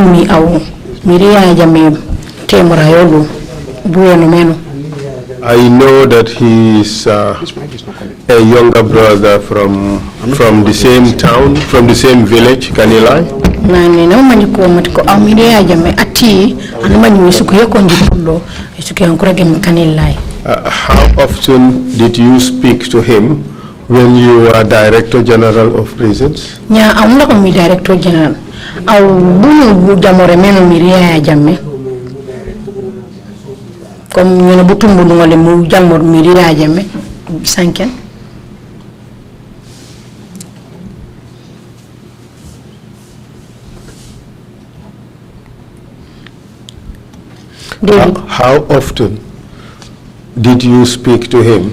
mi au miria jame temora yolo bueno meno. I know that he is a younger brother from the same town, from the same village, Kanilai. Nani na umanyiko matiko miria jame ati anamani misuku yako ndipulo isuku yankurage Kanilai. How often did you speak to him when you were Director General of Prisons? Nya amuna ko mi Director General au bunu jamore meno miria jame. Comme ñu bu tumbu ngolé mu jamor miria jame sanken. How often did you speak to him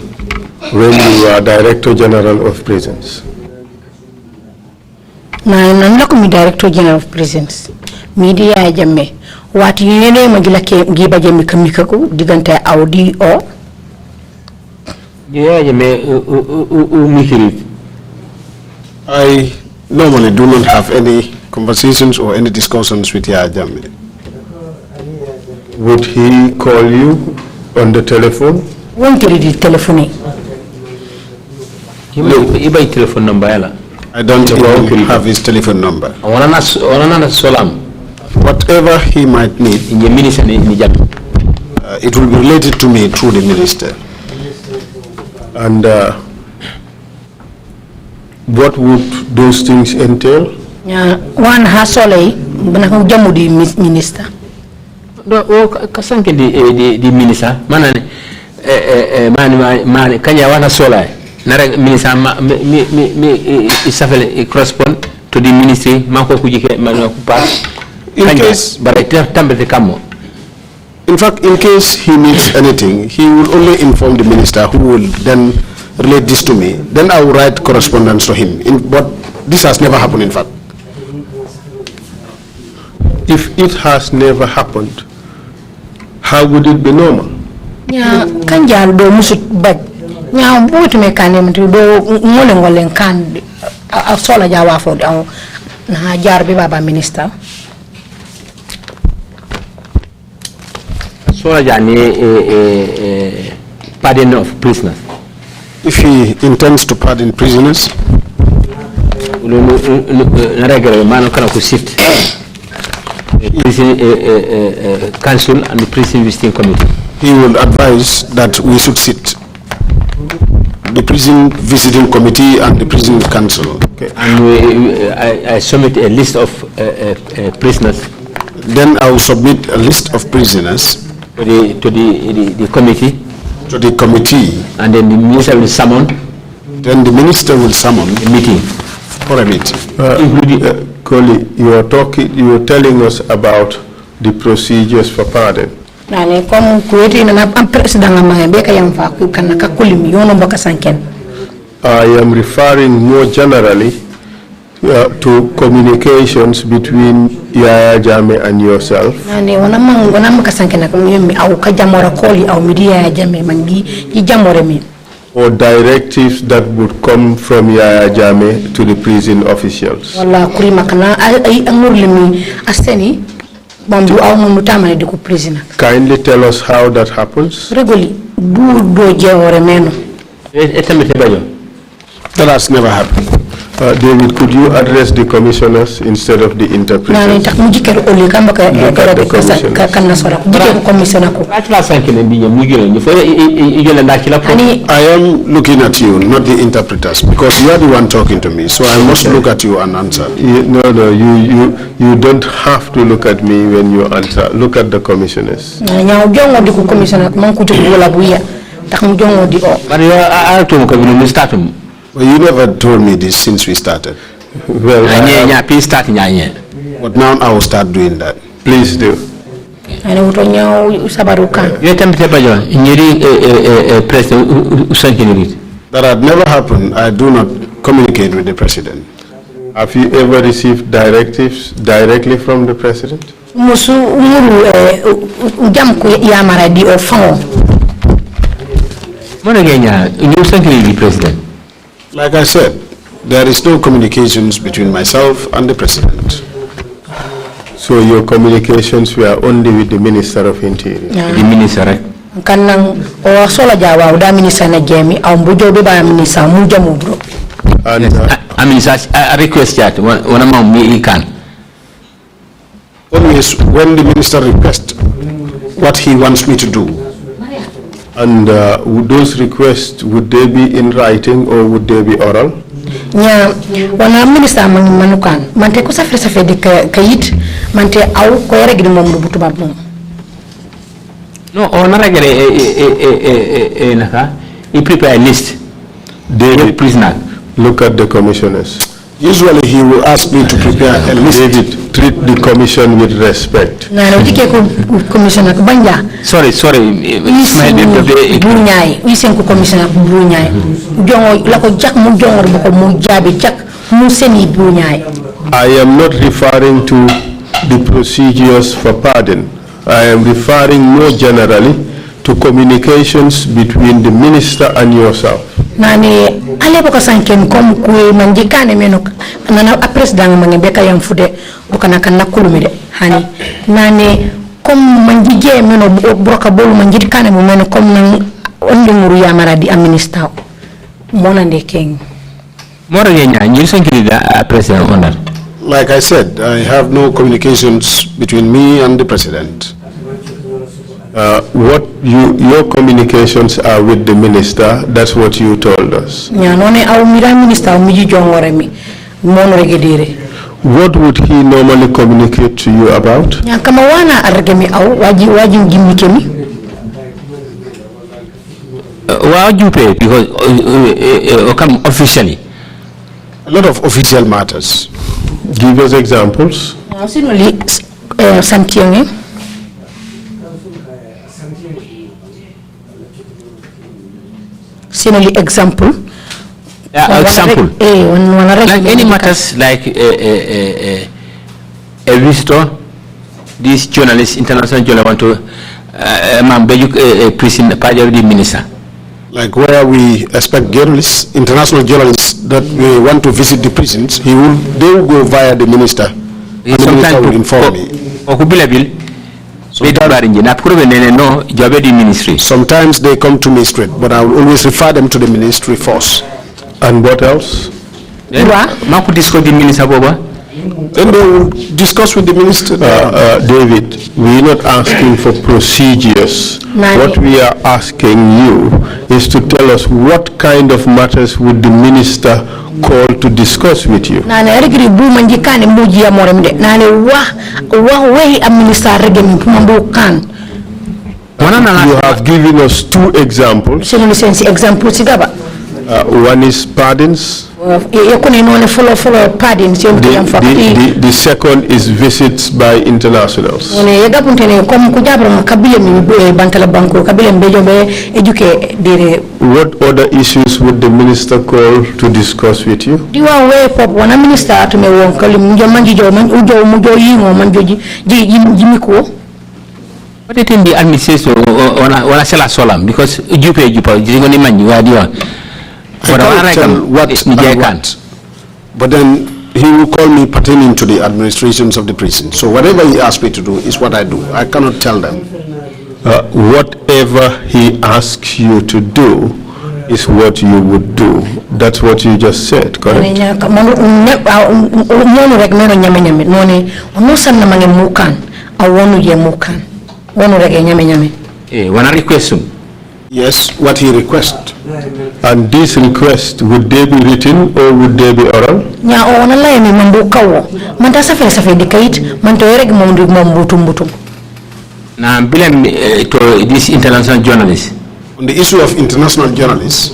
when you were Director General of Prisons? Na ko mi Director General of Prisons. Media jame. What you name magila ke giba jame kamikaku digante audi o. Yeah, jame mikiri. I normally do not have any conversations or any discussions with Yaya Jammeh. Would he call you on the telephone? Won't you read the telephone? You buy telephone number, Ella. I don't even have his telephone number. Whatever he might need, it will be related to me through the minister. And what would those things entail? One hasole, jamudi minister. Kasanke di minister, man kanya wana sola. Nare minister isafel correspond to the ministry manko kujike manu pass. In fact, in case he needs anything, he will only inform the minister, who will then relate this to me. Then I will write correspondence to him. But this has never happened, in fact. If it has never happened, how would it be normal? Yeah, can you do music but now what make an do ngoleng kan a sola jawa for na jarbi baba minister. Pardon of prisoners. If he intends to pardon prisoners, prison council and the prison visiting committee. He will advise that we should sit the prison visiting committee and the prison council. Okay. And I submit a list of prisoners. Then I will submit a list of prisoners to the committee. To the committee. And then the minister will summon. Then the minister will summon a meeting. For a meeting. Colley, you are telling us about the procedures for pardon. I am referring more generally to communications between Yaya Jammeh and yourself. Or directives that would come from Yaya Jammeh to the prison officials. Kindly tell us how that happens. That has never happened. David, could you address the commissioners instead of the interpreters? I am looking at you, not the interpreters, because you are the one talking to me, so I must look at you and answer. No, you don't have to look at me when you answer. Look at the commissioners. Well, you never told me this since we started. Well, but now I will start doing that. Please do. That had never happened. I do not communicate with the president. Have you ever received directives directly from the president? President. Like I said, there is no communications between myself and the president. So your communications were only with the Minister of Interior? The minister, right? Kanang o sola jawa uda minister na jemi au mbujo be ba minister muja mubro. And I mean, I request that one among me he can. Always when the minister requests what he wants me to do. And would those requests, would they be in writing or would they be oral? Nya wana minister manukan mante ko safe de kayit mante au ko yere gidi mom butu babum. No, on a regular he prepare a list. David, prisoner. Look at the commissioners. Usually he will ask me to prepare a list. David, treat the commission with respect. Na no dike ko commissioner ko banja. Sorry. Bunyai, isen ko commissioner ko bunyai. Jongo la ko jak mu jongor ko mu jabi jak mu seni bunyai. I am not referring to the procedures for pardon. I am referring more generally to communications between the minister and yourself. Nani ale boko sanken kom ku manjikane menok nana a president mangi beka yang fude bukana kan nakulumide hani nani kom manjige meno broka bolu manjikane mo meno kom nan onde nguru ya maradi a minister mona de king Mora yenya you sankiri da president on that. Like I said, I have no communications between me and the president. What your communications are with the minister, that's what you told us. minister What would he normally communicate to you about? Why would you pay? Because come officially. A lot of official matters. Give us examples. Example. Example. Like any matters, like a visitor, this journalist, international journalist, want to prison the minister. Like where we expect journalists, international journalists that we want to visit the prisons, they will go via the minister. And the minister will inform me. Sometimes they come to me straight, but I will always refer them to the ministry first. And what else? Then they will discuss with the minister. David, we are not asking for procedures. What we are asking you is to tell us what kind of matters would the minister call to discuss with you. You have given us two examples. One is pardons. The second is visits by internationals. What other issues would the minister call to discuss with you? What it in the administration or sell solam because you pay you but then he will call me pertaining to the administrations of the prison. So whatever he asks me to do is what I do. I cannot tell them. Whatever he asks you to do is what you would do. That's what you just said, correct? Yes, what he requests. And these requests, would they be written or would they be oral? Now, to this international journalist. On the issue of international journalists,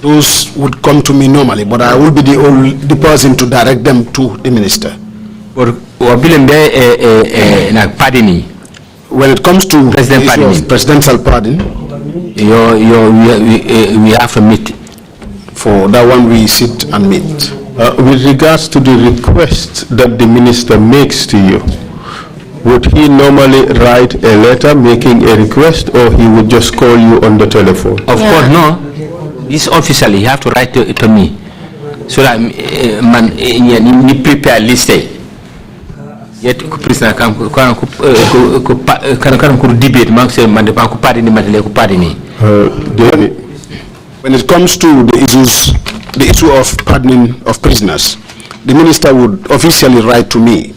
those would come to me normally, but I will be the person to direct them to the minister. When it comes to presidential pardon, we have to meet. For that one, we sit and meet. With regards to the request that the minister makes to you, would he normally write a letter making a request, or he would just call you on the telephone? Of course, no. This officially, you have to write to me. so that man ni prepare list yet ko president kan ko debate man se man de ko party ni matale ko party ni when it comes to the issue of pardoning of prisoners, the minister would officially write to me,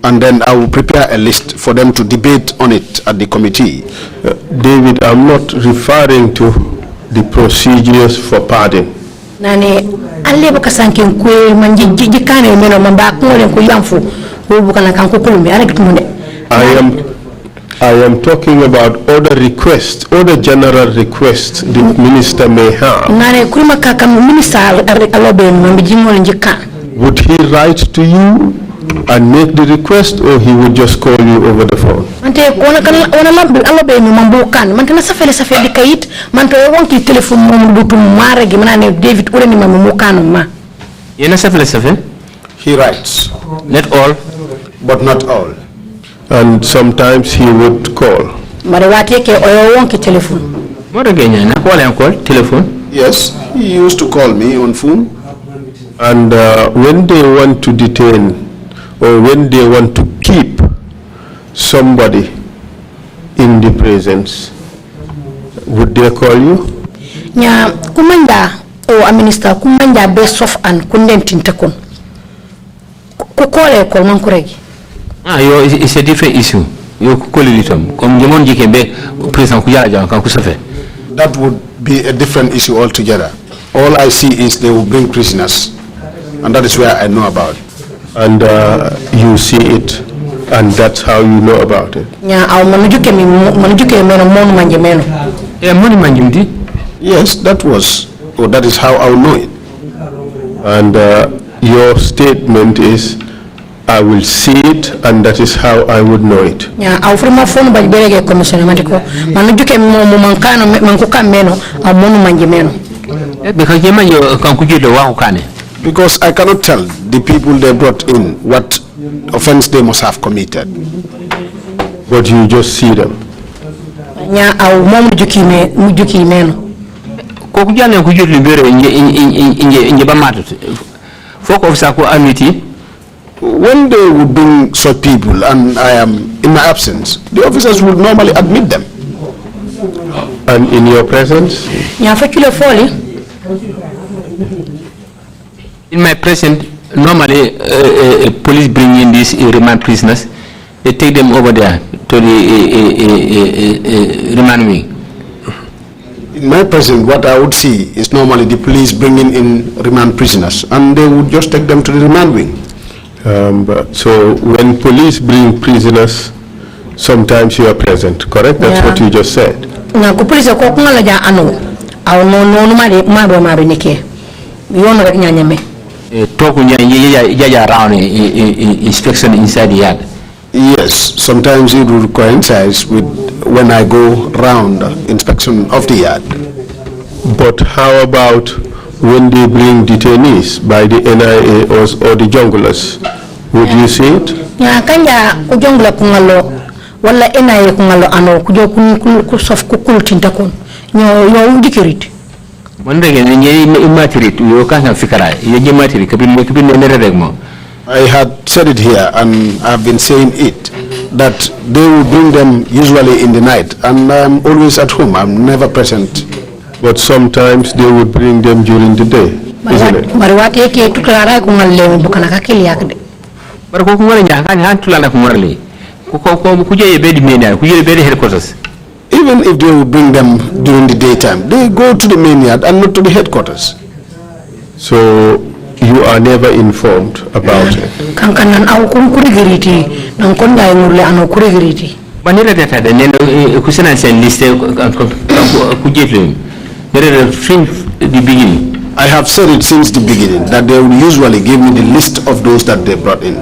and then I will prepare a list for them to debate on it at the committee. David, I'm not referring to the procedures for pardon. Nane alle baka sanken kwe manji kane meno mamba ngole ko yamfu wo bukana kan ko kulumi ara gitmunde. I am talking about other requests, other general requests the minister may have. Nane kulima kaka minister alobe mambi jingol njika. Would he write to you and make the request, or he would just call you over the phone? Mante wana lambi alobe mi mambukan. Mante na safele dikait. Mante wonki telephone mo butu maragi manane David ule ni mamukano ma. Yena safele? He writes. Not all, but not all. And sometimes he would call. Telephone. Telephone? Yes, he used to call me on phone. And when they want to detain or when they want to keep somebody in the presence, would they call you? Nya kumanda o a minister kumanda best of and kundenti ntakon. Kukole kwa mankuregi. It's a different issue. You call it That would be a different issue altogether. All I see is they will bring prisoners, and that is where I know about it. And you see it, and that's how you know about it. Yes, that is how I know it. And your statement is, I will see it, and that is how I would know it. Yeah, I from my phone by Berege Commissioner Medico. Manuke Mankano Mankuka Meno, a Monu Manjimeno. Because I cannot tell the people they brought in what offense they must have committed. But you just see them. Yeah, our mom Mujuki Meno. Kokujana kujuli mbere inje bamatu. Folk officer ko amity. When they would bring such people and I am in my absence, the officers would normally admit them. And in your presence? In my presence, normally police bring in these remand prisoners. They take them over there to the remand wing. In my presence, what I would see is normally the police bringing in remand prisoners, and they would just take them to the remand wing. So when police bring prisoners, sometimes you are present, correct? That's what you just said. Na kupolisa ko kungala ja anu au no mari nike yono rek nyanyame Talk around inspection inside the yard. Yes, sometimes it will coincide with when I go round inspection of the yard. But how about when they bring detainees by the NIA or the junglers? Would you see it? Ya kanja ujongla kungalo wala NIA kungalo ano kujo kusof kukul tintakon nyo udikirit. I had said it here and I've been saying it, that they will bring them usually in the night, and I'm always at home, I'm never present. But sometimes they would bring them during the day, isn't it? Even if they would bring them during the daytime, they go to the main yard and not to the headquarters. So you are never informed about it. I have said it since the beginning that they will usually give me the list of those that they brought in.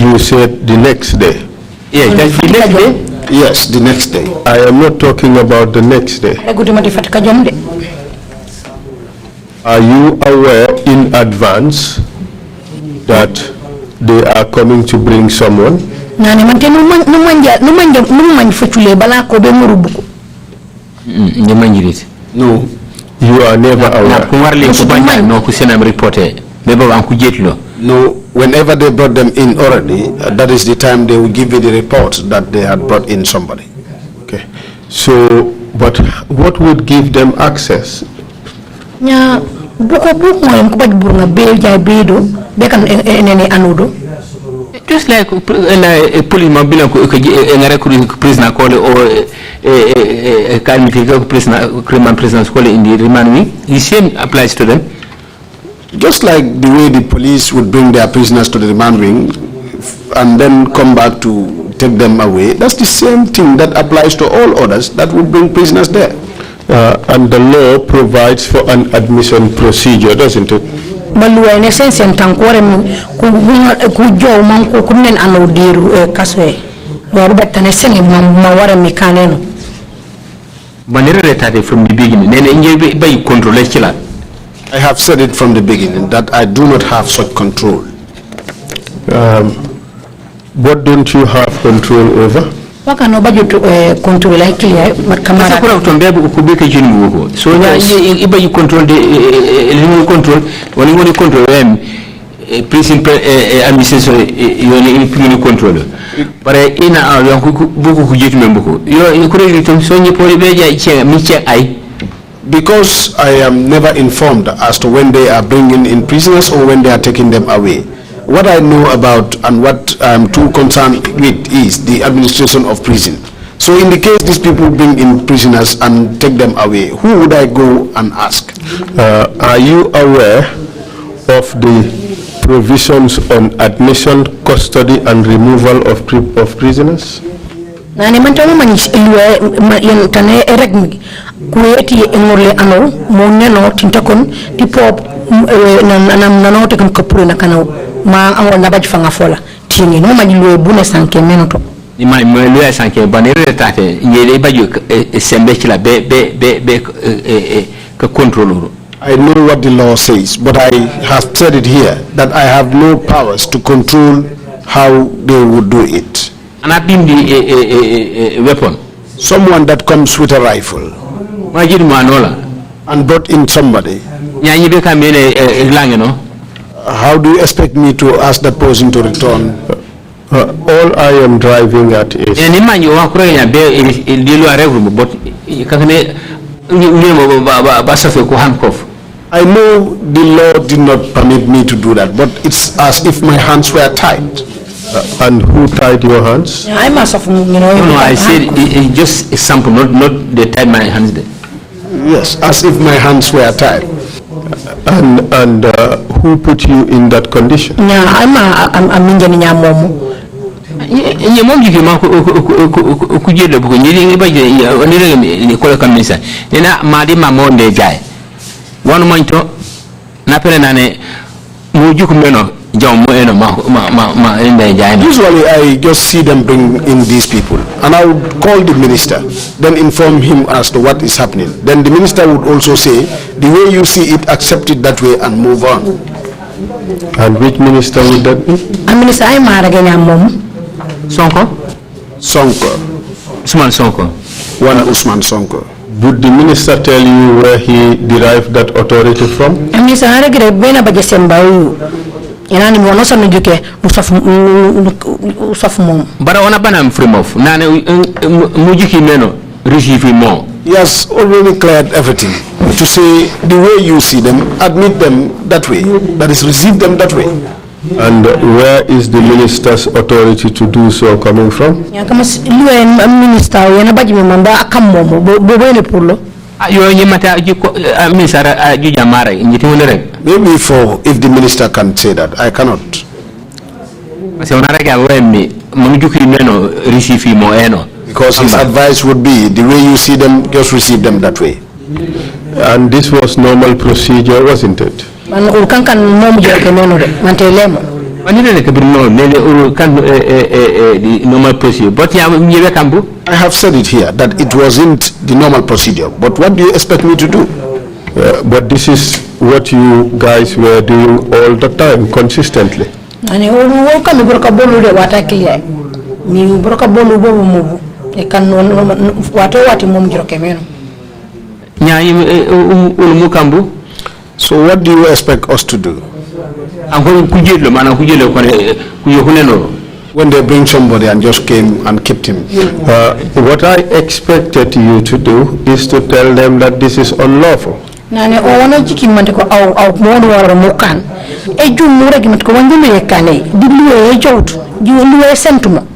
You said the next day. Yes, that's the next day. Yes, the next day. I am not talking about the next day. Are you aware in advance that they are coming to bring someone? No, You are never aware. No, whenever they brought them in already, that is the time they will give you the report that they had brought in somebody. Okay. So, but what would give them access? Nya buko buko mo ko baj burunga be jay bedo be kan enene anudo. Just like a police mobile ko ngare ko prisoner ko o criminal prisoners ko in the remand wing. The same applies to them. Just like the way the police would bring their prisoners to the remand wing and then come back to take them away, that's the same thing that applies to all others that would bring prisoners there. And the law provides for an admission procedure, doesn't it? Maluwa in essence en tankore ku jow man ko kunen anu diru kaswe waru betane sengi mawara mikaneno Manere retarded from the beginning. Then inje by control chila. I have said it from the beginning that I do not have such control. What don't you have control over? Waka no budget control like clear Kamara ko tombe bu ko be ke jinu ko. So iba you control the control when you control them prison administration you control. But ina buku ku jetu membuko. Yo ko retum so ni poli be ja mi che ai. Because I am never informed as to when they are bringing in prisoners or when they are taking them away. What I know about and what I'm too concerned with is the administration of prison. So in the case these people bring in prisoners and take them away, who would I go and ask? Are you aware of the provisions on admission, custody and removal of prisoners? Nani mantamo mani tane ereg kueti ngorle ano moneno tintakon tipo nanano tekan kapure na kana ma ango nabaj fanga fola tingi no mani lo bune sanke menoto Ni ma lo sanke banere tate yele baju sembe chila be ka control. I know what the law says, but I have said it here that I have no powers to control how they would do it. And I've been the weapon. Someone that comes with a rifle and brought in somebody. How do you expect me to ask that person to return? All I am driving at is I know the law did not permit me to do that, but it's as if my hands were tied. And who tied your hands? I must have, No, I said it's just a sample, not they tied my hands there. Yes, as if my hands were tied. And who put you in that condition? Yeah, I'm injani nyamomo. Nye mom jike ma kujele buko nyiri ba je ni ko kamisa ina madi mamonde jay wonu manto na pere nane mu juku meno Usually I just see them bring in these people and I would call the minister, then inform him as to what is happening. Then the minister would also say, the way you see it, accept it that way and move on. And which minister would that be? Minister Sonko? Sonko. Usman Sonko. One Usman Sonko. Would the minister tell you where he derived that authority from? Minister inani mwonosa nujuke usafu mom. Bara wana bana mfrimof. Nane mujiki meno receive more. He has already cleared everything to say the way you see them, admit them that way. That is, receive them that way. And where is the minister's authority to do so coming from? Ya kama liwe minister yana baji mamba akamomo bobene pulo. Maybe if the minister can say that, I cannot. Because his advice would be, the way you see them, just receive them that way. And this was normal procedure, wasn't it? The normal procedure, but I have said it here that it wasn't the normal procedure. But what do you expect me to do? But this is what you guys were doing all the time, consistently. So what do you expect us to do? When they bring somebody and just came and kept him? What I expected you to do is to tell them that this is unlawful. Nane owana jiki mante ko au modu wara mukan e jummu rek mat ko wandule yakane diblu e jowtu julu e sentumo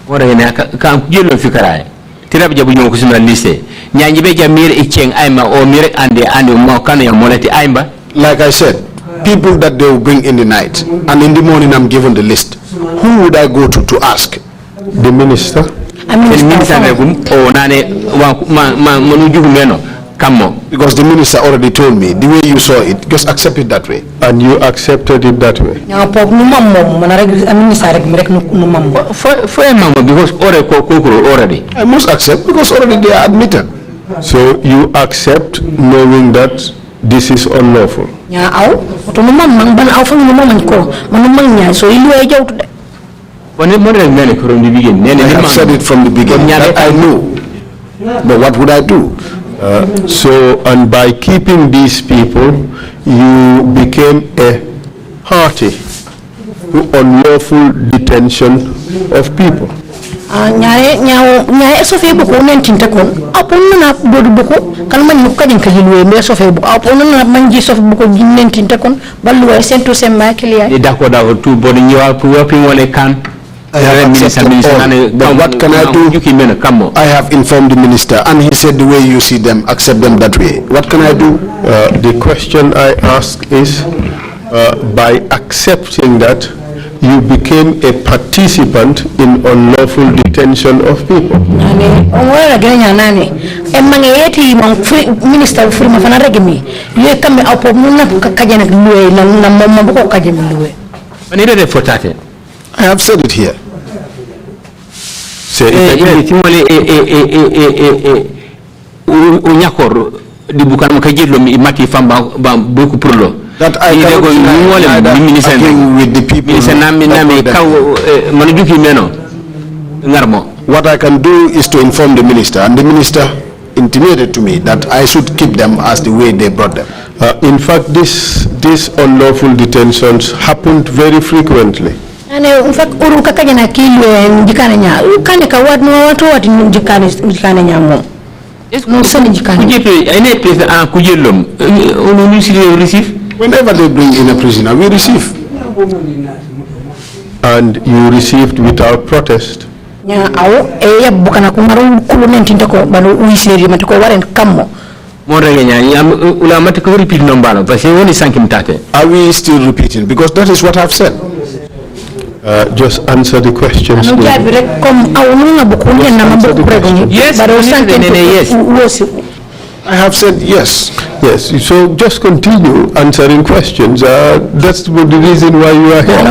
wara ina ka jelo fikara tirab jabu nyoko sima liste nyanji be jamir e cheng ayma o mire ande mo kan ya molati ayba. Like I said, people that they will bring in the night, and in the morning I'm given the list. Who would I go to ask? The minister. Because the minister already told me, the way you saw it, just accept it that way. And you accepted it that way? Because already. I must accept because already they are admitted. So you accept knowing that this is unlawful? I have said it from the beginning that I know. But what would I do? And by keeping these people, you became a party to unlawful detention of people. I have accepted all, but what can I do? I have informed the minister and he said the way you see them, accept them that way. What can I do? The question I ask is, by accepting that, you became a participant in unlawful detention of people. I have said it here. That I cannot argue with the people. What I can do is to inform the minister, and the minister intimated to me that I should keep them as the way they brought them. In fact, these unlawful detentions happened very frequently. In fact, whenever they bring in a prisoner, we receive. And you received without protest? I Are we still repeating? Because that is what I've said. Just answer the questions. Yes. I have said yes. Yes, so just continue answering questions. That's the reason why you are here.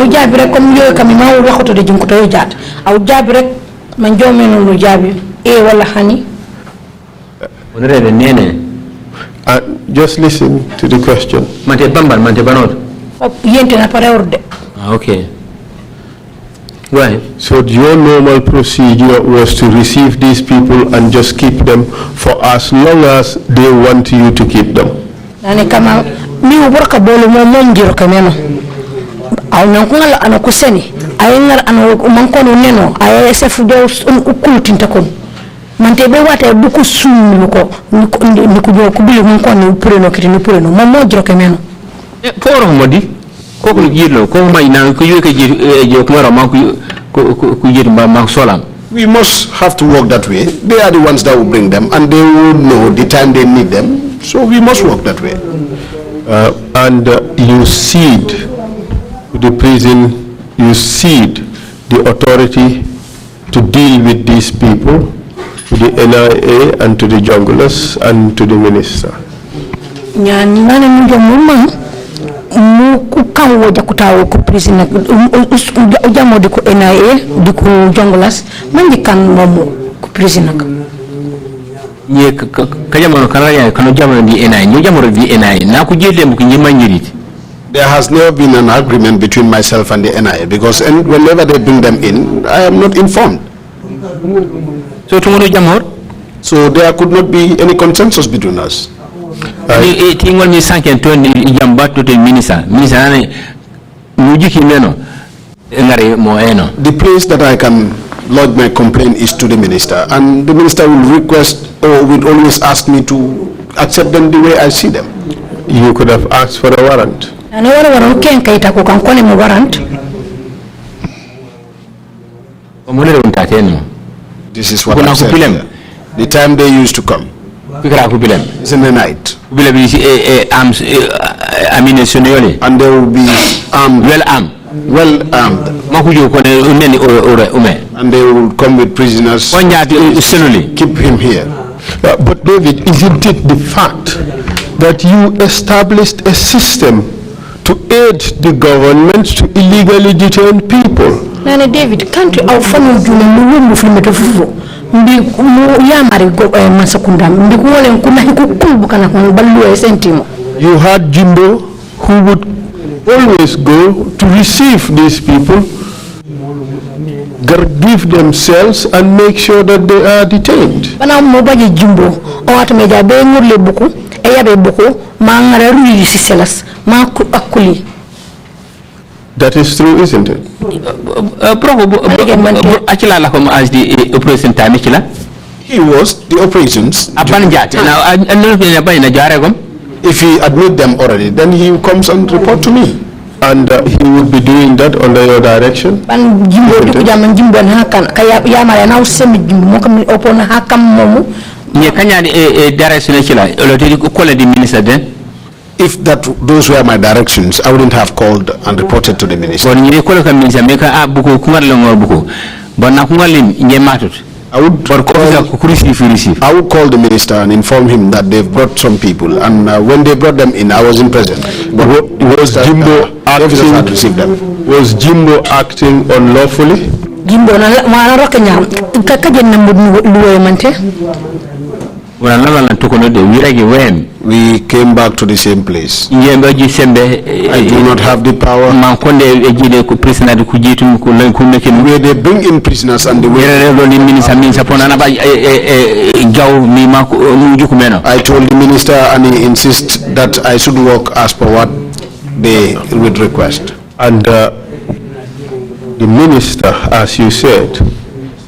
Just listen to the question. Okay. Right. So your normal procedure was to receive these people and just keep them for as long as they want you to keep them. We must have to work that way. They are the ones that will bring them, and they will know the time they need them. So we must work that way. And you cede the prison, you cede the authority to deal with these people to the NIA and to the junglers and to the minister. Muku kan waja kutawo ko prisoner ujamo di ko NIA di ko jongolas man di kan momo ko prisoner nye kajamano kanaya kanu jamano di NIA nyo jamoro di NIA na ku jelle mu ko nyima nyirit. There has never been an agreement between myself and the NIA because whenever they bring them in, I am not informed. So tomorrow jamor So there could not be any consensus between us. The place that I can lodge my complaint is to the minister, and the minister will request or will always ask me to accept them the way I see them. You could have asked for a warrant. This is what I said. The time they used to come. It's in the night. And they will be armed. Well armed. And they will come with prisoners. Keep him here. But David, isn't it the fact that you established a system to aid the government to illegally detain people? Nana David, can't you offer you had Jimbo who would always go to receive these people, give themselves and make sure that they are detained. That is true, isn't it? He was the operations. If he admit them already, then he comes and report to me. And he would be doing that under your direction? If those were my directions, I wouldn't have called and reported to the minister. I would call the minister and inform him that they've brought some people, and when they brought them in, I wasn't present. But was Jimbo acting unlawfully? We came back to the same place. I do not have the power. Where they bring in prisoners and the way I told the minister, and he insists that I should work as per what they would request. And the minister, as you said,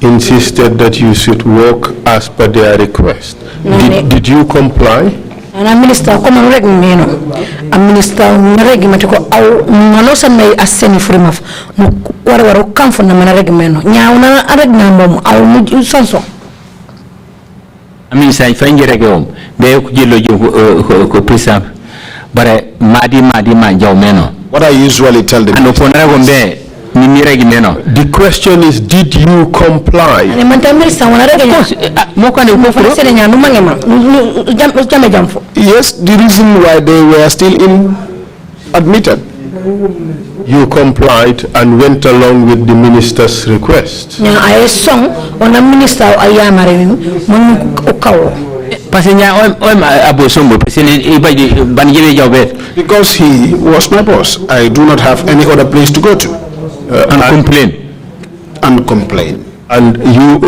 insisted that you should work as per their request. Did you comply? And a minister come and reg me no. A minister reg me to go out. Manosa may ascend from of whatever come from the man reg me no. Nya una reg na mom. I will meet you so. I mean, say find your regome. They could you preserve. But madi man jaumeno. What I usually tell them. The question is, did you comply? Yes, the reason why they were still admitted. You complied and went along with the minister's request. Because he was my boss, I do not have any other place to go to. And complain. And you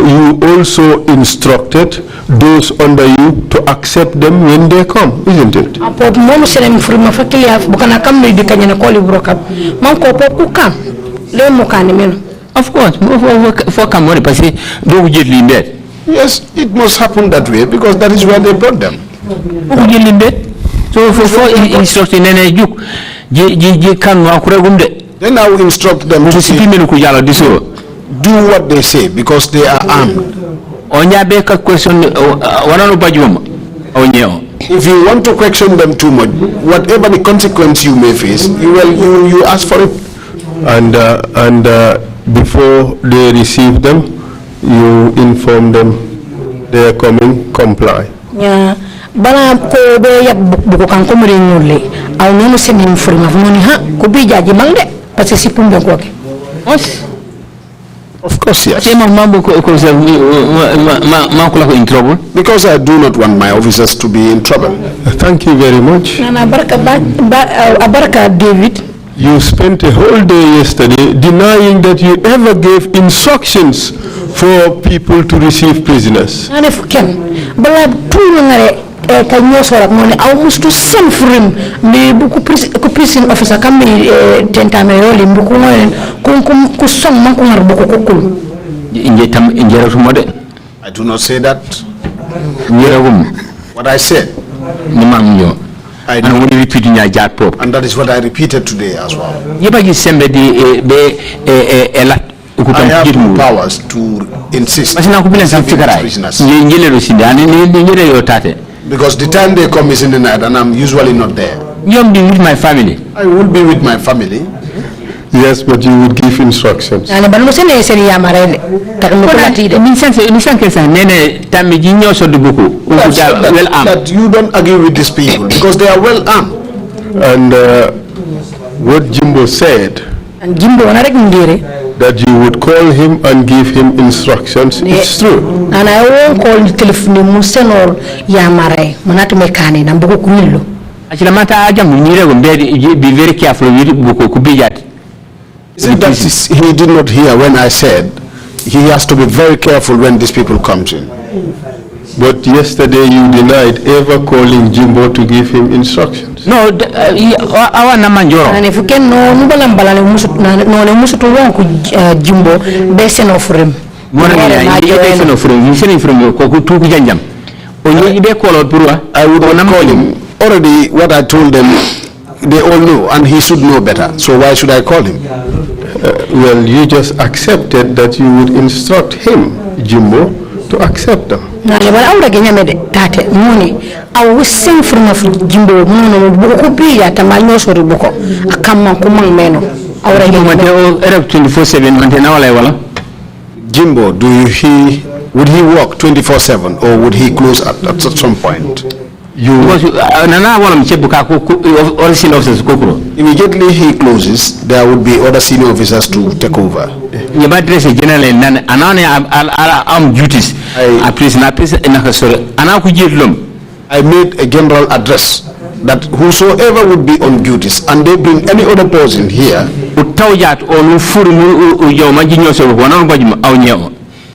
also instructed those under you to accept them when they come, isn't it? Of course, for yes, it must happen that way because that is where they brought them. So for instructing then I will instruct them to do what they say because they are armed. If you want to question them too much, whatever the consequence you may face, you ask for it. And before they receive them, you inform them they are coming, comply. Yeah. Bala ko be yak buko kan ko muri ñulle aw nonu senin furma moni ha ko bi jaaji mangde parce que sipum be ko ke of course yes because I do not want my officers to be in trouble. Thank you very much. Nana baraka David. You spent a whole day yesterday denying that you ever gave instructions for people to receive prisoners. And if Ken, but I can you sort of money almost to send for him, me buku prison officer come tentame oli buku ku song makungar buku kukul. I do not say that. What I said. I know. And that is what I repeated today as well. I have the powers to insist prisoners. Because the time they come is in the night and I'm usually not there. You'll be with my family. I will be with my family. Yes, but you would give instructions. That you don't agree with these people because they are well armed. And what Jimbo said, that you would call him and give him instructions, it's true. And I won't call the telephone Musenor Yamare, Manatumekani, and Bukuilo. Be very careful with Kubijat. He did not hear when I said he has to be very careful when these people come in. But yesterday you denied ever calling Jimbo to give him instructions. No, our Namanjoro. And if you can no Musu to walk Jimbo, best of him. I would not call him. Already what I told them, they all know, and he should know better. So why should I call him? Well, you just accepted that you would instruct him, Jimbo, to accept them. No, but I would again that money. I was sing from Jimbo, Bukupi at a Manos or Buko, a Kaman Meno. I would again 24/7 Jimbo, would he work 24/7 or would he close at some point? Immediately he closes, there would be other senior officers to take over. I made a general address that whosoever would be on duties and they bring any other person here,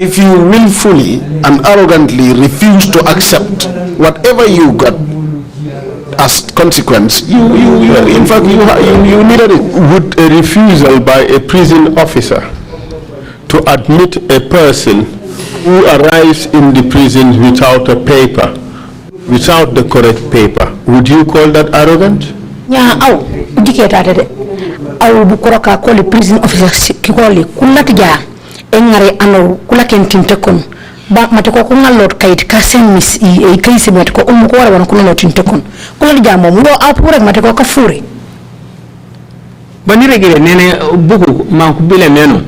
if you willfully and arrogantly refuse to accept whatever you got as consequence, you needed it. Would a refusal by a prison officer to admit a person who arrives in the prison without a paper, without the correct paper, would you call that arrogant? Yeah, I will call the prison officer, engare ano kula kentinte kon ba matiko ko ngalot kayit ka semis e kayse matiko ko wara wana kula tinte kon kula jamo ndo apure matiko ka furi bani regere nene buku manku bile meno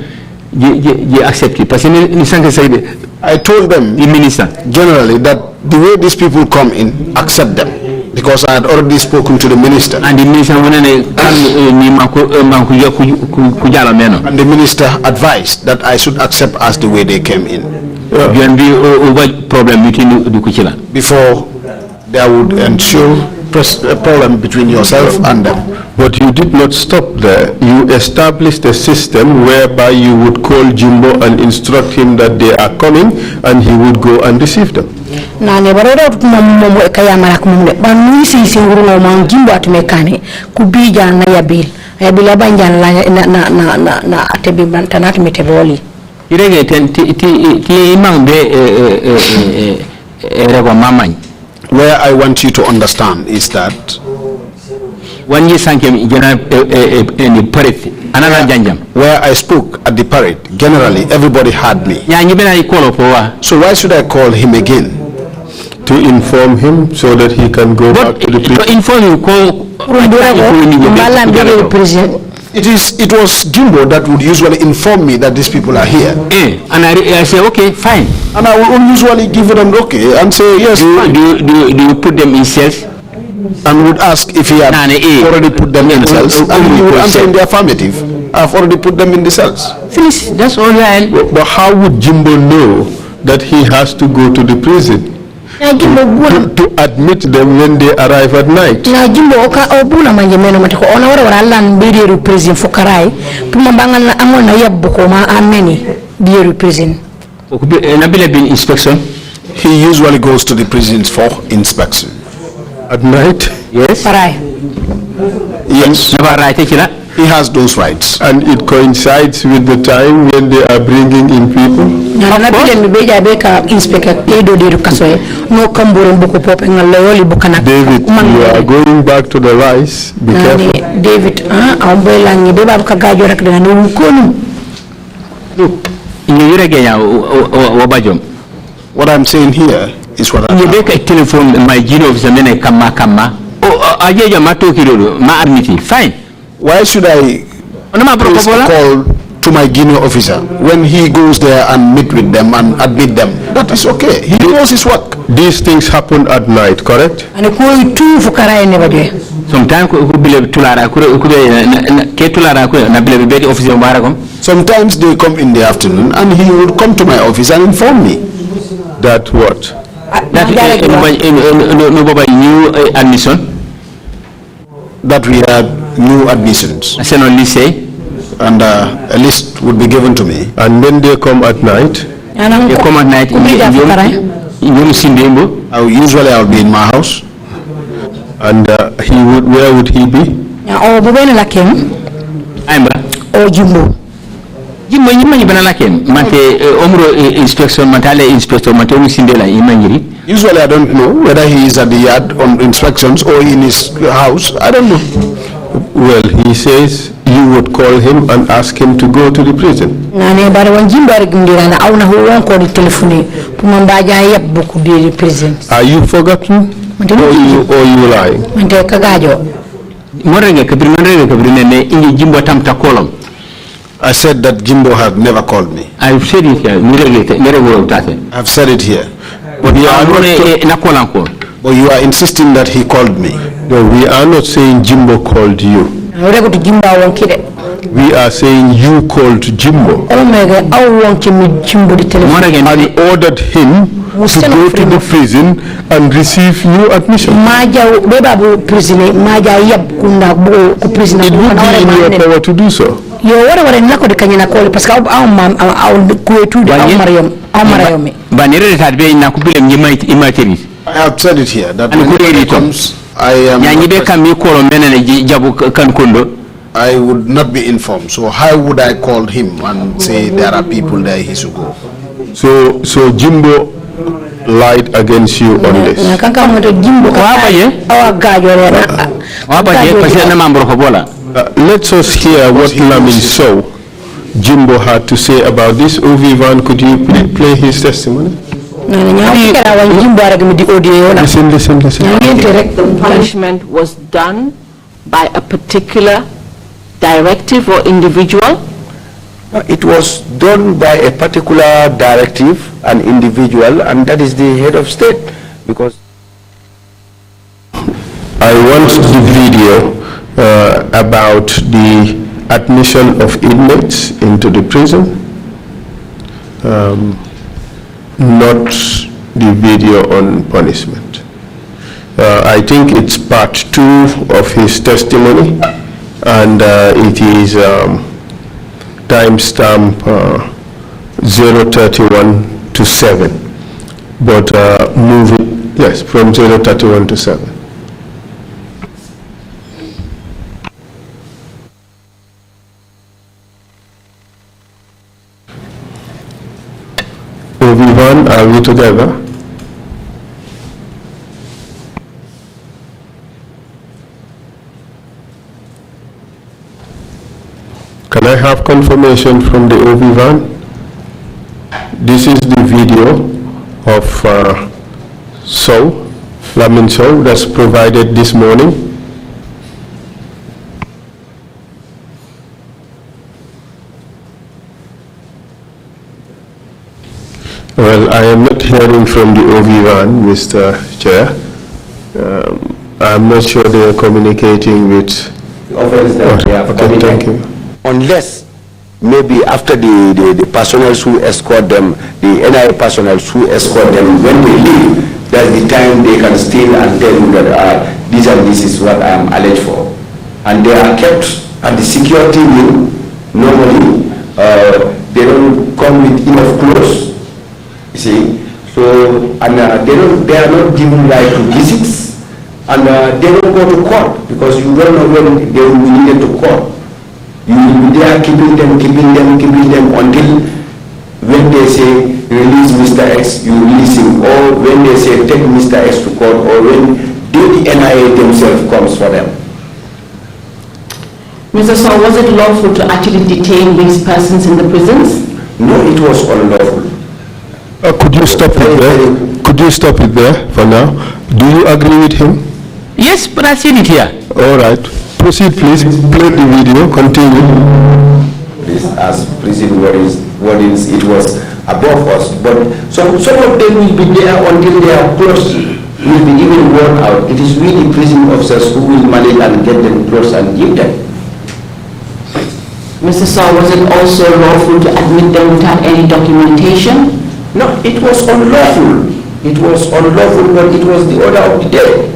je accepte parce que ni sanke sayde I told them the minister generally that the way these people come in, accept them, because I had already spoken to the minister. And the minister and the minister advised that I should accept as the way they came in. Before there would ensure a problem between yourself and them. But you did not stop there. You established a system whereby you would call Jimbo and instruct him that they are coming, and he would go and receive them. Nane barora momo kaya mara kumule ba nuisi singuru no man Jimbo atmekane kubija na yabil abanja na atebi bantanat meteboli irege ti imambe rego mamany. Where I want you to understand is that when you sank him in the parade, another janjam. Where I spoke at the parade, generally everybody heard me. So why should I call him again? To inform him so that he can go back to the prison. Inform you, call. It was Jimbo that would usually inform me that these people are here. And I say, okay, fine. And I will usually give them okay and say, yes, fine. Do you put them in cells? And would ask if he had already put them in cells. And he would answer in the affirmative. I've already put them in the cells. Finish. That's all right. But how would Jimbo know that he has to go to the prison? to admit them when they arrive at night. Na jimbo oka obula manjemeno matiko ona wara lan bidiru prison fokarai puma bangal na amol na yabbo ko ma ameni bidiru prison. Nabila bin inspection. He usually goes to the prisons for inspection. At night? Yes. Parai. Yes. He has those rights. And it coincides with the time when they are bringing in people? David, you are going back to the lies. Be careful. David, what I'm saying here is what I'm fine. Why should I place a call to my Guinea officer when he goes there and meet with them and admit them? That is okay. He knows his work. These things happen at night, correct? Sometimes they come in the afternoon and he would come to my office and inform me. That what? New admission. That we had new admissions. I said only say. And a list would be given to me. And when they come at night? They come at night. Usually I'll be in my house. And where would he be? Jimbo. Jimbo inspection Usually I don't know whether he is at the yard on inspections or in his house. I don't know. Well, he says you would call him and ask him to go to the prison. Are you forgotten? Or you lying? I said that Jimbo had never called me. I've said it here. I've said it here. But you are insisting that he called me. No, we are not saying Jimbo called you. We are saying you called Jimbo and ordered him to go to the prison and receive new admission. It would be in your power to do so. I have said it here that when he comes, I would not be informed. So how would I call him and say there are people there he should go? So Jimbo lied against you on this. Let us hear what Lamin Sow Jimbo had to say about this. Ovivan, could you play his testimony? Listen. The punishment was done by a particular directive or individual? It was done by a particular directive, an individual, and that is the head of state. Because I want the video about the admission of inmates into the prison, not the video on punishment. I think it's part 2 of his testimony, and it is timestamp 031 to 7. But move it, yes, from 031 to 7. Ovivan, are we together? Can I have confirmation from the Ovivan? This is the video of Lamin Sow, that's provided this morning. Well, I am not hearing from the Ovivan, Mr. Chair. I'm not sure they are communicating with... Okay, thank you. Unless maybe after the personnel who escort them, the NIA personnel who escort them, when they leave, that's the time they can steal and tell you that this and this is what I am alleged for. And they are kept at the security wing. Normally, they don't come with enough clothes, you see. So, and they are not given right to visits, and they don't go to court because you don't know when they will be needed to court. You will be there keeping them until when they say release Mr. X, you release him, or when they say take Mr. X to court, or when the NIA themselves comes for them. Mr. Saw, was it lawful to actually detain these persons in the prisons? No, it was unlawful. Could you stop it there? Could you stop it there for now? Do you agree with him? Yes, but I said it here. All right. Proceed, please. Play the video. Continue. This, as prison wardens, it was above us. But some of them will be there until they are close, will be even worn out. It is really prison officers who will manage and get them close and give them. Mr. Saw, was it also lawful to admit them without any documentation? No, it was unlawful. It was unlawful, but it was the order of the day.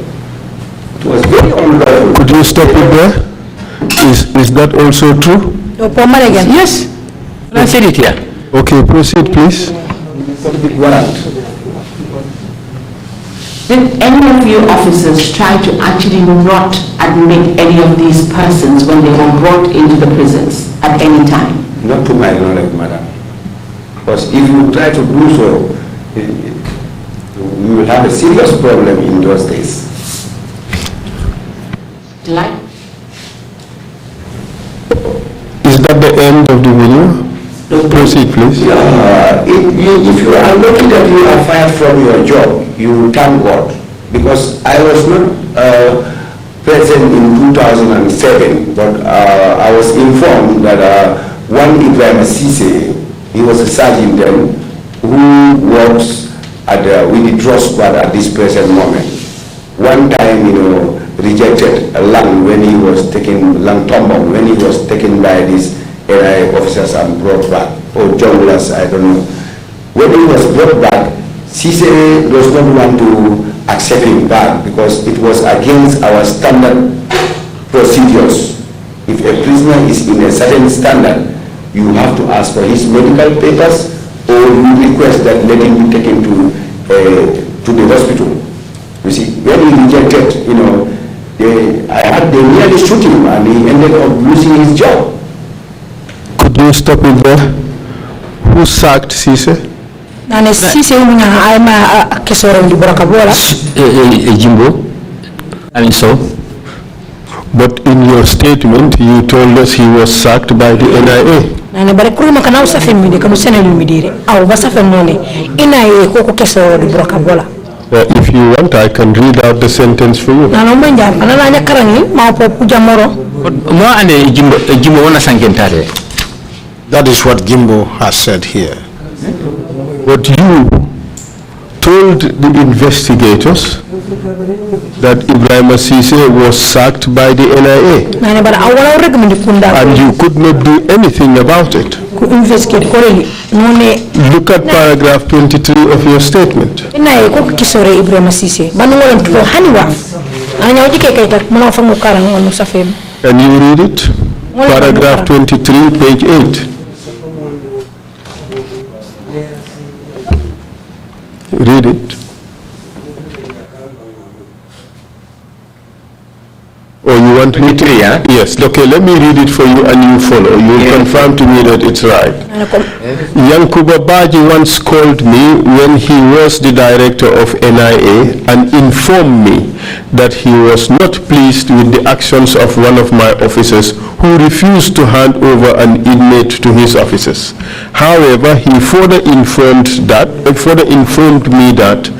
It was very unlawful. Could you stop it there? Is that also true? Yes. I said it here. Okay, proceed, please. Did any of your officers try to actually not admit any of these persons when they were brought into the prisons at any time? Not to my knowledge, madam. Because if you try to do so, you will have a serious problem in those days. Is that the end of the video? Proceed, please. If you are lucky that you are fired from your job, you thank God. Because I was not present in 2007, but I was informed that one Ibrahim Sise, he was a sergeant then, who works with the Trrc squad at this present moment. One time, rejected a land when he was taken, land tombong, when he was taken by these NIA officers and brought back, or junglers, I don't know. When he was brought back, Sise does not want to accept him back because it was against our standard procedures. If a prisoner is in a certain standard, you have to ask for his medical papers, or you request that let him be taken to the hospital. You see, when he rejected, they nearly shoot him and he ended up losing his job. Could you stop it there? Who sacked Sise? Jimbo. I mean so. But in your statement, you told us he was sacked by the NIA. If you want, I can read out the sentence for you. That is what Jimbo has said here. But you told the investigators that Ibrahim Sise was sacked by the NIA. And you could not do anything about it. Look at paragraph 23 of your statement. Can you read it? Paragraph 23, page 8. Read it. Oh, you want me to? Yeah? Yes. Okay, let me read it for you and you follow. You confirm to me that it's right. Yankuba Baji once called me when he was the director of NIA and informed me that he was not pleased with the actions of one of my officers who refused to hand over an inmate to his officers. However, he further informed me that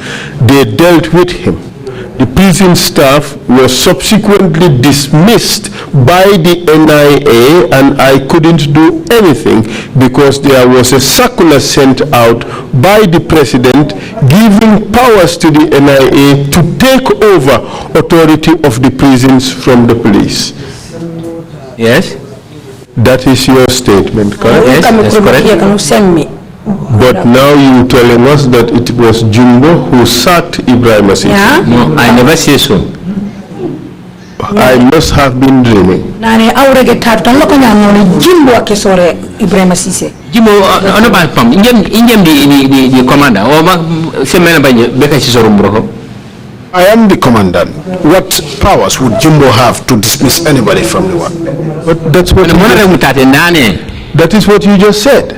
they dealt with him. The prison staff was subsequently dismissed by the NIA and I couldn't do anything because there was a circular sent out by the president giving powers to the NIA to take over authority of the prisons from the police. Yes? That is your statement, correct? Yes, that's correct. But now you telling us that it was Jumbo who sacked Ibrahim Assis. Yeah. No, I never say so. I must have been dreaming. Nane awrege tat tan loko nyamoni Jimbo akesore Ibrahim Assis. Jimbo ono ba pam ingem di commander o ma semena bañe beka ci sorum broko. I am the commandant. What powers would Jimbo have to dismiss anybody from the work? But that's what that is what you just said.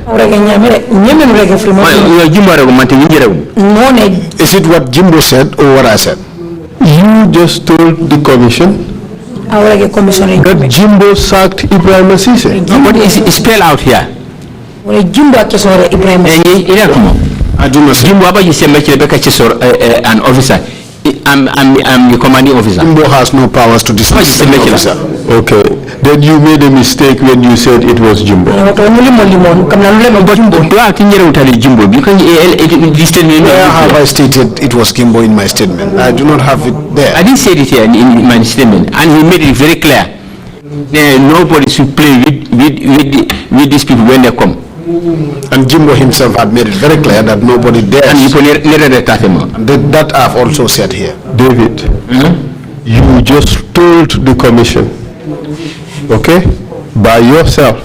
Is it what Jimbo said or what I said? You just told the commission that Jimbo sacked Ibrahim Assis. But it's spelled out here. I do not say. Jimbo an officer. I'm the commanding officer. Jimbo has no powers to dismiss an officer. Okay, then you made a mistake when you said it was Jimbo. Where have I stated it was Jimbo in my statement? I do not have it there. I didn't say it here in my statement, and he made it very clear. Nobody should play with these people when they come. And Jimbo himself had made it very clear that nobody dares. And that I've also said here. David, you just told the commission, okay, by yourself,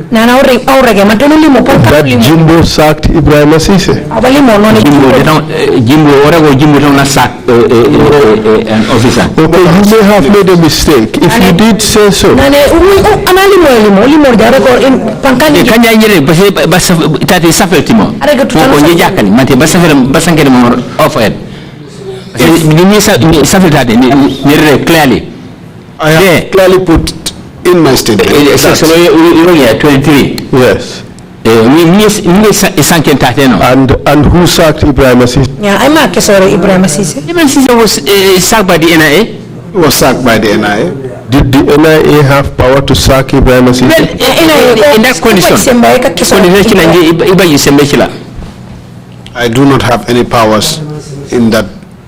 that Jimbo sacked Ibrahim Assis. Jimbo don't sack an officer. Okay, you may have made a mistake. If you did say so. Clearly. I have clearly put in my statement. 23. Yes. And who sacked Ibrahim Assis? Ibrahim Assis was sacked by the NIA. He was sacked by the NIA. Did the NIA have power to sack Ibrahim Assis? Well, in that condition, I do not have any powers in that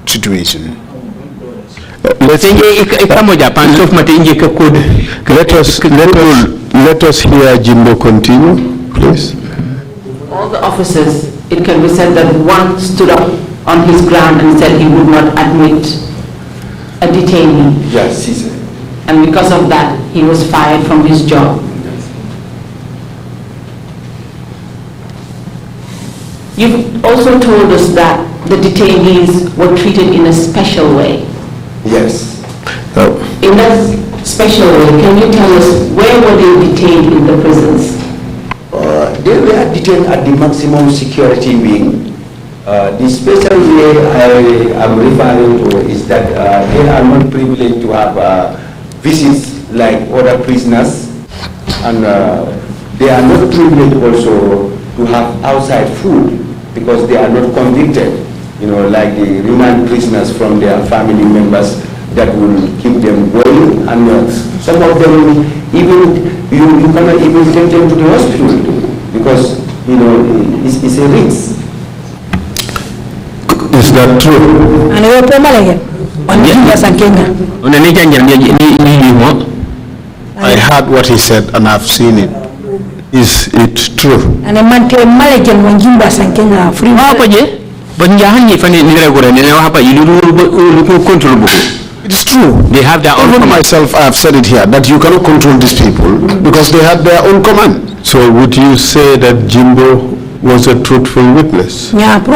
situation. Let us hear Jimbo continue, please. All the officers, it can be said that one stood up on his ground and said he would not admit a detainee. Yes, he said. And because of that, he was fired from his job. You've also told us that the detainees were treated in a special way. Yes. In that special way, can you tell us where were they detained in the prisons? They were detained at the maximum security wing. The special way I am referring to is that they are not privileged to have visits like other prisoners, and they are not privileged also to have outside food because they are not convicted, like the remand prisoners from their family members that will keep them going, and some of them even you cannot even take them to the hospital because it's a risk. Is that true? I heard what he said and I've seen it. Is it true? It is true. They have their own Even command. myself, I have said it here, that you cannot control these people because they have their own command. So would you say that Jimbo was a truthful witness? What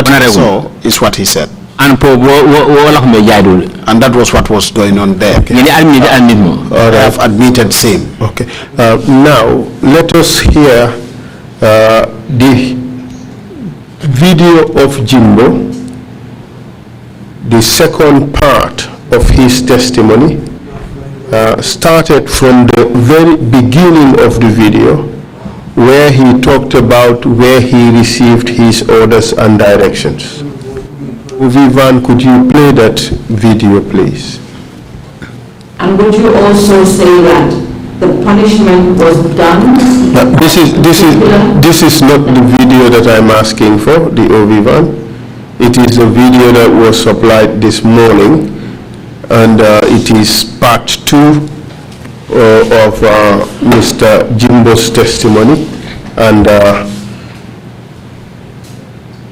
I saw is what he said. And that was what was going on there. Okay? I have admitted same. Okay. Now, let us hear the video of Jimbo, the second part of his testimony, started from the very beginning of the video, where he talked about where he received his orders and directions. Vivan, could you play that video, please? And would you also say that the punishment was done? This is not the video that I'm asking for, the Vivan. It is a video that was supplied this morning, and it is part 2 of Mr. Jimbo's testimony, and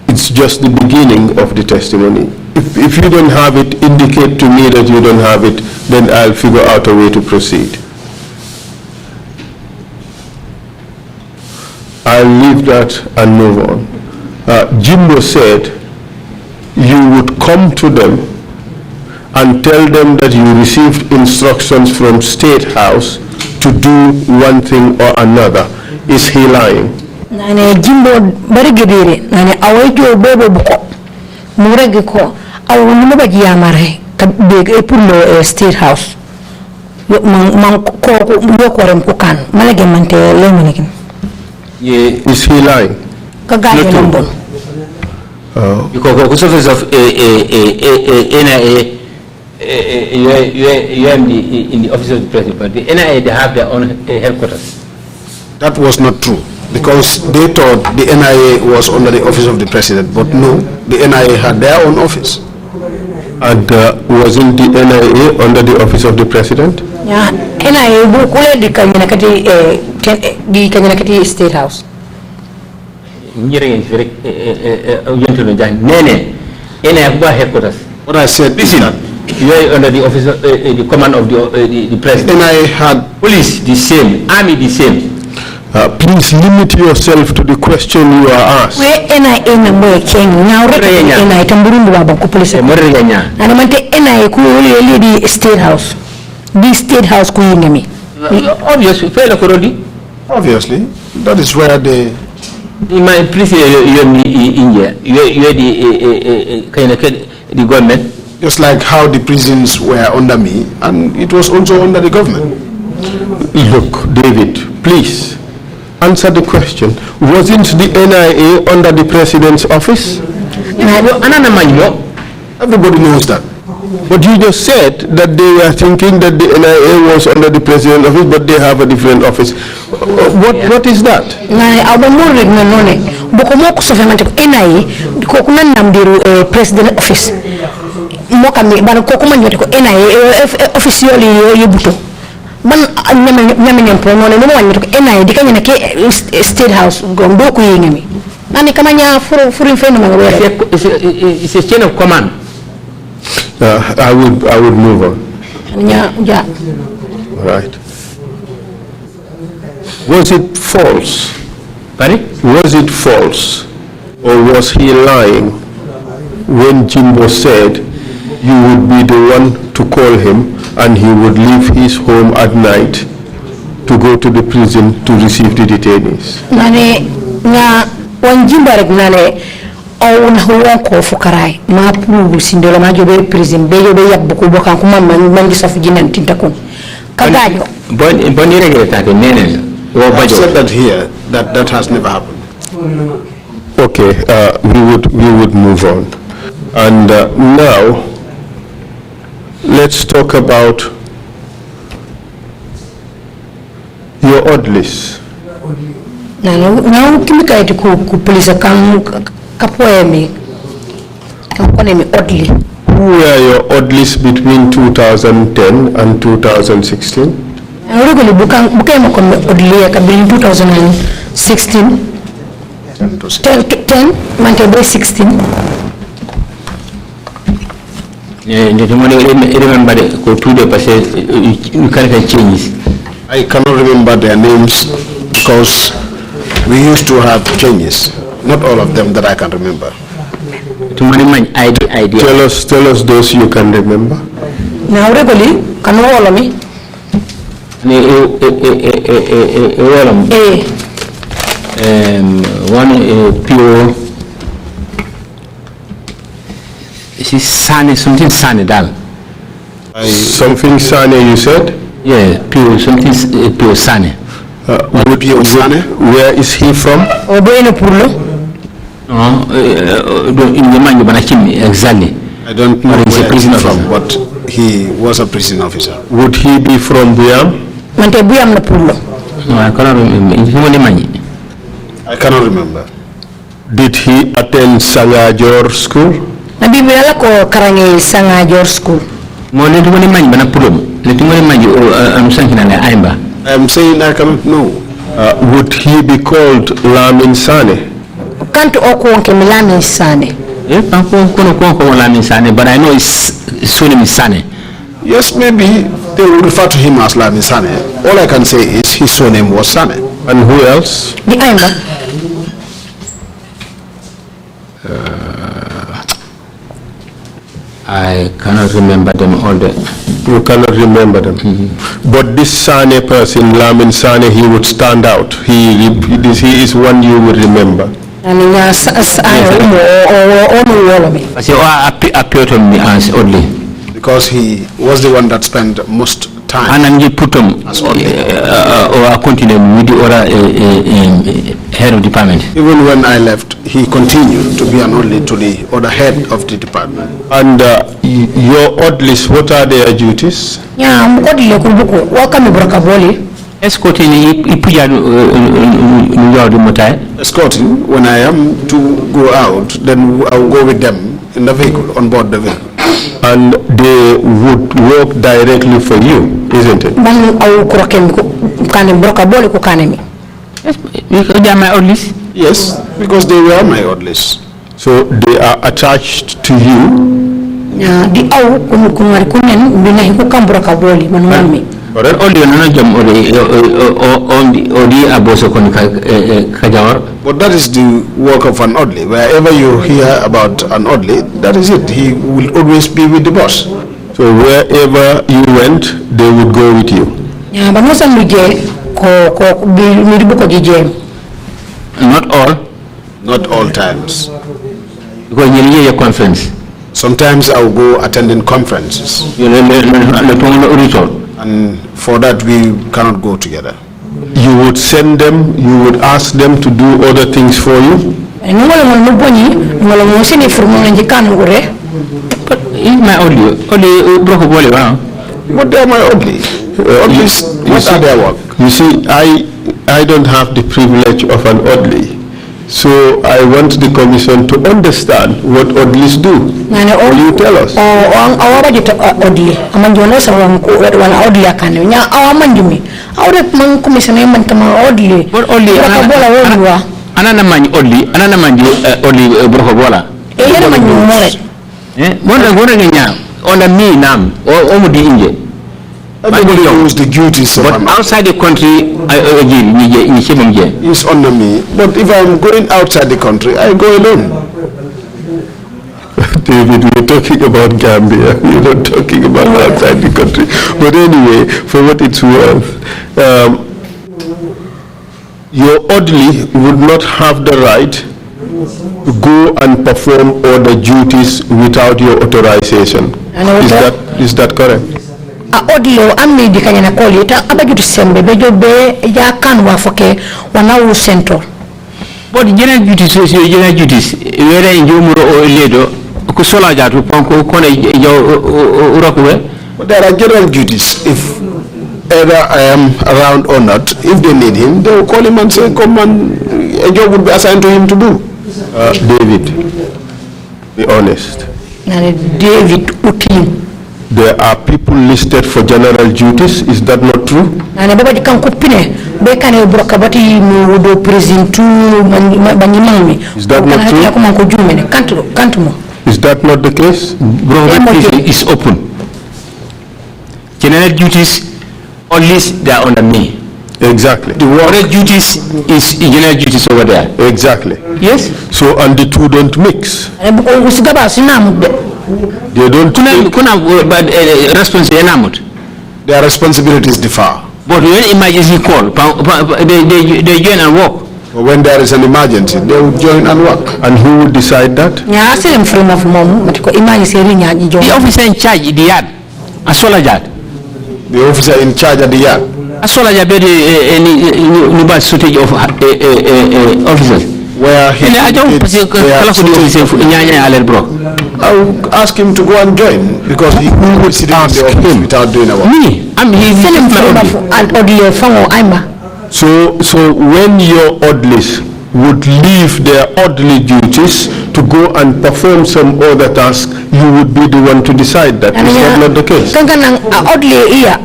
it's just the beginning of the testimony. If you don't have it, indicate to me that you don't have it, then I'll figure out a way to proceed. I'll leave that and move on. Jimbo said you would come to them and tell them that you received instructions from State House to do one thing or another. Is he lying? Nane Jimbo barigedere nane awajo bebo buko murege ko awu nuba giyamare ka bege pour le State House man ko yokorem ko kan malage mante lemanikin. Is he lying? Kagaye lambon. Because office of NIA, you are in the office of the president, but the NIA, they have their own headquarters. That was not true, because they thought the NIA was under the office of the president, but no, the NIA had their own office. And wasn't the NIA under the office of the president? Yeah, NIA kule di kanyakati State House. What I said is that you are under the office of the command of the president. NIA had police the same, army the same. Please limit yourself to the question you are asked. We NIA member king now NIA tamburundu baba ku police. Ana mante NIA ku wole di State House. The State House ku yingemi. Obviously, obviously that is where they. In my place, you are in India. You are the government. Just like how the prisons were under me, and it was also under the government. Look, David, please answer the question. Wasn't the NIA under the president's office? Everybody knows that. But you just said that they were thinking that the NIA was under the president's office, but they have a different office. What is that? President office. Mokami bana kokuma nyote ko NIA officially yobuto. Ban nyame nyampo no ne mo wanyoto ko NIA dikanya na ke State House gombo ko yengemi. Nani kama nya furu fenu mangwere. It's a chain of command. I would move on. Yeah. Right. Was it false? Pardon? Was it false, or was he lying when Jimbo said you would be the one to call him and he would leave his home at night to go to the prison to receive the detainees? Nane nga Jimbo rek nane o na huwa ko fukaray ma pulu sindolo ma jobe prison be jobe yabbu ko bokan ko man gi safu jinan tintakon kagajo bon regrettate nenen I said that here that has never happened. Okay, we would move on, and now let's talk about your orderlies. Now kimika iti ku police kapoemi kamponemi orderly. Who were your orderlies between 2010 and 2016? Regularly bukemo ko orderly ka between 2016 10 mante 16. I cannot remember their names because we used to have changes. Not all of them that I can remember. Tell us those you can remember. Now regularly can all of me. One pure. She's something sunny down. Something sunny, you said? Yeah, pure something pure sunny. Where is he from? In the man exactly. I don't know where he's from, but he was a prison officer. Would he be from Buyam? No, I cannot remember. I cannot remember. Did he attend Sangajor school? Nabibila ko karangi Sangajor school. Mo le tumani manyi bana pulum. Le tumani manyi am sankina na aimba. I am saying I cannot know. Would he be called Lamin Sane? Kanto okuonke Lamin Sane. Lamin Sane, but I know his surname is Sane. Yes, maybe they will refer to him as Lamin Sane. All I can say is his surname was Sane. And who else? The Aimba. I cannot remember them all. You cannot remember them. But this Sane person, Lamin Sane, he would stand out. He is one you would remember. Because he was the one that spent most time as or continue with the other head of department. Even when I left, he continued to be an only to the other head of the department. And your oddlies, what are their duties? Escorting when I am to go out, then I will go with them in the vehicle, on board the vehicle. And they would work directly for you, isn't it? Yes, because they are my oddlies. Yes, because they were my oddlies. So they are attached to you. Correct. But that is the work of an oddly. Wherever you hear about an oddly, that is it. He will always be with the boss. So wherever you went, they would go with you. Not all. Not all times. Because you need a conference. Sometimes I will go attending conferences. And for that we cannot go together. You would send them, you would ask them to do other things for you? But it's my only But they are my only. What are their work? You see, I don't have the privilege of an oddly. So I want the commission to understand what oddlies do. Will you tell us? What oddly? Anana manji oddly brokobola. Everybody knows the duties of but outside the country, is under me. But if I'm going outside the country, I go alone. David, we're talking about Gambia. We're not talking about outside the country. But anyway, for what it's worth, your oddly would not have the right to go and perform all the duties without your authorization. Is that correct? Audio amni dikanya na koli ta abajuti sembe bejo be ya kanwa foke wana central. But general duties where in Jumuro or Ledo kusola jatu panko kone urokwe. But there are general duties. If either I am around or not, if they need him, they will call him and say, come and a job would be assigned to him to do. David, be honest. David Utin. There are people listed for general duties. Is that not true? Is that not true? Is that not the case? Is open. General duties, only they are under me. Exactly. The other duties is general duties over there. Exactly. Yes. So and the two don't mix. They don't. Their responsibilities differ. But when emergency call, they join and work. But when there is an emergency, they will join and work. And who will decide that? The officer in charge, the yard, a solar yard. The officer in charge at the yard. A solar yard, any shortage of officers. Where he I will ask him to go and join because he will sit in the office without doing a work. Me, So when your oddlies would leave their orderly duties to go and perform some other task, you would be the one to decide that. Is that not the case? Kanganang oddly iya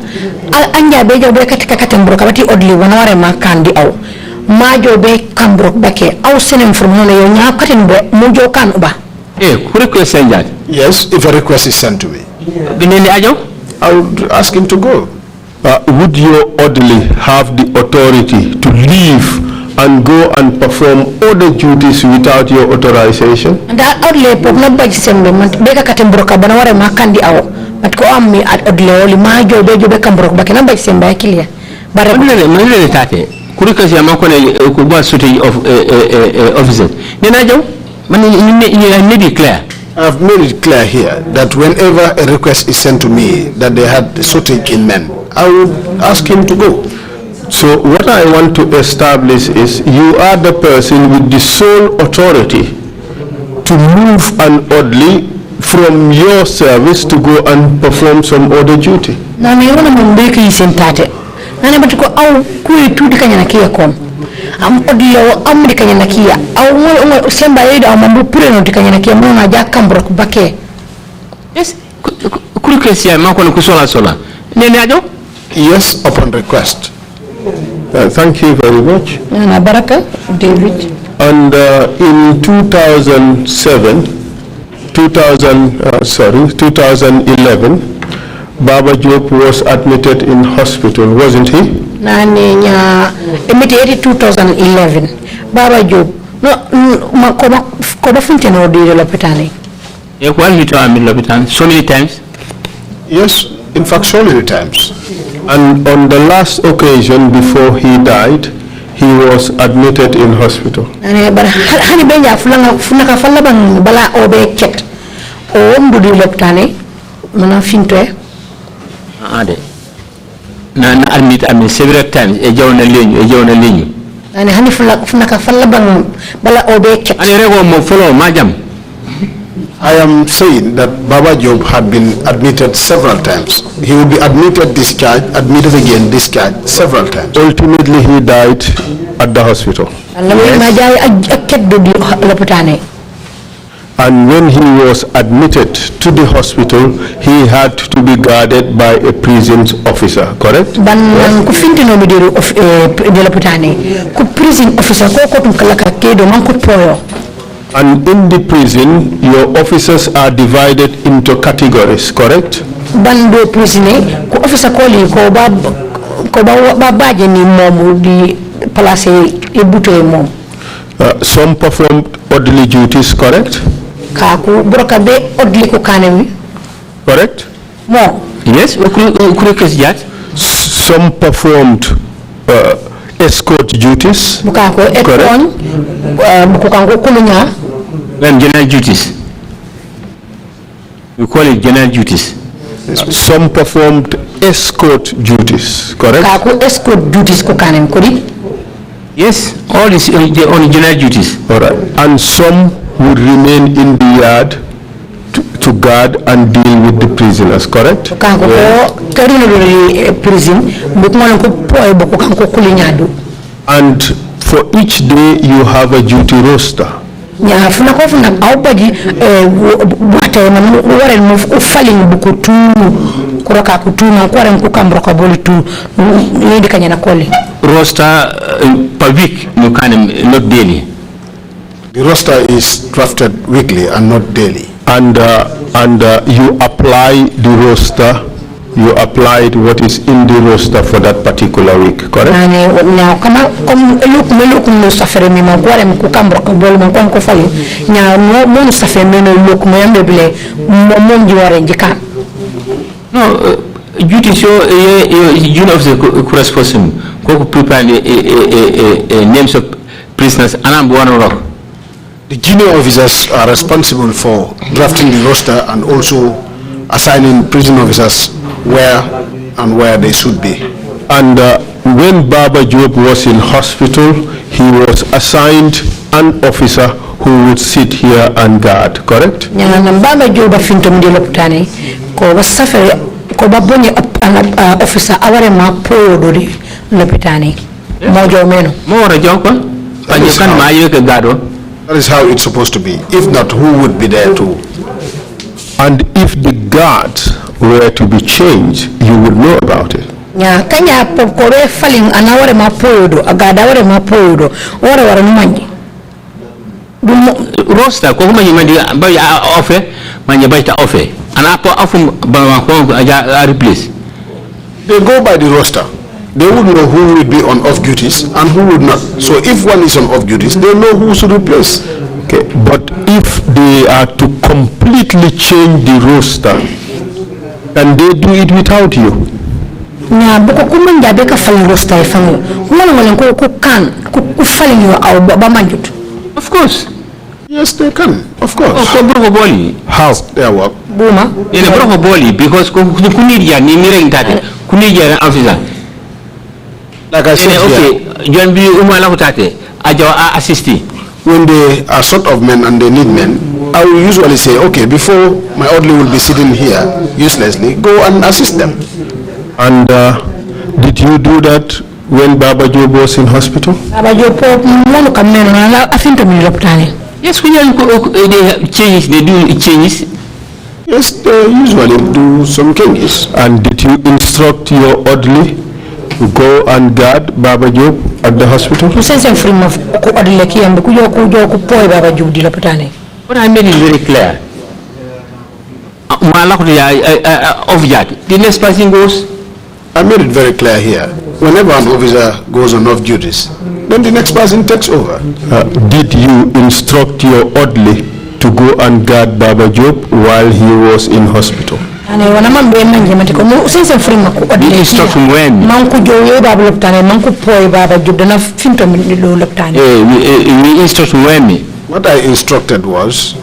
anja bejo be katika katembro kabati oddly wanaware makandi au majo be kambro bake au senem from hono yo nya katembe mujo kan ba. Who request send that? Yes, if a request is sent to me, Bineni ajo? I would ask him to go. Would your orderly have the authority to leave and go and perform other duties without your authorization? Nda oddly pok na baji sembe beka katembro kabana ware makandi au but ko ammi at oddly oli majo bejo be kambro bake na baji sembe akilia bare Manile tate. Who request ya makone kubwa suti of officers. Nena ajo? You made it clear. I've made it clear here that whenever a request is sent to me that they had shortage in men, I would ask him to go. So what I want to establish is you are the person with the sole authority to move an orderly from your service to go and perform some other duty. na me wona mo mbeki yisentate nana batiko au kuyi tudi kanyana kiya kon am odiyo amri kanyana kiya au mo semba yedo amambu pureno tikanyana kiya mo na jakambro bake. Yes. Kuri kesi makone kusola sola. Nene ajo? Yes, upon request. Thank you very much. Na baraka David. And in 2011, Baba Job was admitted in hospital, wasn't he? Nani nya immediately 2011 Baba Job no ko funte no di lopitani. So many times? Yes, in fact, so many times. And on the last occasion before he died, he was admitted in hospital. Nani bar hani benja funaka falla bang bala obe checked o mbudi lopitani mana finte Ade. Na admit several times e jawna leñu. Nani hani funaka falla bang bala obe checked. Ani rego mo follow majam. I am saying that Baba Job had been admitted several times. He will be admitted, discharged, admitted again, discharged several times. Ultimately, he died at the hospital. And when he was admitted to the hospital, he had to be guarded by a prison officer, correct? And in the prison, your officers are divided into categories, correct? Bando prisine ko officer Colley ko babaje ni momu di place e buto mom. Some performed orderly duties, correct? Kaku broka be orderly ko kanemi. Correct? Mo. Yes, some performed escort duties. Bukako ekon bukukango kulunya. General duties. We call it general duties. Some performed escort duties, correct? Kaku escort duties ko kanem kodi. Yes, all is on general duties. All right. And some would remain in the yard to guard and deal with the prisoners, correct? Kanko ko karino prison bukmo ko poy boko kanko kulinyado. And for each day you have a duty roster. Nya funa ko funa awbaji wata na wore mo falling buku tu kuroka kutuna ko ren ko kambro ko boli tu ni de kanya na kole roster per week no can not daily. The roster is drafted weekly and not daily. And you apply the roster, you applied what is in the roster for that particular week, correct? Now kama look no safere mi mo gore mo kambro ko bol mo ko fali nya mo safere me no look mo yambe bile mo ngi ware njika. No, duty show junior officer correspondent ko prepare names of prisoners and one rock. The junior officers are responsible for drafting the roster and also assigning prison officers where they should be. And when Baba Job was in hospital, he was assigned an officer who would sit here and guard, correct? Nyana Baba Job finto mdi loputane ko wasafere ko babonye officer aware ma po dori loputane mojo meno Mo wara jonko That is how it's supposed to be. If not, who would be there too? And if the guards were to be changed, you would know about it. Ya kanya pokore falling anaware mapodo agada ware mapodo ware numanji. Roster ko kuma yimandi ba ya offer manje baita offer. Anapo afum ba ko aja replace. They go by the roster. They would know who will be on off duties and who would not. So if one is on off duties, they know who should replace. Okay, but if they are to completely change the roster, can they do it without you? Na buko kumanja beka falling roster ifango. Wala ko kan ku falling you au ba manjut. Of course. Yes, they can. Of course. How? They work. Buma. In a proper body because kunidia ni mireng tate. Kunidia officer. Like I said, okay, John B. Umala Hutate, Ajo assisti. When they are short of men and they need men, I will usually say, okay, before my orderly will be sitting here uselessly, go and assist them. And did you do that when Baba Job was in hospital? Baba Job mono kameno na afinto mi lopitani. Yes, they change, they do changes. Yes, they usually do some changes. And did you instruct your orderly to go and guard Baba Job at the hospital? But I made it very clear. The next person goes. I made it very clear here. Whenever an officer goes on off duties, then the next person takes over. Did you instruct your orderly to go and guard Baba Job while he was in hospital? The instruction when? Instruction when? What I instructed was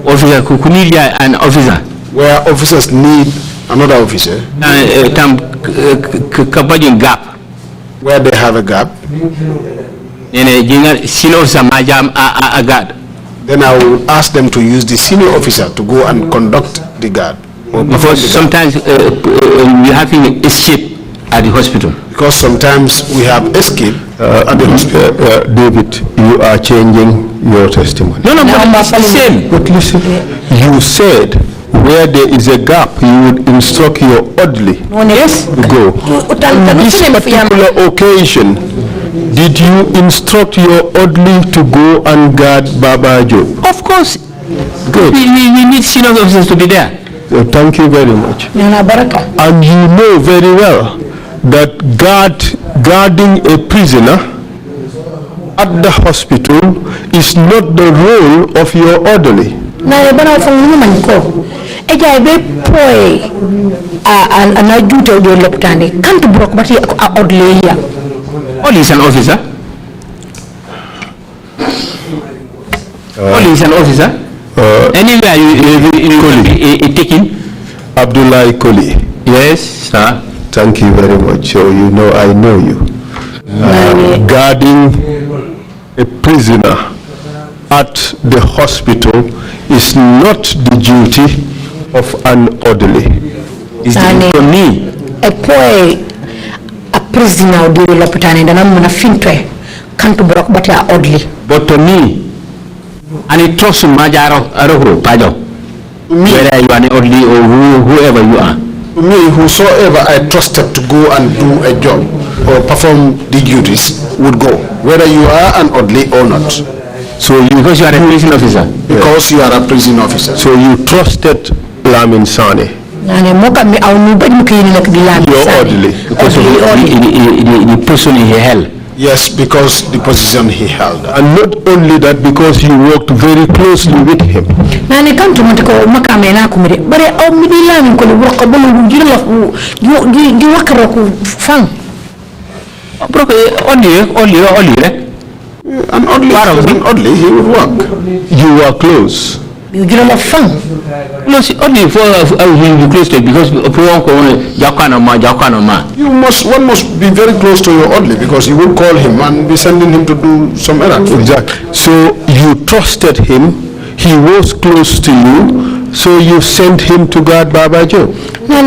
officer Kukunia an officer. Where officers need another officer. Gap. Where they have a gap. Then I will ask them to use the senior officer to go and conduct the guard. Because sometimes we have escape at the hospital. Because sometimes we have escape at the hospital. David, you are changing your testimony. No, it's the same. But listen, you said where there is a gap, you would instruct your orderly to go. On this particular occasion, did you instruct your orderly to go and guard Baba Job? Of course. Good. We need senior officers to be there. Thank you very much. And you know very well that guarding a prisoner at the hospital is not the role of your orderly. Orderly is an officer. Orderly is an officer. Anywhere you taking Abdullah Colley. Yes, sir. Thank you very much. So you know I know you. Guarding a prisoner at the hospital is not the duty of an orderly. It's for me. A prisoner of the Lopitani, and I'm going to fintwe can't broke but are orderly. But to me, and it trusts Majaro Aroho, Pado. Whether you are an orderly or whoever you are. To me, whosoever I trusted to go and do a job or perform the duties would go, whether you are an orderly or not. So because you are a prison officer? Because you are a prison officer. So you trusted Lamin Sane? Your orderly. Because of the person he held. Yes, because the position he held. And not only that, because you worked very closely with him. And oddly, he would work. You were close. You give him a fun. No, only for you close to it because one must be very close to your orderly because you will call him and be sending him to do some errand. Exactly. So you trusted him, he was close to you, so you sent him to guard Baba Job. I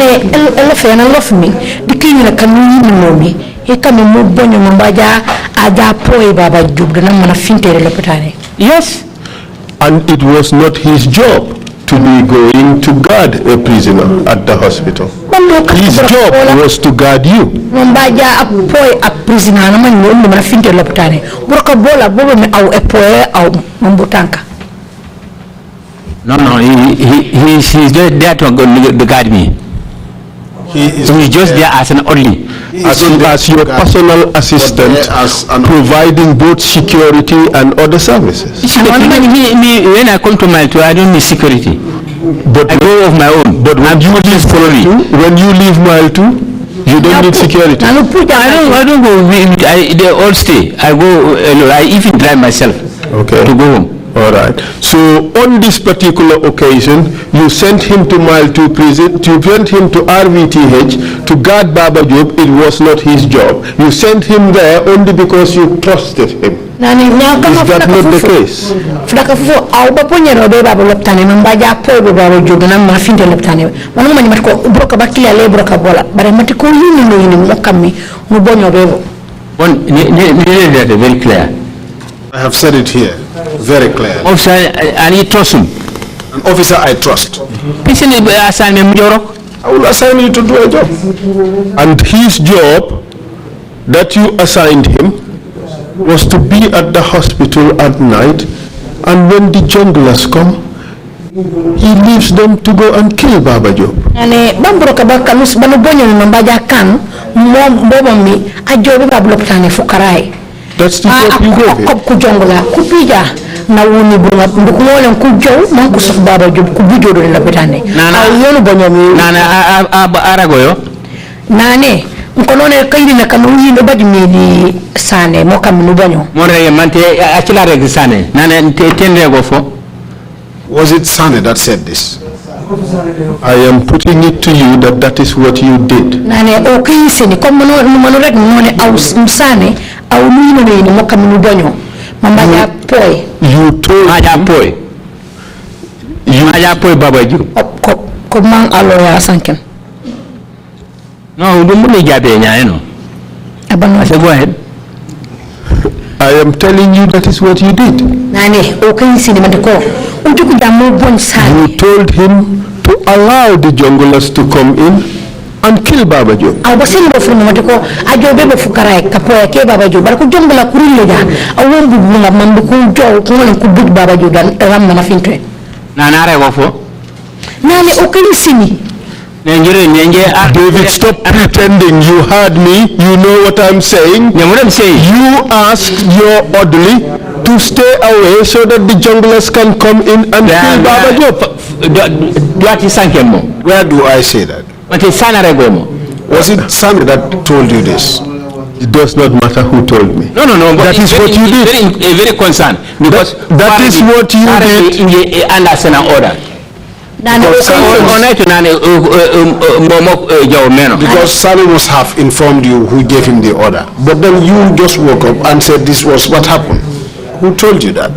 love me. The king can you know me. He come and move Bonnie Mambaja aja poi Baba Job dana mana fintere lopitane. Yes. And it was not his job to be going to guard a prisoner at the hospital. His job was to guard you. Mambaja apoi a prisoner na man no mana fintere lopitane. Broka bola bobo me au epoe au mambutanka. No, he's just there to guard me. He's just there as an only. As your personal assistant, providing both security and other services. When I come to Mile 2, I don't need security. But I go of my own. But when you leave Mile 2, you don't need security. I don't go. They all stay. I go. I even drive myself. Okay. To go home. All right. So on this particular occasion, you sent him to Mile 2 prison, you sent him to RVTH to guard Baba Job. It was not his job. You sent him there only because you trusted him. Is that not the case? Very clear. I have said it here, very clear. Officer, and you trust him? An officer I trust. I will assign you to do a job. And his job that you assigned him was to be at the hospital at night, and when the junglers come, he leaves them to go and kill Baba Job. That's the job you gave him. Nkonone kairi na kanuni no badi mili sane moka minubonyo. More mante achila reg sane. Nane tendre gofo. Was it Sane that said this? I am putting it to you that that is what you did. Nane okaisi ni komo no reg ngone au msane au nini ni moka minubonyo. Mama ya poi. You told Aja poi. You aja poi Baba Job. Ko mang alo ya sanken. No, don't go ahead. I am telling you that is what you did. You told him to allow the junglers to come in and kill Baba Job. David, stop pretending you heard me. You know what I'm saying. You asked your orderly to stay away so that the junglers can come in and kill Baba Job. Where do I say that? Was it Sane that told you this? It does not matter who told me. No. That is what you did. Very concerned because that is what you did. Under an order. Because Sane must have informed you who gave him the order. But then you just woke up and said this was what happened. Who told you that?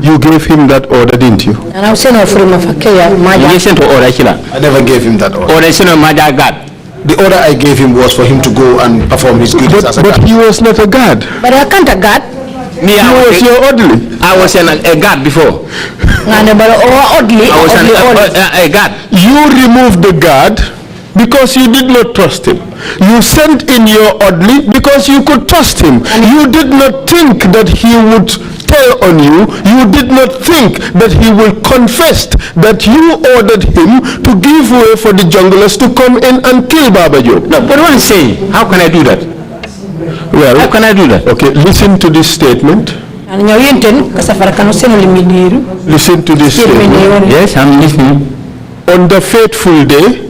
You gave him that order, didn't you? I never gave him that order. The order I gave him was for him to go and perform his duties as a guard. But he was not a guard. But I can't a guard. He was your orderly. I was a guard before. I was a guard. You removed the guard because you did not trust him. You sent in your orderly because you could trust him. You did not think that he would tell on you. You did not think that he will confess that you ordered him to give way for the junglers to come in and kill Baba Job. No, but what I'm saying, how can I do that? Well, how can I do that? Okay, listen to this statement. Listen to this statement. Yes, I'm listening. On the fateful day,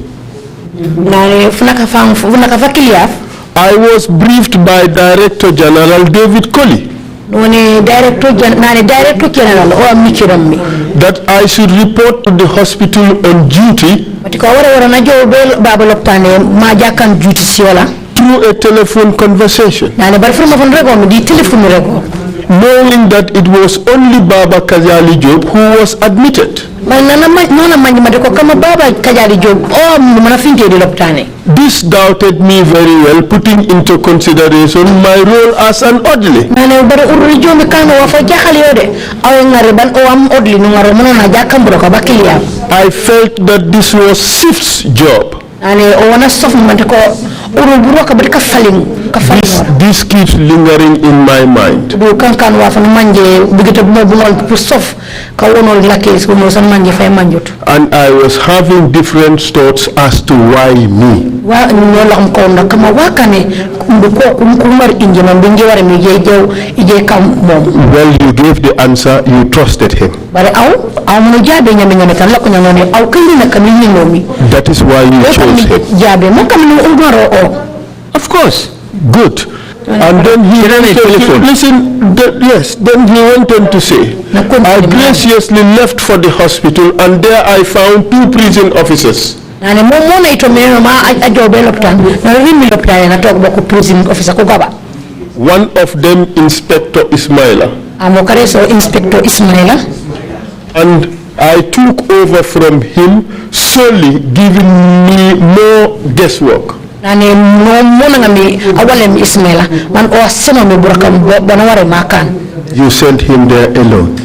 I was briefed by Director General David Colley that I should report to the hospital on duty through a telephone conversation. knowing that it was only Baba Kajali Job who was admitted. This doubted me very well, putting into consideration my role as an orderly. I felt that this was Sif's job. This keeps lingering in my mind. And I was having different thoughts as to why me. Well, you gave the answer, you trusted him. That is why you chose him. Of course. Good. And then he then he went on to say, I graciously left for the hospital, and there I found 2 prison officers. One of them, Inspector Ismaila. And I took over from him, solely giving me more guesswork. You sent him there alone.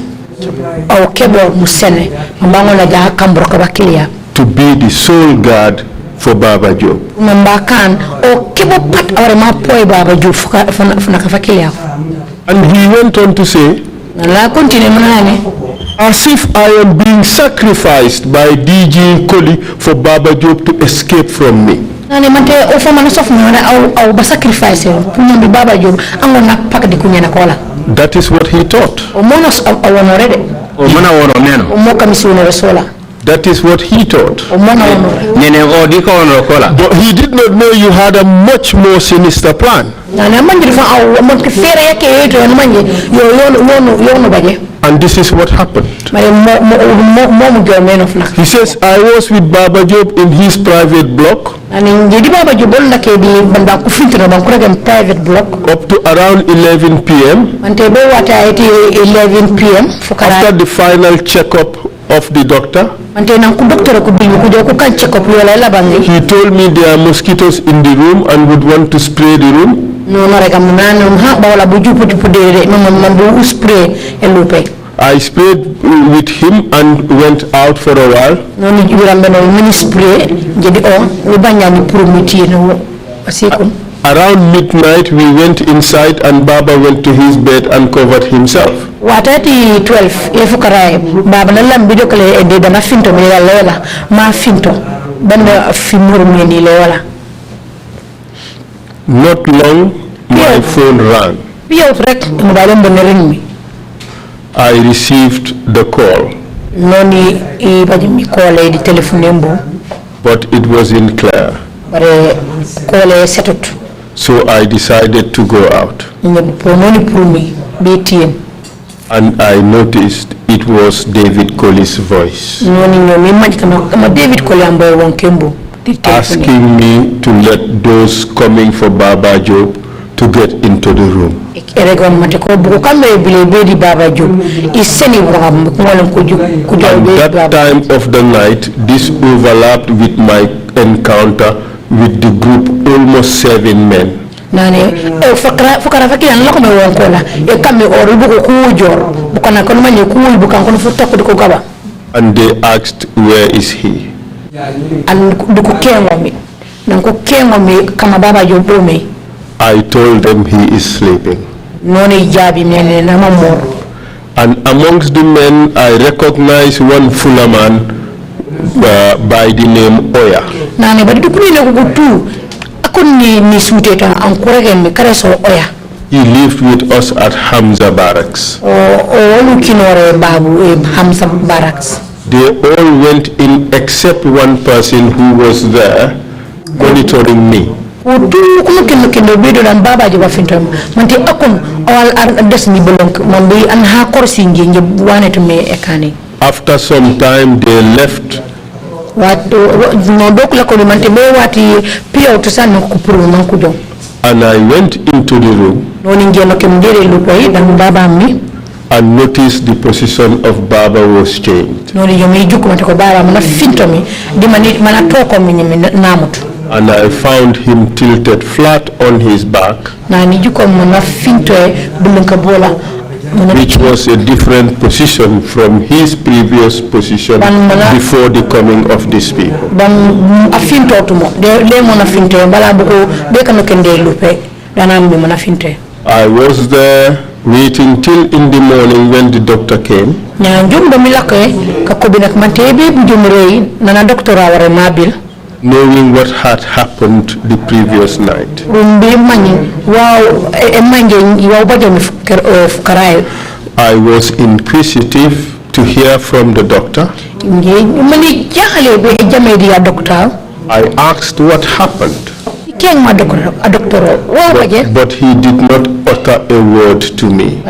To be the sole guard for Baba Job. And he went on to say, as if I am being sacrificed by DG Colley for Baba Job to escape from me. That is what he thought. That is what he thought. But he did not know you had a much more sinister plan. And this is what happened. He says, I was with Baba Job in his private block up to around 11 p.m. After the final checkup of the doctor. He told me there are mosquitoes in the room and would want to spray the room. I sprayed with him and went out for a while. Around midnight we went inside and Baba went to his bed and covered himself. Not long, my phone rang. I received the call. But it wasn't clear. So I decided to go out. And I noticed it was David Colley's voice. Asking me to let those coming for Baba Job to get into the room. At that time of the night, this overlapped with my encounter with the group, almost 7 men. And they asked, where is he? I told them he is sleeping. And amongst the men, I recognize one Fuller man by the name Oya. He lived with us at Hamza Barracks. They all went in except one person who was there monitoring me. After some time they left. And I went into the room and noticed the position of Baba was changed. And I found him tilted flat on his back, which was a different position from his previous position before the coming of these people. I was there waiting till in the morning when the doctor came. Knowing what had happened the previous night. I was inquisitive to hear from the doctor. I asked what happened. But he did not utter a word to me.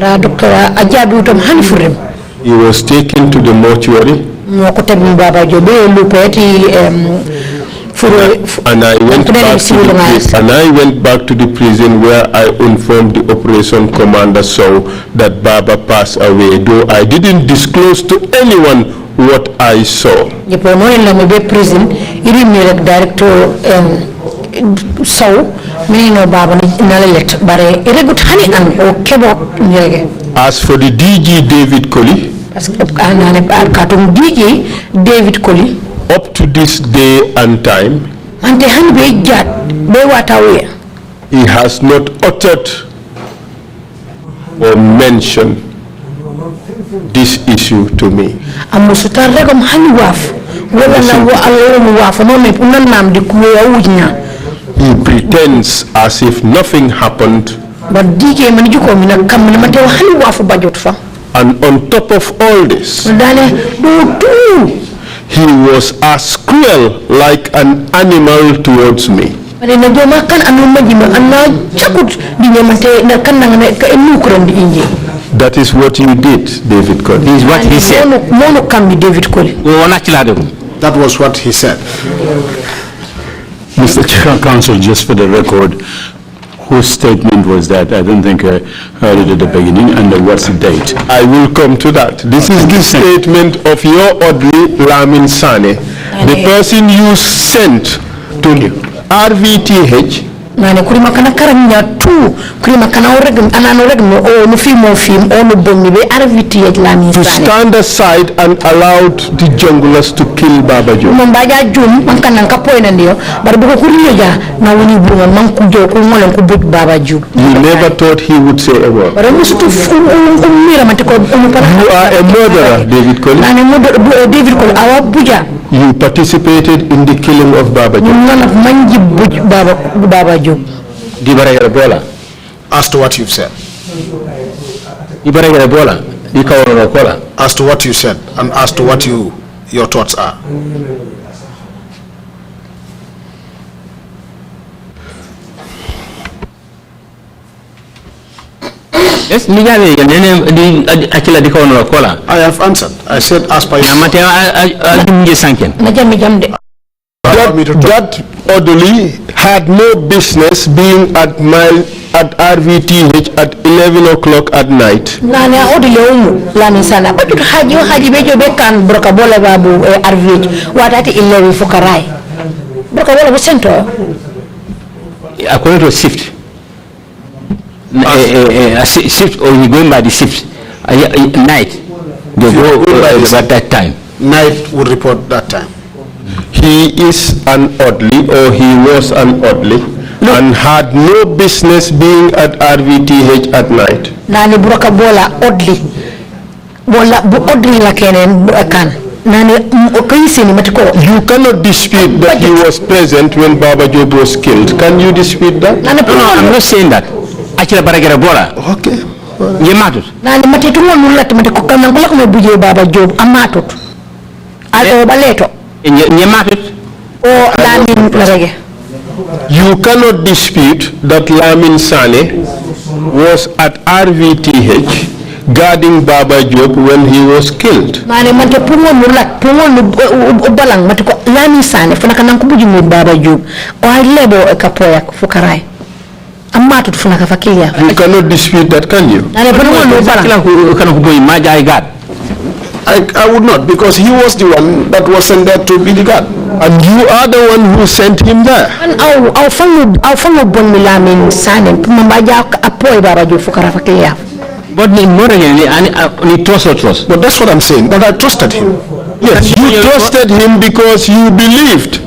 He was taken to the mortuary. And I went back to the prison where I informed the operation commander so that Baba passed away, though I didn't disclose to anyone what I saw. As for the DG David Colley, up to this day and time, he has not uttered or mentioned this issue to me. He pretends as if nothing happened. And on top of all this, he was as cruel like an animal towards me. That is what you did, David Colley. This is what he said. That was what he said. Mr. Chair, Council, just for the record, whose statement was that? I don't think I heard it at the beginning. And what's the date? I will come to that. This is the statement of your Audley Lamin Sane, the person you sent to RVTH. To stand aside and allowed the junglers to kill Baba Job. You never thought he would say a word. You are a murderer, David Colley. You participated in the killing of Baba Job. As to what you've said. As to what you said and as to what your thoughts are. Yes, I have answered. I said as per that Audley had no business being at RVTH at 11 o'clock at night. According to a shift. A shift, or you going by the shift. Night. They go at that time. Night would report that time. He is an Audley, or he was an Audley, and had no business being at RVTH at night. You cannot dispute that he was present when Baba Job was killed. Can you dispute that? No, I'm not saying that. Okay. You cannot dispute that Lamin Sane was at RVTH guarding Baba Job when he was killed. amma tut funa ka fakilia You cannot dispute that, can you? ane pano no bala I would not, because he was the one that was sent there to be the guard. And you are the one who sent him there. an au fango bon milamin sanen mambaja apoy baba jo fukara fakilia. But ni trust. But that's what I'm saying, that I trusted him. Yes, you trusted him because you believed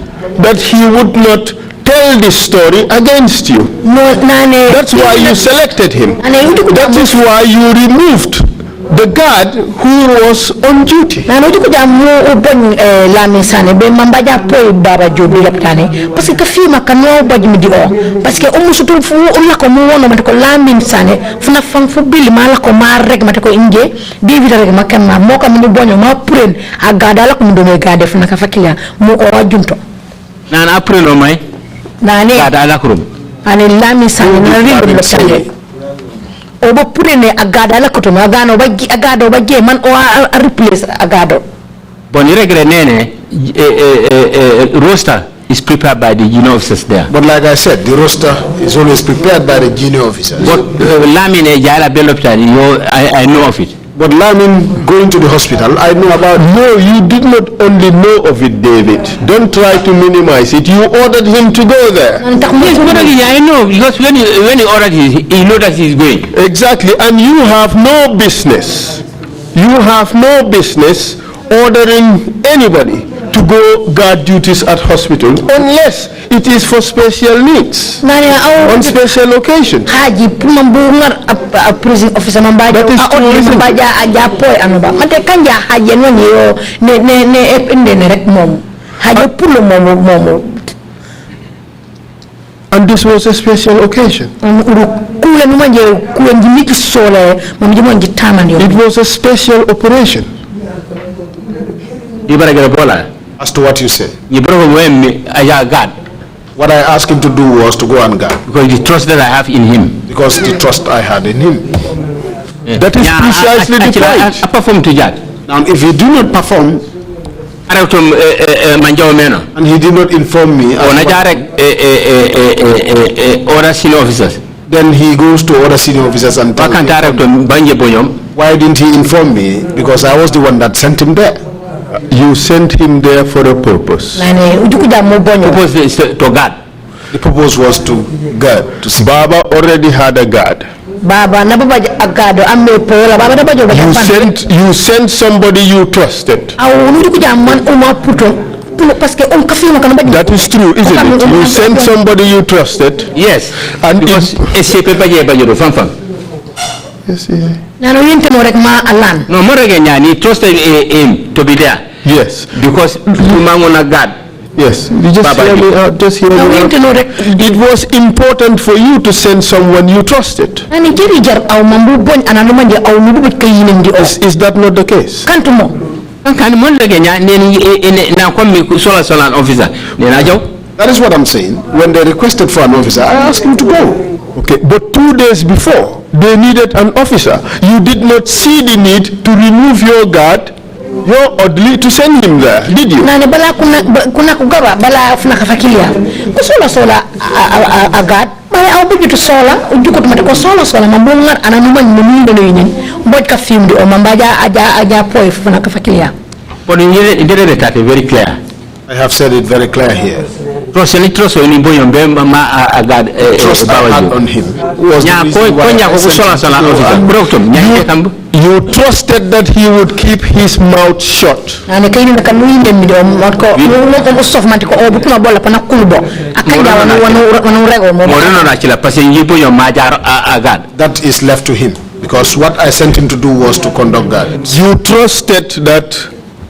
that he would not tell this story against you. No nane. That's why you selected him. That is why you removed the guard who was on duty. Nane uti kuja mu ubon lamin sane be mambaja apoy baba jo bi laptane parce que fima kanyo baji mi di o parce que o musutu fu ulla ko mu wono matako lamin sane funa fang fu bil mala ko mar rek matako inje david rek makamma moko mu bonyo ma pren agada la ko mu do me gade funa ka fakilia mu o rajunto nan après no may nane gada la kurum ane lamin sane na rimbo laptane o ba purene agada la koto agano bagi agado bagi man o a replace agado bon regret nene roster is prepared by the junior officers there. But like I said, the roster is always prepared by the junior officers. But Lamine Jala Belopta, I know of it. But Lamin going to the hospital, I know about it. No, you did not only know of it, David. Don't try to minimize it. You ordered him to go there. Yes, I know, because when he ordered it, he know that he's going. Exactly, and you have no business. You have no business ordering anybody to go guard duties at hospitals unless it is for special needs, on special occasions. Haji pumambungar a prison officer mambaja mambaja aja poy anoba mate kanja haji no ne epinde ne rek mom haji pulo momo. And this was a special occasion. It was a special operation. As to what you say, God. what I asked him to do was to go and guard. Because the trust that I have in him. Because the trust I had in him. That is precisely the point. I perform to that. Now, if he do not perform, and he did not inform me, other senior officers, then he goes to other senior officers and tells them, why didn't he inform me? Because I was the one that sent him there. You sent him there for a purpose. Purpose is to guard. The purpose was to guard. To Baba already had a guard. You sent somebody you trusted. That is true, isn't it? You sent somebody you trusted. Yes. And because yes, no more again, he trusted him to be there. Yes. Because you guard. Yes, you just hear me out. Just hear me out. It was important for you to send someone you trusted. Is that not the case? That is what I'm saying. When they requested for an officer, I asked him to go. Okay, but 2 days before, they needed an officer. You did not see the need to remove your guard, your orderly, to send him there, did you? Nane bala kuna kugaba bala funa kafakilia. Sola agad. Mane au bibi to sola ujuko tumateko sola mambungar ananuma nyumundo no yinin. Mboj ka film di o mambaja aja poy funa kafakilia. But in that very clear. I have said it very clear here. Trust I had on him. You trusted that he would keep his mouth shut. That is left to him, because what I sent him to do was to conduct guard. You trusted that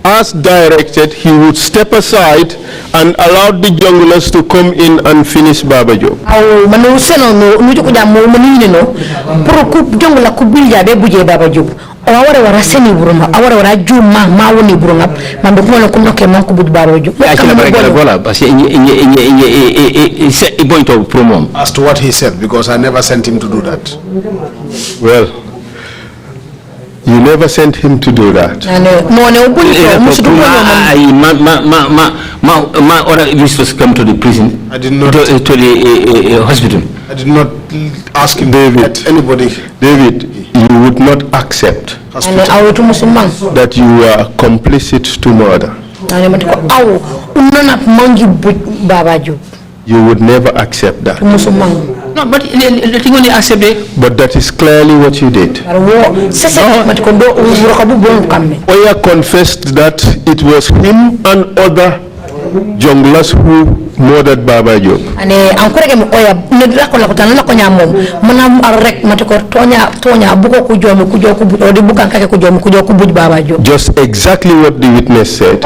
as directed, he would step aside and allow the junglers to come in and finish Baba job. As to what he said, because I never sent him to do that. Well, You never sent him to do that. My other visitors come to the prison. I did not. To the hospital. I did not ask him, David, anybody. David, you would not accept that you are complicit to murder. You would never accept that. No, but the thing only accept it. But that is clearly what you did. Oya confessed that it was him and other junglers who murdered Baba Job. Just exactly what the witness said.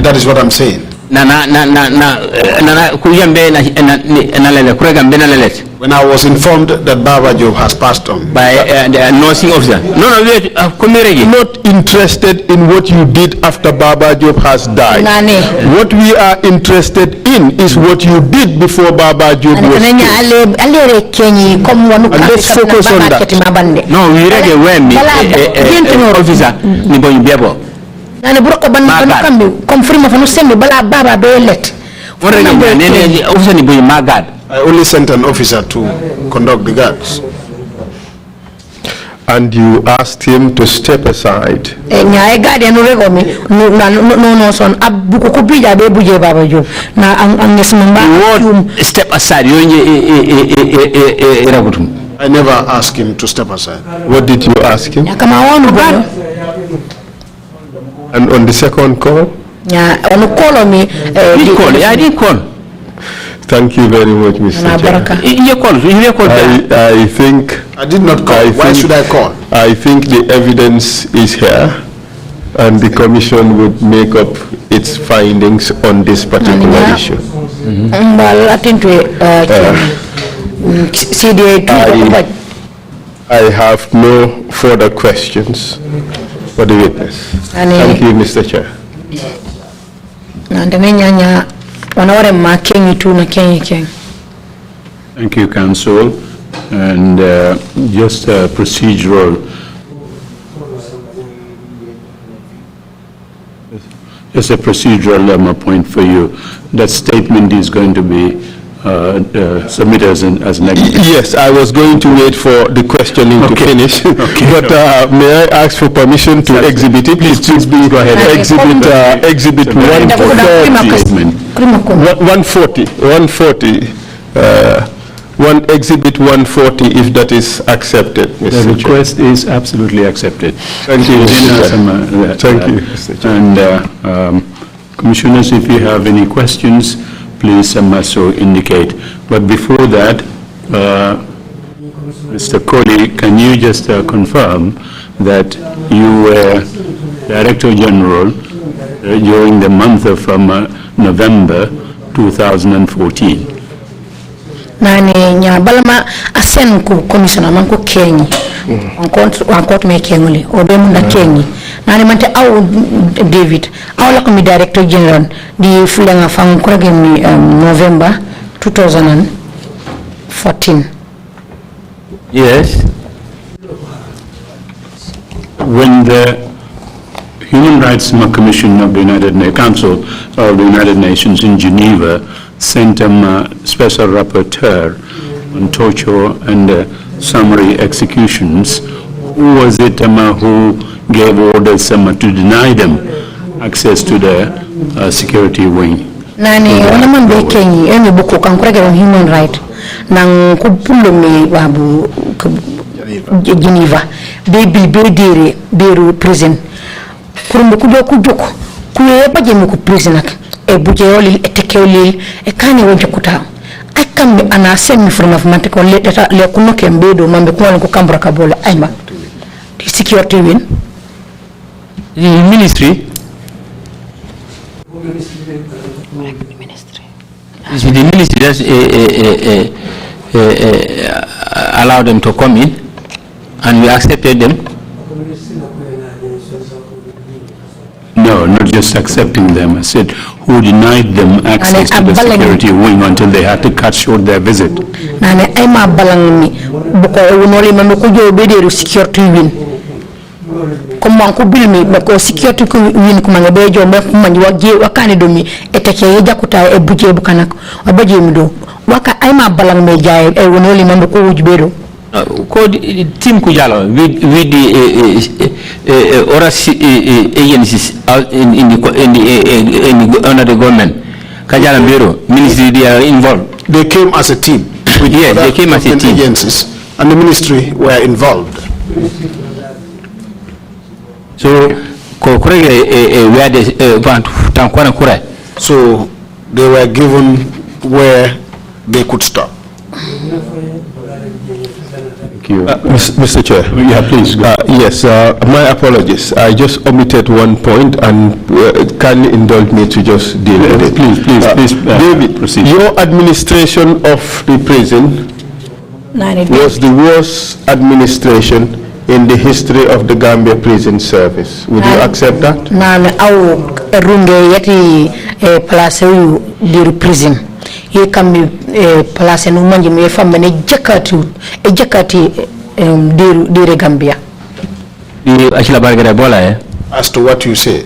That is what I'm saying. When I was informed that Baba Job has passed on by the nursing officer. No, wait, not interested in what you did after Baba Job has died. What we are interested in is what you did before Baba Job was killed. And let's focus on that. No, we ready when officer I only sent an officer to conduct the guards. And you asked him to step aside. You won't step aside. I never asked him to step aside. What did you ask him? And on the second call? I did call. Thank you very much, Mr. Chair. I think... I did not call. Why should I call? I think the evidence is here, and the commission would make up its findings on this particular issue. I have no further questions for the witness. Thank you, Mr. Chair. Thank you, Council. And just a procedural point for you. That statement is going to be submitted as an exhibit. Yes, I was going to wait for the questioning to finish, but may I ask for permission to exhibit it? Please go ahead. Exhibit 140. 140. Exhibit 140, if that is accepted, Mr. The request is absolutely accepted. Thank you, Mr. Chair. Thank you, Mr. Chair. And commissioners, if you have any questions, please so indicate. But before that, Mr. Colley, can you just confirm that you were Director General during the month of November 2014? Nani nya balama asen ku commissioner man ko kenyi on compte me kenguli o be mun da kenyi nani mante aw David aw la ko mi Director General di fulanga fam ko mi November 2014. Yes. When the Human Rights Commission of the Council of the United Nations in Geneva sent a special rapporteur on torture and summary executions, who was it who gave orders to deny them access to the security wing? Nani wana mambe kenyi emi buko kankurege on human right nang kupulo mi wabu Geneva baby bedere beru prison kurumbu kujoko kuye baje mu ku prison ak e buje oli etekewli e kani wonje kuta akambe ana semi from of mantiko le kuno kembedo mambe ko ko kambra kabola ayma the security win the ministry is the ministry just allow them to come in and we accepted them. No, not just accepting them. I said, who denied them access to the security wing until they had to cut short their visit. Nane ay ma balang ni buko wonoli man ko jo bederu security wing. Comme ko bilmi ko security ko win ko manga be jo be man waje wakani domi eteke ye jakuta e buje bukanak abaje mi do waka ay ma balang me jaay e wonoli man ko wujbedo ko team ku jalo with the oras agencies in the under the government kajala bureau ministry they are involved. They came as a team with they came as a team agencies and the ministry were involved. So where they so they were given where they could stop. Mr. Chair. Yeah, please. Yes, my apologies. I just omitted one point and kindly indulge me to just deal with it. Please, David, proceed. Your administration of the prison was the worst administration in the history of the Gambia Prison Service. Would you accept that? Nane au runge yati place yu di prison. Ye kami place no manje me fam ne jakati di Gambia. As to what you say,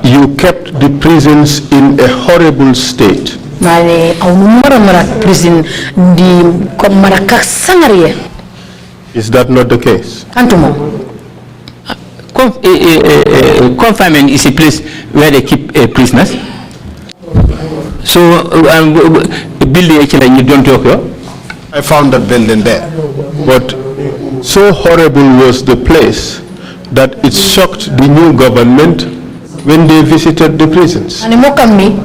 you kept the prisons in a horrible state. Nane au mara prison di kom maraka sangariye. Is that not the case? Antumo. Confinement is a place where they keep prisoners. So, building actually you don't talk here. I found that building there. But so horrible was the place that it shocked the new government when they visited the prisons. And mokami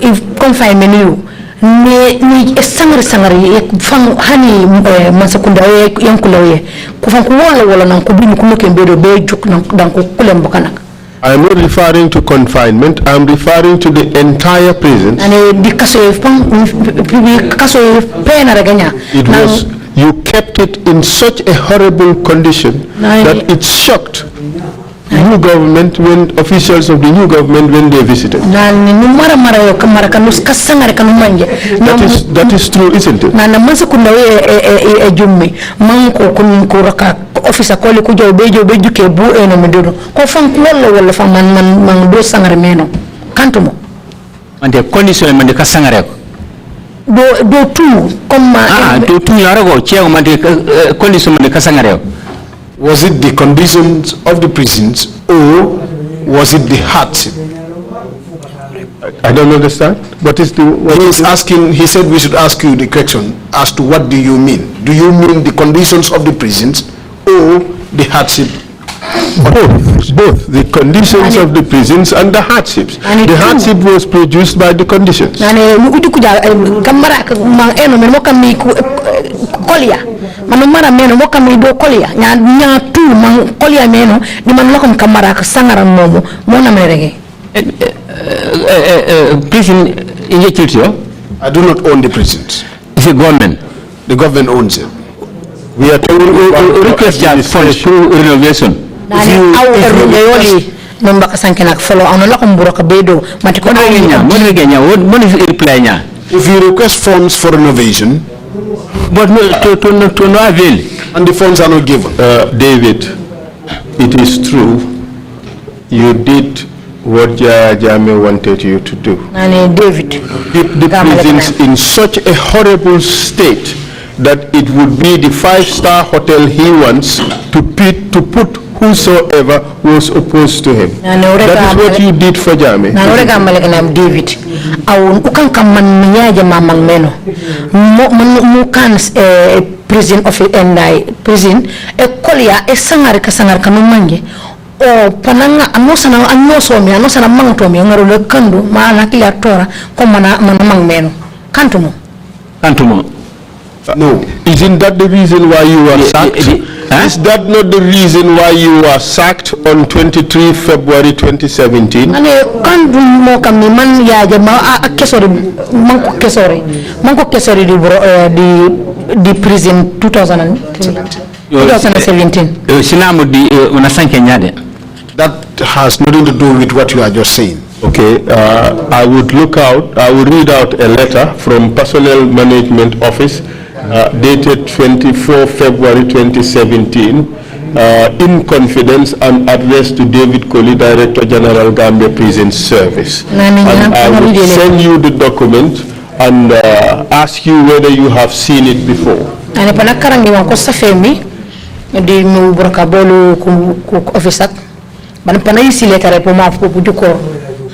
if confinement you ni sangari fang hani masakunda yankulawe kufanku wala nan kubini kumuke mbedo be juk nan ko kulembokana. I am not referring to confinement, I am referring to the entire prison. It was, you kept it in such a horrible condition that it shocked the new government when officials of the new government when they visited. That is true, isn't it? Officer Colley kujo bejo ke bu eno medodo ko fan wala fan man do sangare meno kantumo ande condition man de ka sangare ko do tout comme do tout yara go chew man de condition man de ka sangare. Was it the conditions of the prisons or was it the hardship? I don't understand. What is the he said we should ask you the question as to what do you mean? Do you mean the conditions of the prisons or the hardship? Both the conditions of the prisons and the hardships. The hardship was produced by the conditions. Prison in I do not own the prisons. It's a government. The government owns it. We are talking about request that for renovation. If you request funds for renovation, but to no avail, and the funds are not given. David, it is true, you did what Jame wanted you to do. David, keep the prisons in such a horrible state that it would be the 5-star hotel he wants to put whosoever was opposed to him. That is what you did for Jame. David, prison of prison kolia sangar kasangar kanumanje o pananga anoso mi mangto mi ngaro le kandu mana kila tora ko mana mangmeno kantumo. No, isn't that the reason why you were sacked? Is that not the reason why you were sacked on 23 February 2017? Ane kandu mo kami man ya jama kesori manko kesori di prison 2017. Sinamu di unasanke nyade. That has nothing to do with what you are just saying. Okay, I would read out a letter from Personnel Management Office dated 24 February 2017 in confidence and addressed to David Colley, Director General, Gambia Prison Service. And I will send you the document and ask you whether you have seen it before. Di mu broka bolu ku officer ban pana isi letter po ma ko juko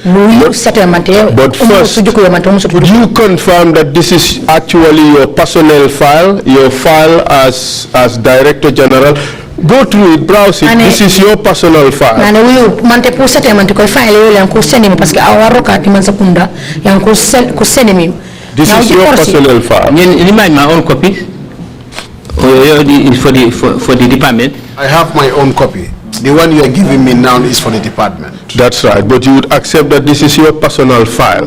lu settlement. But first, would you confirm that this is actually your personnel file, your file as Director General? Go through it, browse it. This is your personal file. Nane uyu mante po settlement ko file yo lan ko send mi parce que awaro ka ti man sakunda yan ko send mi. This is your personal file. You mind my own copy? For the department? I have my own copy. The one you are giving me now is for the department. That's right, but you would accept that this is your personal file?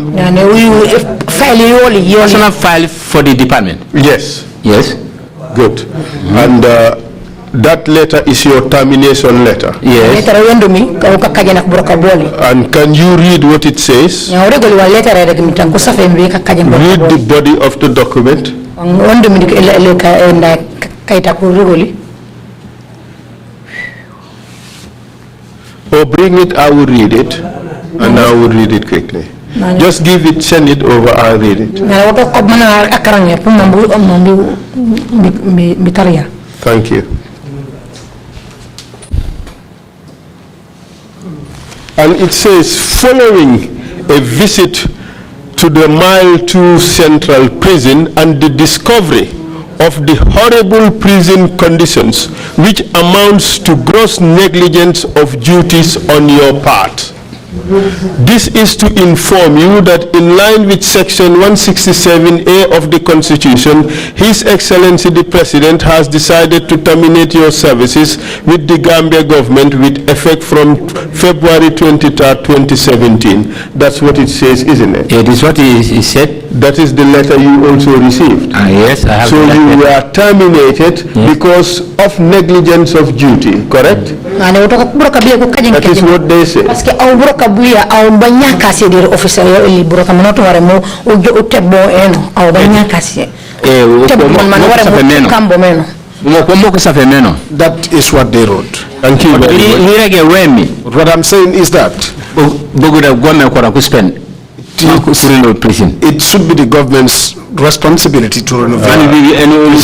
Personal file for the department? Yes. Yes. Good. And that letter is your termination letter? Yes. And can you read what it says? Read the body of the document. Or bring it, I will read it, and I will read it quickly. Just send it over, I'll read it. Thank you. And it says, following a visit to the Mile 2 Central Prison and the discovery of the horrible prison conditions, which amounts to gross negligence of duties on your part. This is to inform you that in line with Section 167A of the Constitution, His Excellency the President has decided to terminate your services with the Gambia government with effect from February 23rd, 2017. That's what it says, isn't it? It is what he said. That is the letter you also received. Yes, I have. So you were terminated because of negligence of duty, correct? That is what they say. That is what they wrote. Thank you very much. What I'm saying is that it should be the government's responsibility to renovate. And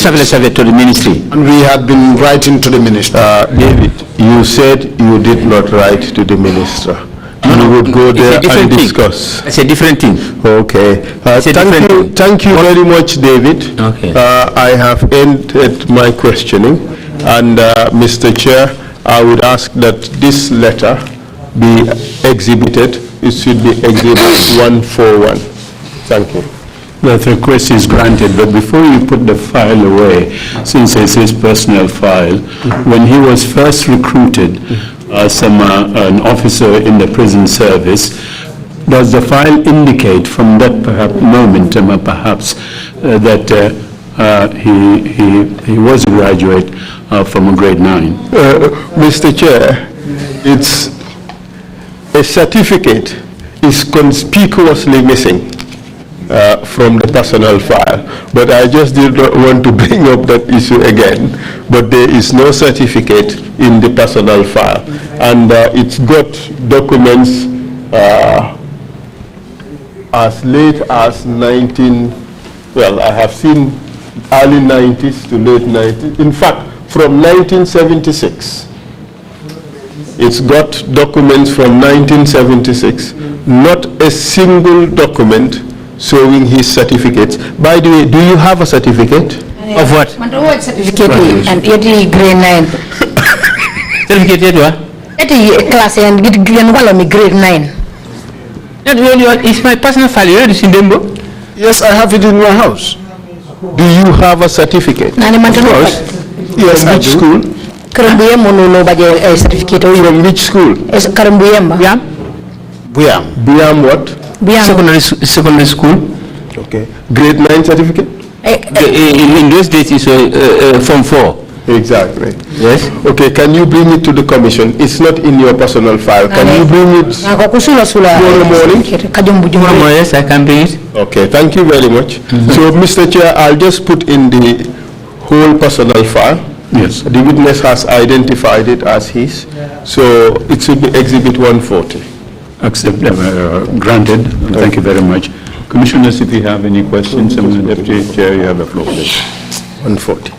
to the ministry. And we had been writing to the minister. David, you said you did not write to the minister. You would go there and discuss. It's a different thing. Okay. Thank you very much, David. Okay. I have ended my questioning. And Mr. Chair, I would ask that this letter be exhibited. It should be Exhibit 141. Thank you. That request is granted, but before you put the file away, since it's his personal file, when he was first recruited as an officer in the prison service, does the file indicate from that moment, that he was a graduate from a grade 9? Mr. Chair, it's a certificate is conspicuously missing from the personal file, but I just did not want to bring up that issue again. But there is no certificate in the personal file, and it's got documents as late as I have seen early 90s to late 90s. In fact, from 1976. It's got documents from 1976, not a single document showing his certificates. By the way, do you have a certificate? Of what? Certificate and grade 9. Certificate what? Class and grade 9. It's my personal file. You already seen them, bro? Yes, I have it in my house. Do you have a certificate? Of course. Yes, I do. School? From which school? Biam what? Secondary school. Okay. Grade 9 certificate? In those days, it's Form 4. Exactly. Yes. Okay, can you bring it to the commission? It's not in your personal file. Can you bring it tomorrow morning? Tomorrow, yes, I can bring it. Okay, thank you very much. So, Mr. Chair, I'll just put in the whole personal file. Yes. The witness has identified it as his, so it should be Exhibit 140. Granted. Thank you very much. Commissioners, if you have any questions, Deputy Chair, you have the floor, please. 140.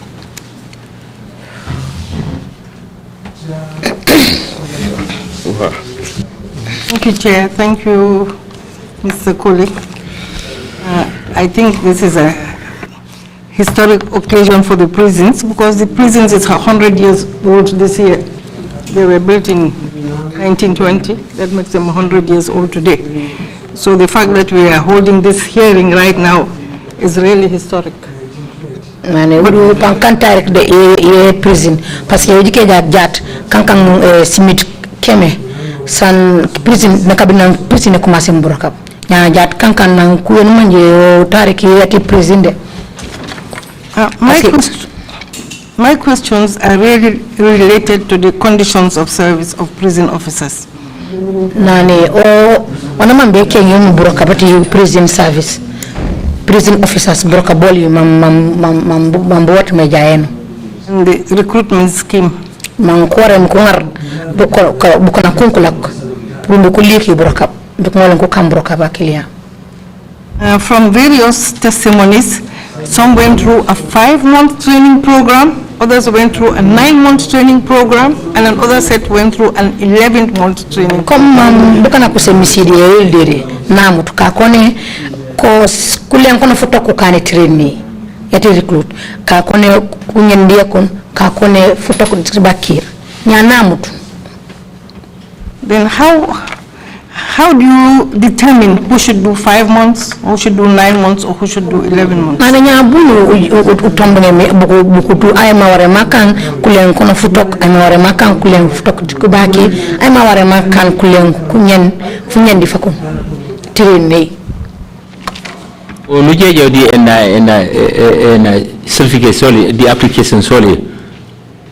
Thank you, Chair. Thank you, Mr. Colley. I think this is a historic occasion for the prisons because the prisons is 100 years old this year. They were built in 1920. That makes them 100 years old today. So the fact that we are holding this hearing right now is really historic. Mane wudu pankantarek de prison parce que jike jat kankan simit keme san prison nakabina prison ko masem burakap nya jat kankan nan ku en manje tariki yati prison de my questions are really related to the conditions of service of prison officers. Nane o wana mambe kenye mu burakapati prison service. Prison officers broka boli mambo watu mejaeno. And the recruitment scheme. Mankore mkungar bukona kunkulak. Bundukuliki broka dukumole nkukam broka bakilia. From various testimonies, some went through a 5-month training program, others went through a 9-month training program, and another set went through an 11-month training program. Comme bukana kusemisidi yildiri namu tukakone ko kulen kono foto ko kane trainee yati recruit ka kone kunyendia kon ka kone foto ko bakir nyana mutu. Then how do you determine who should do 5 months, who should do 9 months, or who should do 11 months? Mana nyabulu utombone buku ay maware makan kulen kono foto ay maware makan kulen foto ko bakir ay maware makan kulen kunyen funyendi fakon trainee. Nujejo di en certificate solely, the application solely.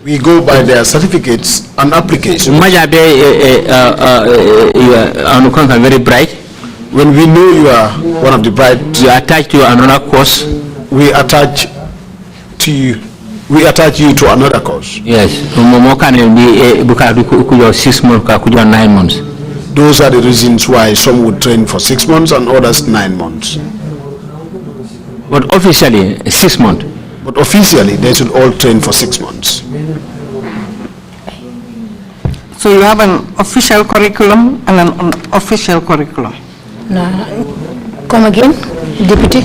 We go by their certificates and applications. Majabe you are very bright. When we know you are one of the bright, you attach to another course. We attach you to another course. Yes. Mo can be bukadu kujo 6 months, kujo 9 months. Those are the reasons why some would train for 6 months and others 9 months. But officially, 6 months. But officially, they should all train for 6 months. So you have an official curriculum and an unofficial curriculum. Come again, Deputy?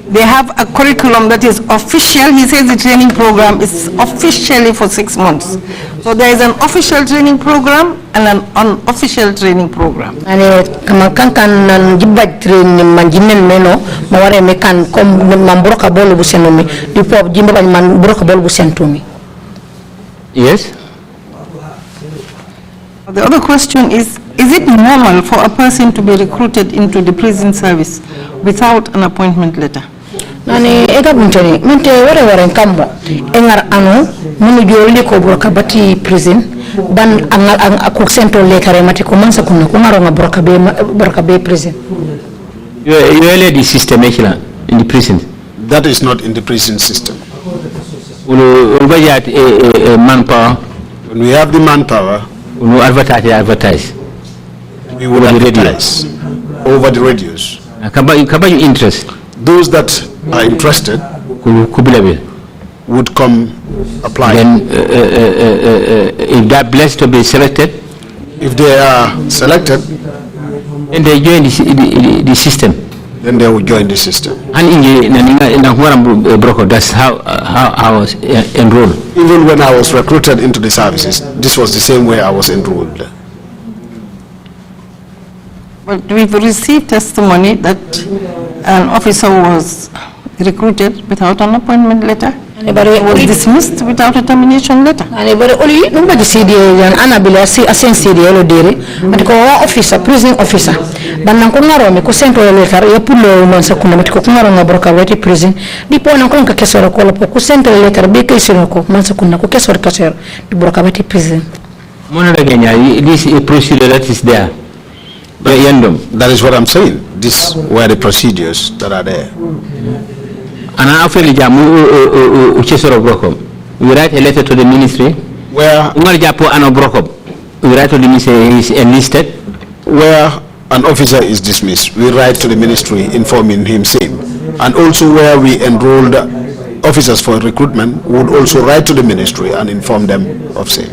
They have a curriculum that is official. He says the training program is officially for 6 months. So there is an official training program and an unofficial training program. Ane kama kankan nan jibba training manjinen meno maware mekan kom mambroka bolu busenomi dipo jimba man broka bolu busentumi. Yes. The other question is it normal for a person to be recruited into the prison service without an appointment letter? Nani ega buntani mente ware nkambo engar ano munu jolli ko broka bati prison ban ang ako sento letter mati ko mansa kunna ko ngaro broka be prison. You are the system in the prison. That is not in the prison system. Manpower. When we have the manpower, we advertise. We will advertise over the radios. Kabaju interest. Those that are interested would come apply. Then if they are blessed to be selected, if they are selected, then they join the system. Then they will join the system. And that's how I was enrolled. Even when I was recruited into the services, this was the same way I was enrolled. But we've received testimony that an officer was recruited without an appointment letter. Was dismissed without a termination letter. Only nobody said yan anabila si asen said yellow dere. But ko officer, prison officer. bannan ko ngaro mi ko sento letter ya pullo non sakuna mit ko ngaro ngabroka wati prison di pona ko ka kesoro ko ko sento letter be kay sino ko man sakuna ko kesoro kaser di broka wati prison mona la ganya this procedure that is there. That is what I'm saying. These were the procedures that are there. Ana afeli jamu uchesoro brokom. We write a letter to the ministry. Where Umar Japo ano brokom. We write to the ministry he is enlisted. Where an officer is dismissed, we write to the ministry informing him same. And also where we enrolled officers for recruitment, we would also write to the ministry and inform them of same.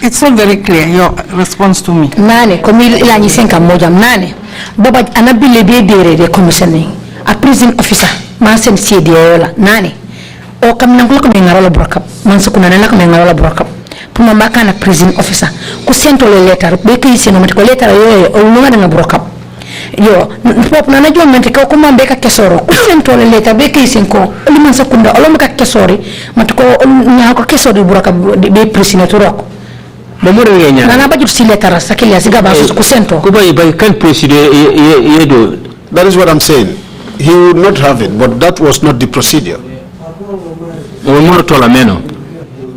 It's not very clear, your response to me. Nane, komi ila nyisenka moja mnane. Baba anabile bebere de commissioning. A prison officer, man sen CD yola. Nane. O kamina kula kama ngarola brokap. Man sakuna nala kama ngarola brokap. Puma maka na prison officer. Kusento le letter. Beke isi no matiko letter yoye. O lunga nga brokap. Yo, pop na najua menteka kuma mbeka kesoro. Kusento le letter. Beke isi nko. Oli man sakunda. Olo meka kesori. Matiko nyako kesori brokap. Be prison turoko. Nana bajut si letter sakili asiga basu kusento. That is what I'm saying. He would not have it, but that was not the procedure.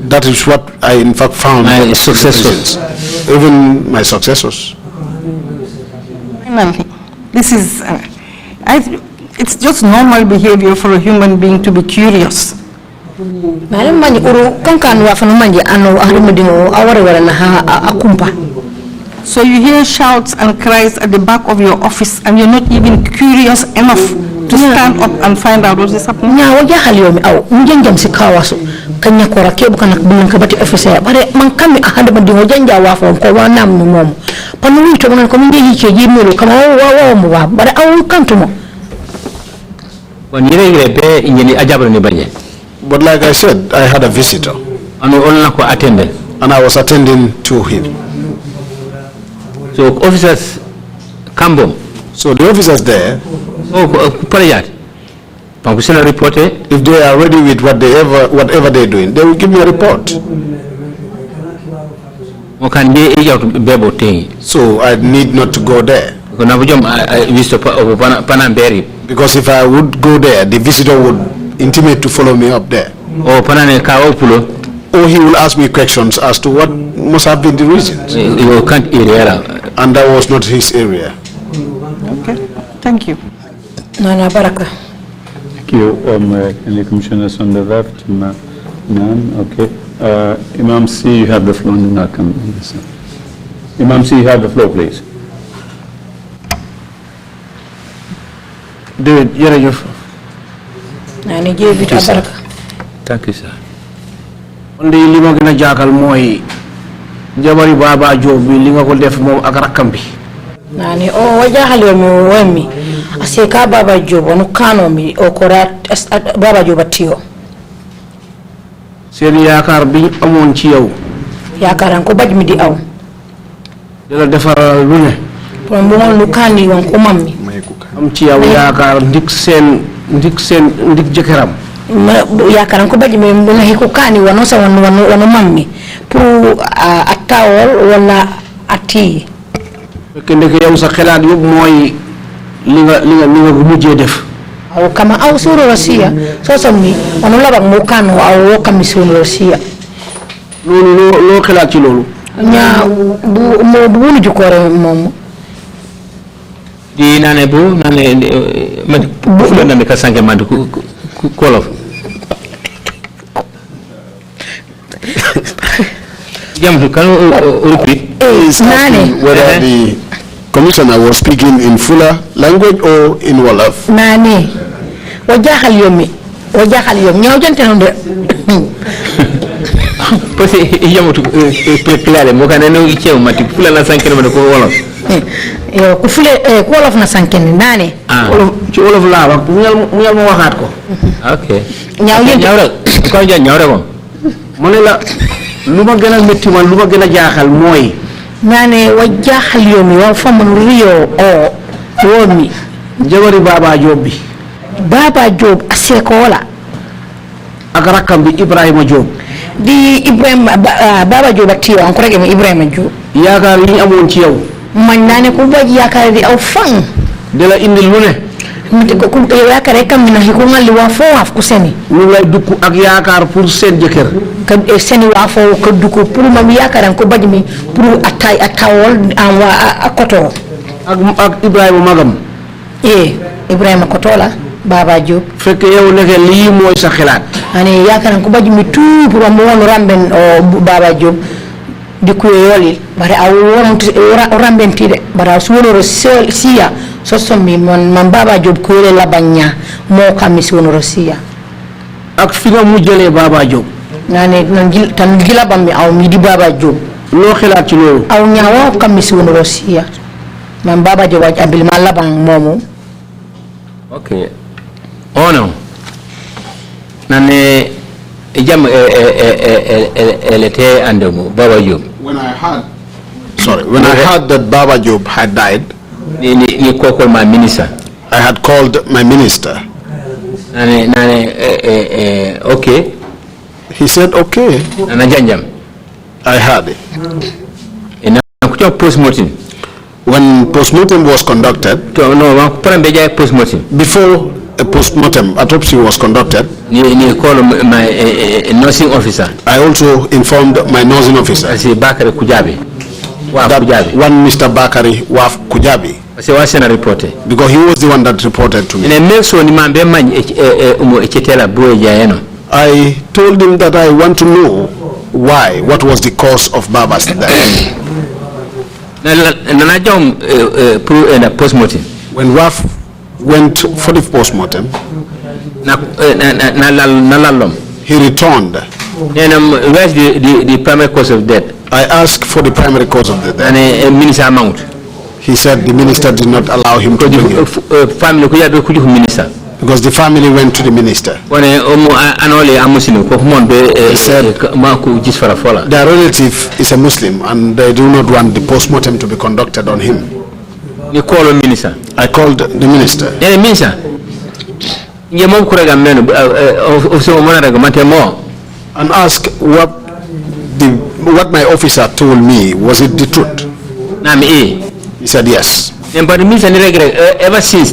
That is what I in fact found. My successors. Even my successors. Finally, this is, it's just normal behavior for a human being to be curious. So you hear shouts and cries at the back of your office and you're not even curious enough to stand up and find out what is happening? But like I said, I had a visitor. And I was attending to him. So officers come. So the officers there, if they are ready with whatever they're doing, they will give me a report. So I need not to go there. Because if I would go there, the visitor would intimate to follow me up there. Or he will ask me questions as to what must have been the reasons. And that was not his area. Okay, thank you. Nana Baraka. Thank you. Any commissioners on the left? None? Okay. Imam C, you have the floor. Imam C, you have the floor, please. David, thank you, sir. Onde lima gëna jaakal moy jabari baba job bi li nga ko def mom ak rakam bi nani o wajahali mi wemi aseka baba job no kano mi o korat baba job atio seen yaakar bi amon ci yow yaakaran ko baj mi di aw dala defal lu ne pour mo lu kandi won ko mammi am ci yow yaakar ndik jëkëram yaakaran ko baji me na hiko kani wano sa wano mammi pour atawol wala ati kende ke yow sa xelaat yob moy li nga mujjé def aw kama aw suru rasiya so sammi wano laba mo kanu aw kami suru rasiya lo xelaat ci lolu nya bu ñu jukore mom di nane bu nane bu fu nane ka sange mand ku kolof whether the commissioner was speaking in Fula language or in Wolof. Nani wajahal yomi ñaw jante non de parce que yamutu clare mo kana no ci mati Fula na sankene ma ko Wolof yo ku Fula ko Wolof na sankene nani ci Wolof la wax ñal mo waxat ko okay ñaw rek ko ñaw rek mo ne la luma gëna metti man luma gëna jaaxal moy nane wajahal yomi wa famu riyo o womi jabari baba job bi baba job asekola ak rakam bi Ibrahima Job di Ibrahima baba job ak tiyo encore Ibrahima Job yaakar yi amon ci yow man nane ko baji yakare di aw fang de la indil lu ne mti ko yakare kam na ko ngal wa fo af ko seni lu lay dukku ak yaakar pour sen jëkër ka seni wa fo ko dukku pour mam yakare ko baji mi pour atay atawol en wa akoto ak Ibrahima magam Ibrahima Kotola Baba Diop fekk yow nekk li moy sa xalaat ani yakare ko baji mi tout pour mo won ramben Baba Diop di ko yoli bare aw rambenti de bara suworo siya so sommi man Baba Diop ko yele la bagna mo kam mi suworo siya ak fi nga mu jëlé Baba Diop nane tan gila bam mi aw mi di Baba Diop lo xalaat ci lolu aw ñaawo kam mi suworo siya man Baba Diop waj abil ma labang momu okay ono nane jam elle était andemo Baba Diop when I heard that Baba Diop had died, ni called my minister. I had called my minister. Okay. He said okay. I heard it. When postmortem was conducted, before a postmortem, autopsy was conducted, he called my nursing officer. I also informed my nursing officer. I say Bakari Kujabi. One Mr. Bakari Waf Kujabi. Because he was the one that reported to me. I told him that I want to know what was the cause of Baba's death. When Waf went for the postmortem, he returned. Where's the primary cause of death? I asked for the primary cause of the death. And a minister amount. He said the minister did not allow him to bring it. Family minister. Because the family went to the minister. He said their relative is a Muslim and they do not want the postmortem to be conducted on him. You call the minister? I called the minister. The minister? And asked what my officer told me, was it the truth? He said yes. But the minister ever since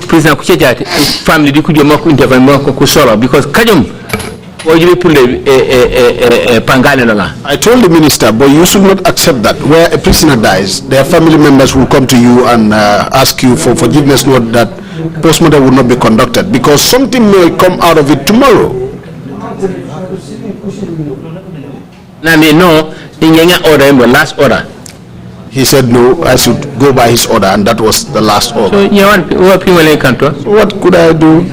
President Kucheja family di kujo mako intervene ko solo because kajum I told the minister, but you should not accept that where a prisoner dies, their family members will come to you and ask you for forgiveness, not that postmortem will not be conducted because something may come out of it tomorrow. No, order, last order. He said no, I should go by his order, and that was the last order. So what could I do?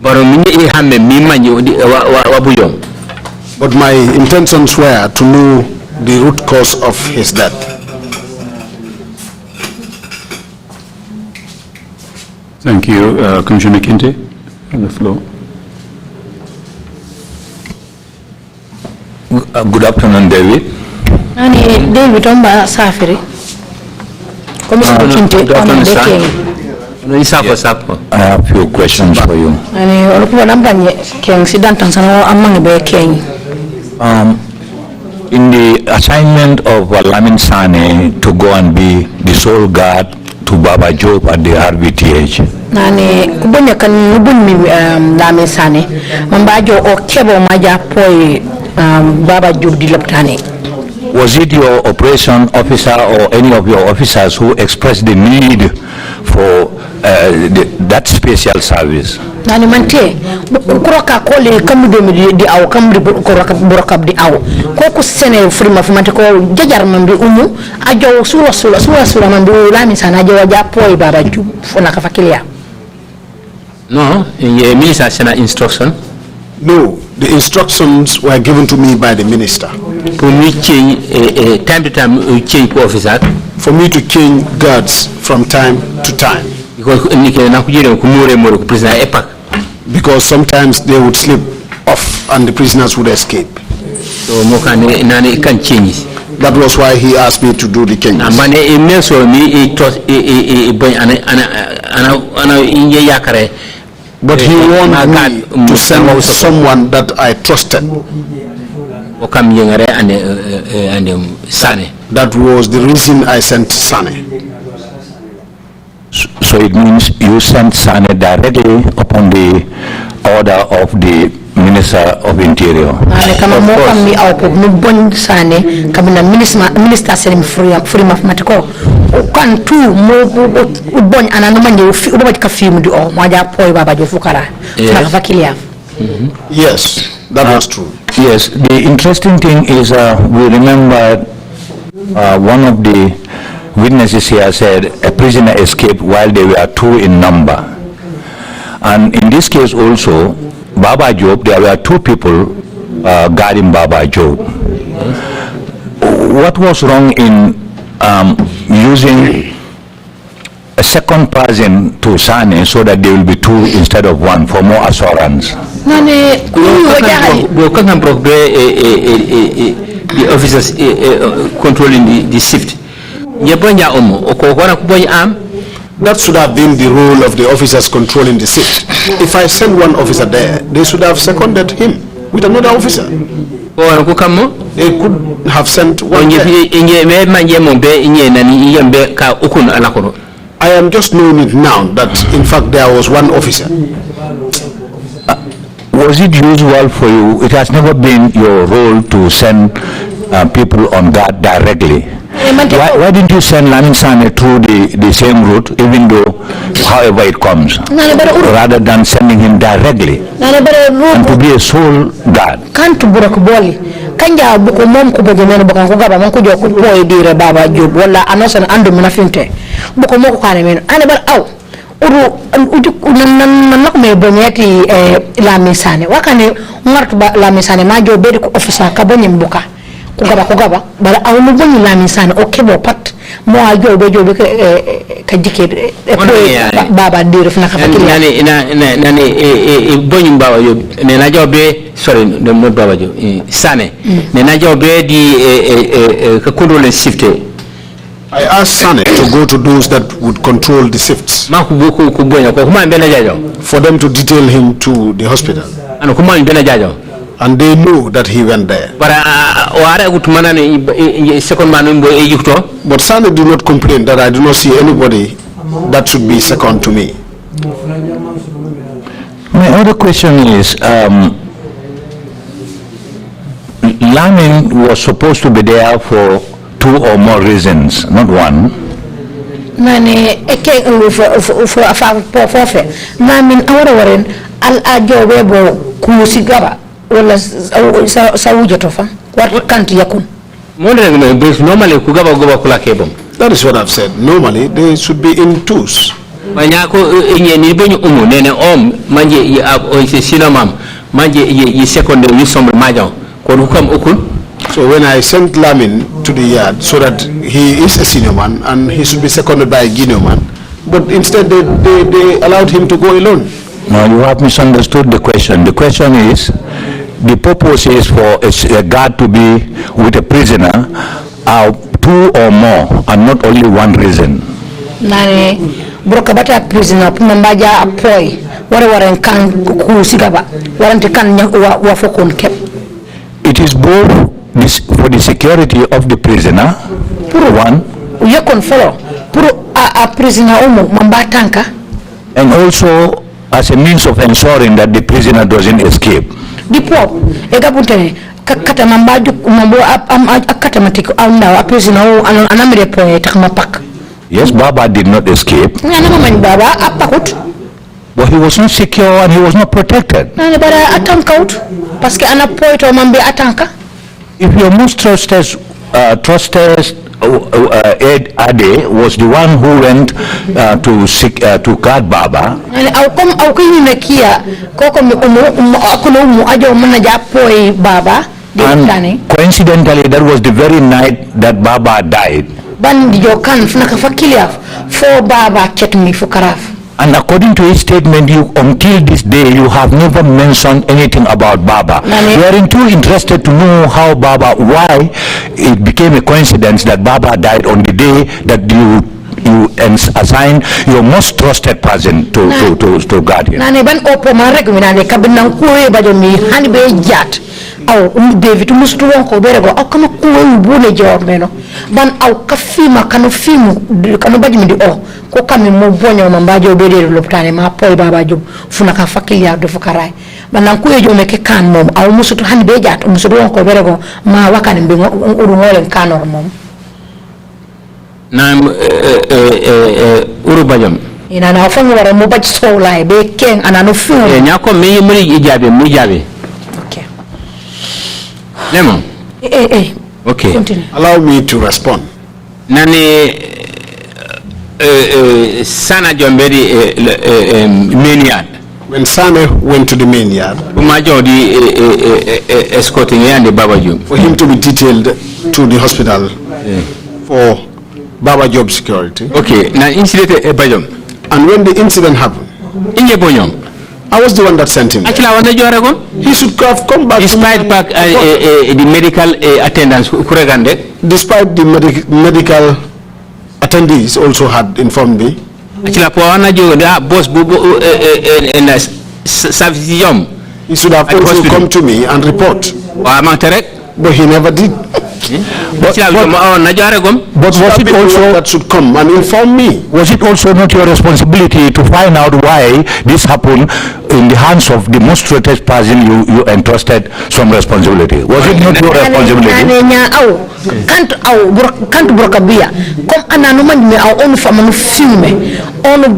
But my intentions were to know the root cause of his death. Thank you. Commissioner Kinte, on the floor. Good afternoon, David. David Omba Safiri. Commissioner Kinte, good afternoon, sir. I have a few questions for you. In the assignment of Lamin Sane to go and be the sole guard to Baba Job at the RVTH. Nani kubonya kan nubun mi Lamin Sane mambajo o kebo maja poi Baba Job di laptane. Was it your operation officer or any of your officers who expressed the need for that special service? Nani mante kuroka kole kamdo di aw kamdo kuroka borokab di aw ko ku sene frima fumante ko jajar mambi umu ajo sura mambi Lamin Sane ajo waja poi Baba Job fona ka fakilia. No, the minister sent instruction. No, the instructions were given to me by the minister. For me change time to time change officer. For me to change guards from time to time. Because sometimes they would slip off and the prisoners would escape. So can change. That was why he asked me to do the changes. But he wanted me to send someone that I trusted. That was the reason I sent Sane. So it means you sent Sane directly upon the order of the Minister of Interior. Yes, that was true. Yes, the interesting thing is we remember one of the witnesses here said a prisoner escaped while they were 2 in number. And in this case also, Baba Job, there were 2 people guarding Baba Job. What was wrong in using a second person to Sane so that there will be 2 instead of 1 for more assurance? The officers controlling the shift. That should have been the role of the officers controlling the shift. If I send one officer there, they should have seconded him with another officer. They could have sent one there. I am just knowing it now that in fact there was one officer. Was it usual for you? It has never been your role to send people on guard directly. Why didn't you send Lamin Sane through the same route, even though however it comes, rather than sending him directly and to be a sole guard? Kanja buko mom ko boje men buko ko gaba man ko joko boy dire Baba Job wala anosan andu mina finte buko moko kane men ane bar aw uru nan nak me bonyati Lamin Sane wakane ngartu Lamin Sane ma jo be ko officer ka bonyem buka ko gaba bara aw no bonni Lamin Sane o kebo pat mo a jo be ka dike Baba dire fna ka fakiri nani bonyum Baba Job ne na jo be sorry no Baba Job Sane ne na jo be di ka control shift. I asked Sane to go to those that would control the shifts. For them to detail him to the hospital. And they know that he went there. But Sane do not complain that I do not see anybody that should be second to me. My other question is, Lamin was supposed to be there for 2 or more reasons, not 1. Nani eke for afa pofe Lamin awara waren al ajo webo kusigaba wala sawuje tofa what can't yakun normally that is what I've said. Normally they should be in 2s. Manyako ni benyu nene manje sinamam manje second wi sombre majan ko hukam okul. So when I sent Lamin to the yard so that he is a senior man and he should be seconded by a junior man, but instead they allowed him to go alone. No, you have misunderstood the question. The question is, the purpose is for a guard to be with a prisoner 2 or more and not only 1 reason. Nani brokabata prisoner pumambaja apoy wara kan kusigaba warante kan wa fokon kep. It is both for the security of the prisoner, one, and also as a means of ensuring that the prisoner doesn't escape. Yes, Baba did not escape, but he was not secure and he was not protected. If your most trusted Ade was the one who went to guard Baba, and coincidentally that was the very night that Baba died. And according to his statement, until this day, you have never mentioned anything about Baba. We are too interested to know how Baba, why it became a coincidence that Baba died on the day that you assign your most trusted person to guardian. Nane ban opo marek minane kabinang kuwe bajo mi hani be jat. Au David mustu wonko berego au kama kuwe ubune jomeno ban au kafima kanu fimu kanu baji mi di o ko kami mo bonyo mambajo bedere loptane ma poy baba job funa ka fakiliya do fukaray ban kuwe jome ke kan mom au mustu hani be jat mustu wonko berego ma wakane be uru ngolen kanor mom na uru bajam ina na fango wara mo baji so lay be ken anano fu nyako mi ijabe okay Lemon. Okay. Continue. Allow me to respond. Nani Sana Jomberi main yard. When Sane went to the main yard, escorting and the Baba Job. For him to be detailed to the hospital for Baba Job security. Okay, now incident Bajom. And when the incident happened, I was the one that sent him. Actually, I want to he should have come back. Despite back the medical attendants, despite the medical attendees also had informed me. Actually, boss he should have also come to me and report. But he never did. But was it also that should come and inform me? Was it also not your responsibility to find out why this happened in the hands of the most trusted person you entrusted some responsibility? Was it not your responsibility? Can't brokabia. Come ananu manjme au onu famanu filme. Onu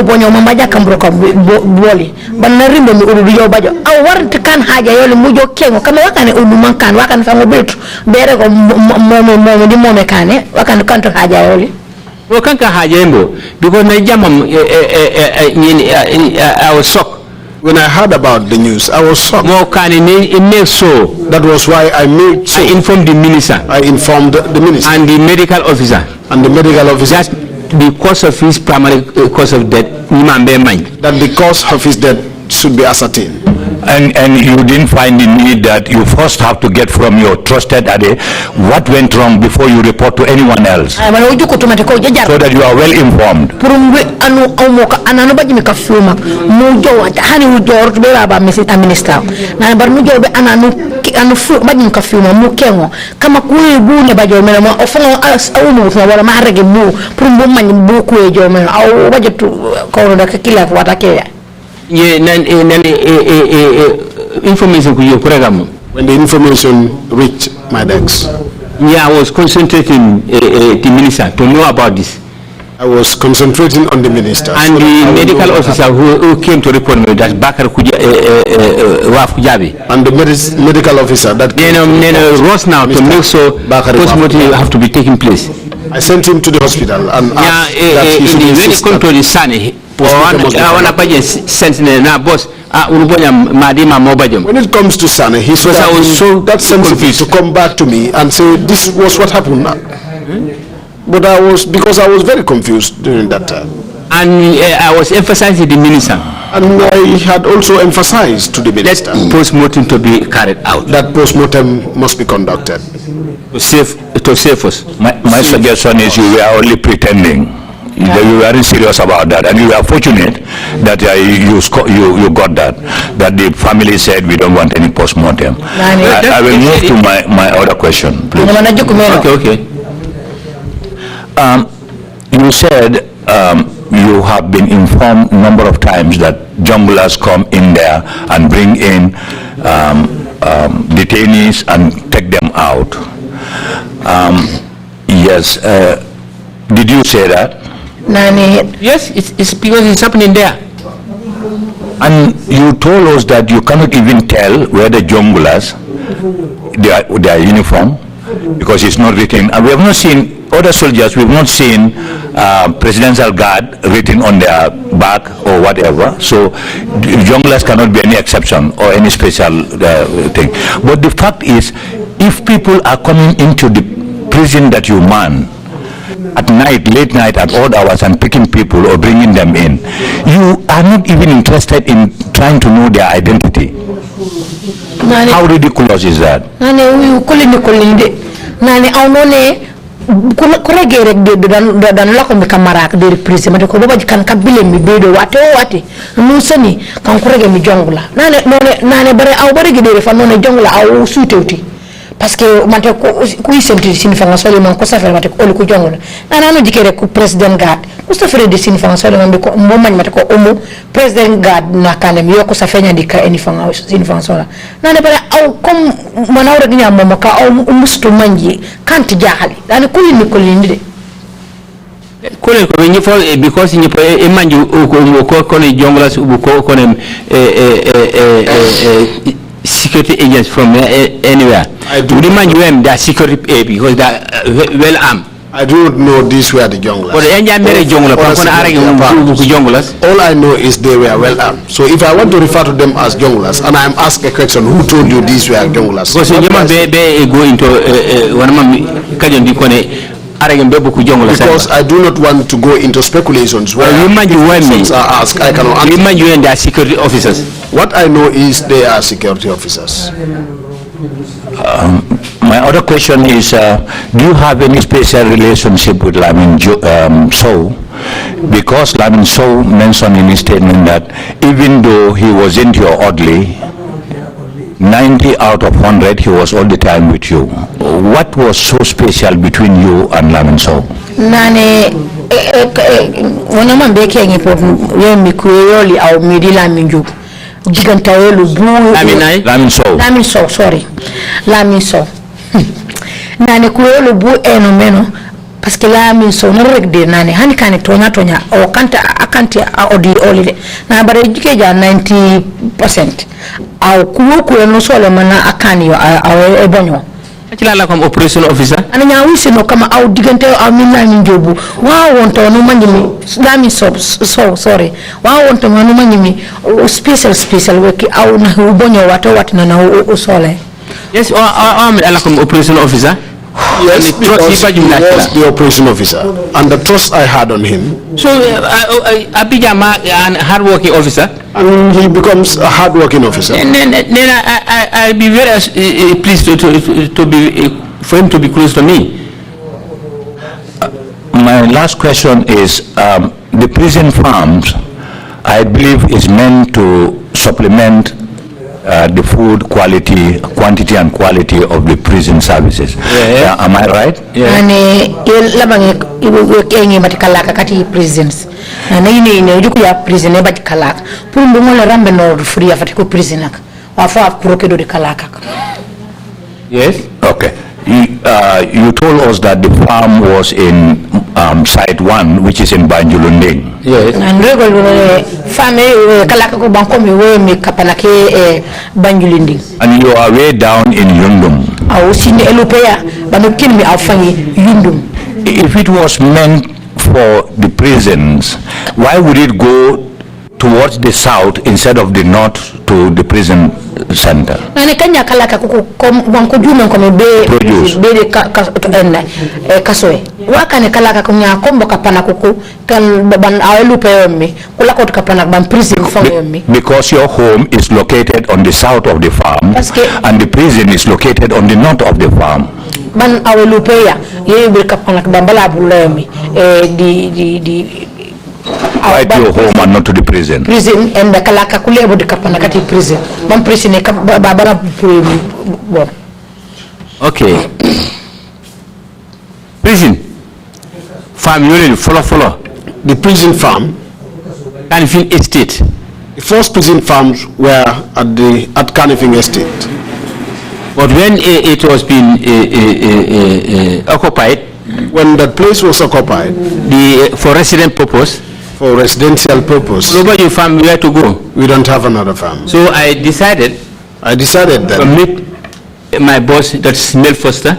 bonyo mambaja kan brokaboli. Banarimbo mi urudiyo bajo. Au warante kan haja yole mujo kengo. Kama wakane unuman kan wakane famu betu. Berego di mome kane wakane kanto haja yole. Wakanka haja yembo. Because na jamam I was shocked. When I heard about the news, I was shocked. That was why I made so. I informed the minister. I informed the minister. And the medical officer. And the medical officer. That the cause of his primary cause of death, that the cause of his death should be ascertained. And you didn't find the need that you first have to get from your trusted ade what went wrong before you report to anyone else, so that you are well informed. Information when the information reached my desk, I was concentrating the minister to know about this. I was concentrating on the minister and so the medical officer who came to report me, that's Bakar Kujabi, and the medical officer that Ross now to make sure postmortem have to be taking place. I sent him to the hospital and asked that he should insist that when it comes to Sane, he should have been so that sensitive to come back to me and say this was what happened. But because I was very confused during that time. And I was emphasizing the minister. And I had also emphasized to the minister that post-mortem to be carried out. That post-mortem must be conducted. To save us. My suggestion is you were only pretending. You weren't serious about that, and you were fortunate that you got that the family said we don't want any post-mortem. I will move to my other question, please. Okay. You said you have been informed a number of times that junglers come in there and bring in detainees and take them out. Yes. Did you say that? Yes, it's because it's happening there. And you told us that you cannot even tell where the junglers, their uniform, because it's not written. And we have not seen other soldiers, we have not seen presidential guard written on their back or whatever. So junglers cannot be any exception or any special thing. But the fact is, if people are coming into the prison that you man, at night, late night, at odd hours, and picking people or bringing them in, you are not even interested in trying to know their identity. How ridiculous is that? ko rege rek de dan la ko mi kamara de reprise ma de ko baba kan ka bile mi be do wate o wate no sani kan ko rege mi jongula nane bare aw bare gede fa non jongula aw suutewti parce que mate ko isenti sin fa ngasole man ko safere mate ko ko jongula nana jikere ko president gad ko safere de sin fa ngasole man ko mo man mate ko omo president gad na kanem yo ko safenya dika eni fa sin fa ngasole nane bare aw comme manawre gnya mo ka aw mustu manji kanti jahali nane ko ni ko lindi de kole ko ni fo because ni po e manju ko ni jongla ko ne security agents from anywhere. Do the man you that security because that well armed. I do not know these were the junglers. All I know is they were well armed. So if I want to refer to them as junglers, and I am asked a question, who told you these were junglers? Because I do not want to go into speculations where questions are asked. I cannot answer. They are security officers. What I know is they are security officers. My other question is, do you have any special relationship with Lamin Sow? Because Lamin Sow mentioned in his statement that even though he wasn't your orderly, 90 out of 100 he was all the time with you. What was so special between you and Lamin Sow? Nane wana mambeke important yemi kuyoli au midila minju gigantawelu bu Lamin Sow sorry Lamin Sow nane kuyolu bu enomeno parce que Lamin Sow no regde nane hani kane tonya o kanta akanti odi olide na bare jikeja 90% au kuwo no sole mana akani yo awe ebonyo akila la comme operation officer ana nyawisi no kama au digante au minna njobu wa wonto no manjimi Lamin Sow sorry wa wonto no manjimi special weki au na ubonyo watina na usole. Yes, ala comme operation officer. Yes, because he was the operation officer, and the trust I had on him. So, Abijama and hard-working officer, and he becomes a hard-working officer. And then I'll be very pleased to be for him to be close to me. My last question is: the prison farms, I believe, is meant to supplement the food quality, quantity and quality of the prison services. Am I right? Ane labange iwengi matikalaka kati prisons. Na ine juku ya prison e batikalaka. Pumbu ngole rambe no free afatiko prisoner. Wafa kurokedo de kalaka. Yes. Okay. You told us that the farm was in site 1, which is in Banjulunding. Yes. And regular family kalaka ko bankomi we mi kapanake Banjulunding. And you are way down in Yundum. Au sini elupea banukin mi afanyi Yundum. If it was meant for the prisons, why would it go towards the south instead of the north to the prison center? Nane kanya kalaka kuku wanko jume kome be kasoe waka ne kalaka kunya kombo kapana kuku kan ban awelupe yomi kulako tukapana ban prison fango yomi. Because your home is located on the south of the farm and the prison is located on the north of the farm. Ban awelupe ya yewe kapana bambala bulomi di right to your home and not to the prison. Prison and the kalaka kulebo de kapana kati prison. Man prison e babara bon. Okay. Prison farm you follow. The prison farm Canifing Estate. The first prison farms were at Canifing Estate. But when it was being occupied, when that place was occupied, for resident purpose, for residential purpose, nobody farm where to go. We don't have another farm. So I decided that to meet my boss, that's Mel Foster.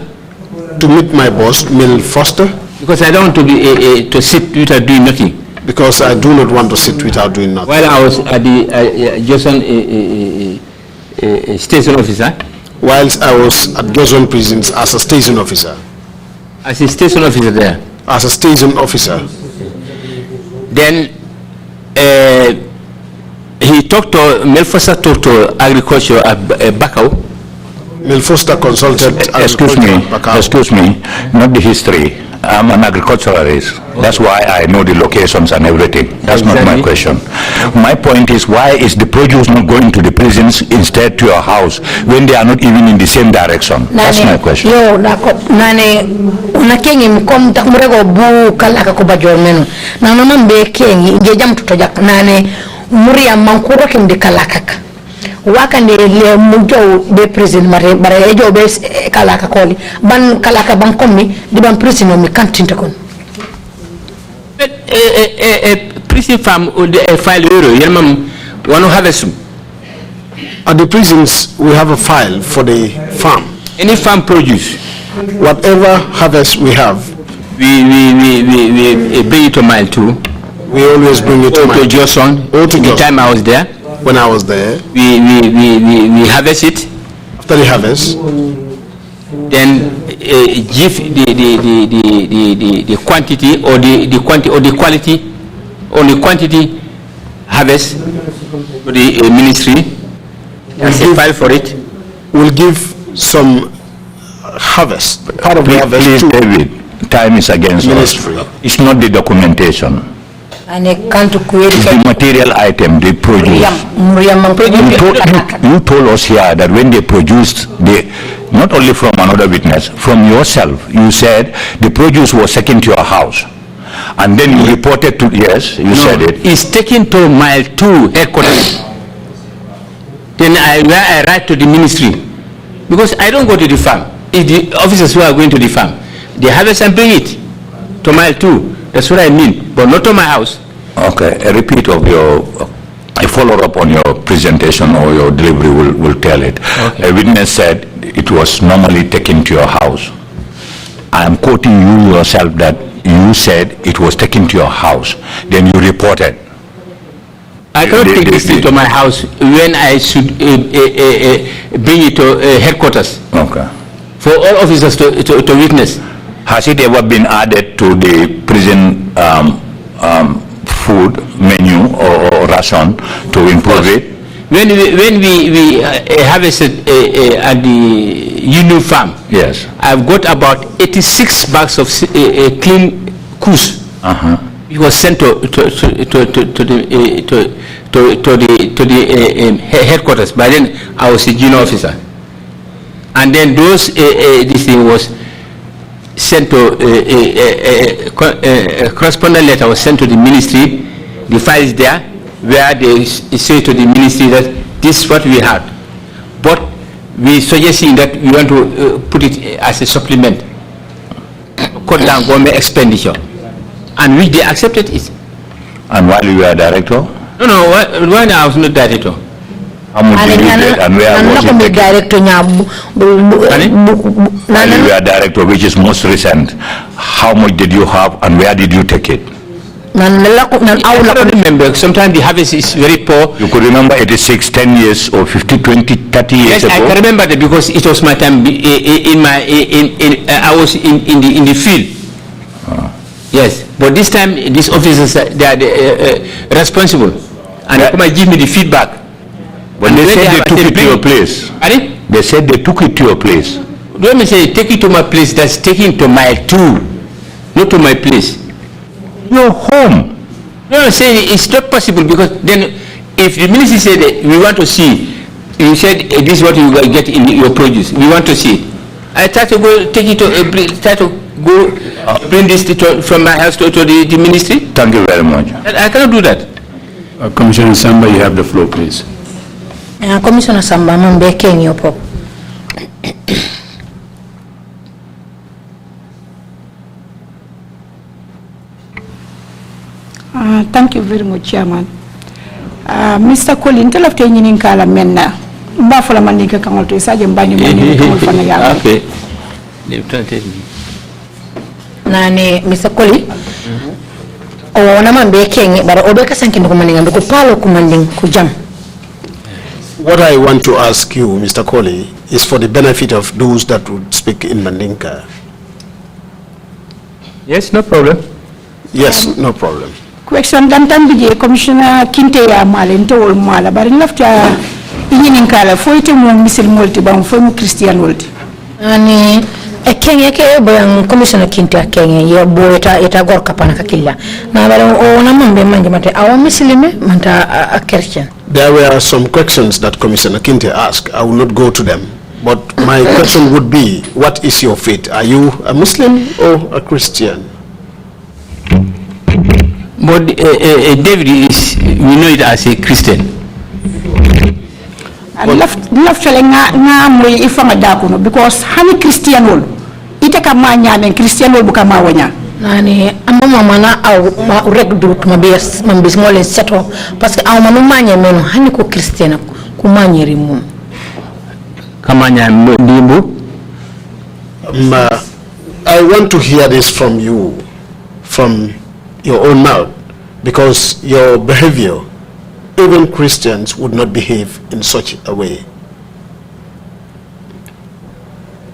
To meet my boss, Mel Foster. Because I don't want to be to sit without doing nothing. Because I do not want to sit without doing nothing. While I was at the Johnson station officer. Whilst I was at Johnson prisons as a station officer. As a station officer there. As a station officer. Then he talked to Mel Foster talked to agriculture at Bakau. Mel Foster consulted. Excuse me, not the history. I'm an agriculturalist. That's why I know the locations and everything. That's not my question. My point is, why is the produce not going to the prisons instead to your house when they are not even in the same direction? That's my question. Yo, nane unakengi mkom takumurego bu kalaka kubajor menu. Na mambe kengi ngejam tutojak nane muri ya mankuro kendi kalakaka. Waka ne le mujo be prison mare bare ejo be kalaka koli ban kalaka ban komi di ban prison mi kantinta kon prison farm file euro yelmam wanu harvest At the prisons, we have a file for the farm. any farm produce Whatever harvest we have, we bring it to mile 2 we always bring it to Johnson. The time I was there, when I was there. we harvest it. After the harvest, then give the quantity or the quality or the quantity harvest to the ministry. That's a file for it. we'll give some harvest, part of the harvest Please, to David, time is against ministry. us. It's not the documentation. ane kantu kuwedi It's the material item they produce. You told us here that when they produced, not only from another witness, from yourself, you said the produce was taken to your house. And then you reported to, yes, you said it. It's taken to mile 2 headquarters. Then where I write to the ministry, because I don't go to the farm. It's the officers who are going to the farm. They harvest and bring it to mile 2. That's what I mean, but not to my house. Okay, a repeat of a follow-up on your presentation or your delivery will tell it. Okay. A witness said it was normally taken to your house. I am quoting you yourself that you said it was taken to your house. Then you reported. I cannot take this thing to my house when I should bring it to headquarters. Okay. For all officers to witness. Has it ever been added to the prison food menu or ration to improve it? When we harvested at the Union Farm, Yes. I've got about 86 bags of clean coos. It was sent to the headquarters. By then, I was a junior officer, and then this thing was sent to a correspondent letter was sent to the ministry. The file is there, where they say to the ministry that this is what we had, but we suggesting that we want to put it as a supplement, cut down government expenditure, and which they accepted it. And while you were director? No, when I was not director. How much did you get and where was it taken? While you were director, which is most recent, how much did you have and where did you take it? I don't remember. Sometimes the harvest is very poor. You could remember 86, 10 years or 50, 20, 30 years ago? Yes, I can remember that because it was my time. I was in the field. Yes, but this time these officers they are responsible, and they come and give me the feedback. But they said they took it to your place. Pardon? They said they took it to your place. Let me say, take it to my place. That's taking to mile 2, not to my place. Your home. No, I'm saying it's not possible because then, if the ministry said that we want to see, you said this is what you get in your produce. We want to see it. I try to go take it to bring this from my house to the ministry. Thank you very much. I cannot do that. Commissioner Samba, you have the floor, please. Commissioner Samba, I'm begging you, Pop. Thank you very much, Chairman. Mr. Colley, tell of Kenyan Kala Mena, Buffalo Manika Kamal to Sergeant Bani Fanaga. Okay. Nani, Mr. Colley? Oh, Naman begging, but Obeka Sankin commanding and the Palo commanding Kujam. What I want to ask you, Mr. Colley, is for the benefit of those that would speak in Mandinka. Yes, no problem. Yes, no problem. Question Dantan Bije, Commissioner Kintea Malente or Mala, but enough to Inin Kala, 40 more missile multi-bound from Christian World. Ani Kenya ke boyang commissioner kinta Kenya ya bo eta gor kapana kakilla na bala o na mambe manje mate awa muslime manta a Christian. There were some questions that Commissioner Kinte asked. I will not go to them. But my question would be, what is your faith? Are you a Muslim or a Christian? But David is, we know it as a Christian. Because hani Christian wol ite kama nyame Christian wol buka mawanya nani amama mana au ma rek dut mabes mambis ngole seto parce que aw manu manye meno hani ko Christian ko manyeri mum Kama nyame ndimbu I want to hear this from you, from your own mouth, because your behavior, even Christians would not behave in such a way.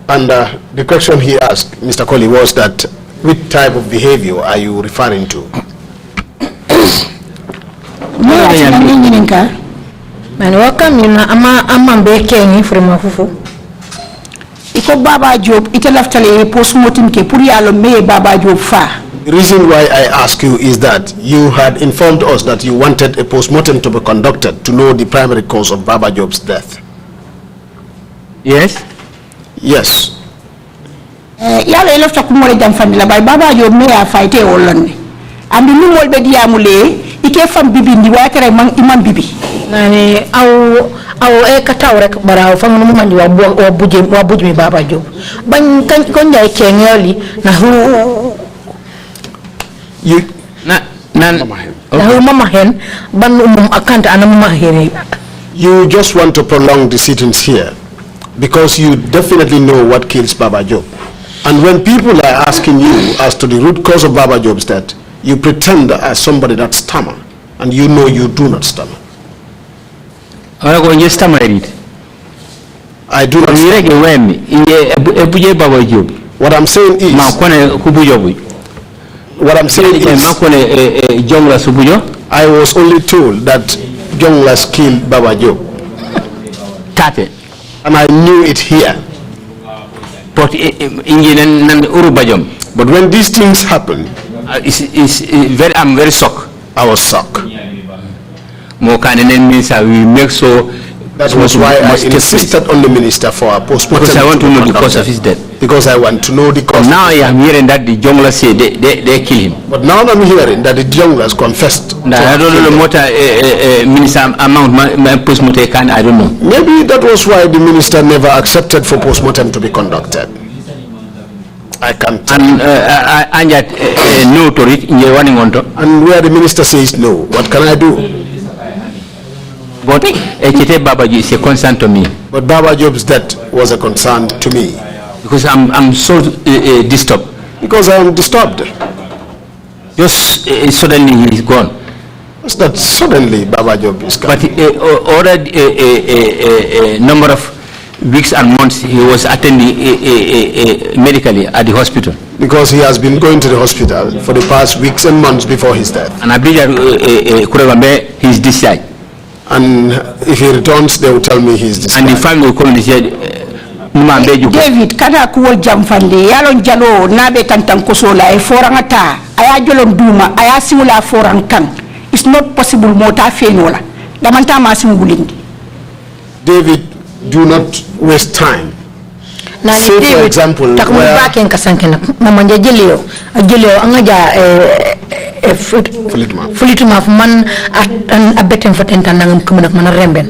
And the question he asked, Mr. Colley, was that which type of behavior are you referring to? Iko Baba Job ite laftale postmortem ke pour yalo me Baba Job fa. The reason why I ask you is that you had informed us that you wanted a postmortem to be conducted to know the primary cause of Baba Job's death. Yes? Yes. Yalo elafta kumole jam famila bay Baba Job me a faite wolonne. Ambi lu mol be diamule ike fam bibi ndi wa kere man imam bibi. Nani au kataw rek bara fa mu mandi wa bujmi Baba Job ban kan ko ndey kenyoli na hu You You just want to prolong the sittings here because you definitely know what kills Baba Job. And when people are asking you as to the root cause of Baba Job's death, you pretend as somebody that stammer, and you know you do not stammer. I do not stammer. What I'm saying is, I was only told that Jonglas killed Baba Job. And I knew it here. But when these things happen, I'm very shocked. I was shocked. We make so. That was why I insisted on the minister for a postmortem. Because I want to know the cause of his death. Because I want to know the cause. Now I am hearing that the Jonglas say they kill him. But now I'm hearing that the Jonglas confessed. I don't know what minister amount my postmortem can. I don't know. Maybe that was why the minister never accepted for postmortem to be conducted. I can't tell. And yet no to it in your running on top. And where the minister says no, what can I do? But Baba is a concern to me. But Baba Job's death was a concern to me. Because I'm so disturbed. Because I am disturbed. Just suddenly he is gone. It's not suddenly Baba Job is gone. But already a number of weeks and months he was attending medically at the hospital. Because he has been going to the hospital for the past weeks and months before his death. And I believe he's discharged. And if he returns, they will tell me he's discharged. And the family will come and say, David, kada kuwa jamfande, yalon jalo nabe tantang kosola, e forangata, aya jolon duma, aya simula forangkang. It's not possible mota fenola. Damanta masimu bulindi. David, do not waste time. Say for example, where fulituma man a betten fotenta nangam kumna mana remben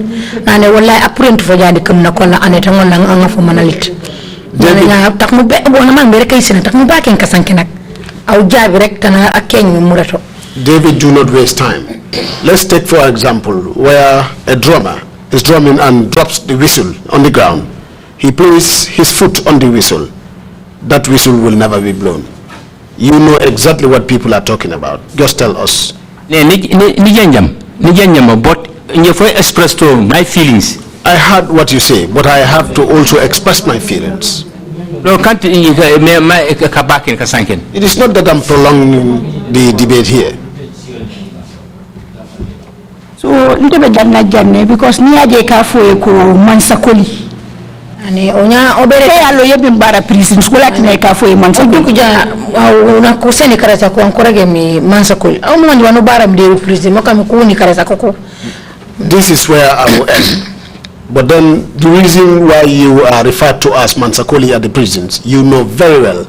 nane wallahi apurent fo jandi kumna kola aneta ngol nang anga fo manalit nane tak mu be bona man be rekay sene tak mu baken kasanke nak aw jabi rek tana akeng murato. David, do not waste time. Let's take for example where a drummer is drumming and drops the whistle on the ground. He places his foot on the whistle. That whistle will never be blown. You know exactly what people are talking about. Just tell us. But express to my feelings. I heard what you say, but I have to also express my feelings. It is not that I'm prolonging the debate here. So, because niaje ka fo ko mansa Colley. Ani onya obere allo yebbi mbara prison skola tinay ka fo e man so duku ja na ko seni karata ko ankora ge mi mansakol aw mo wanu baram de prison makam ko ni karata ko. This is where I will end. But then the reason why you are referred to as Mansakoli at the prisons, you know very well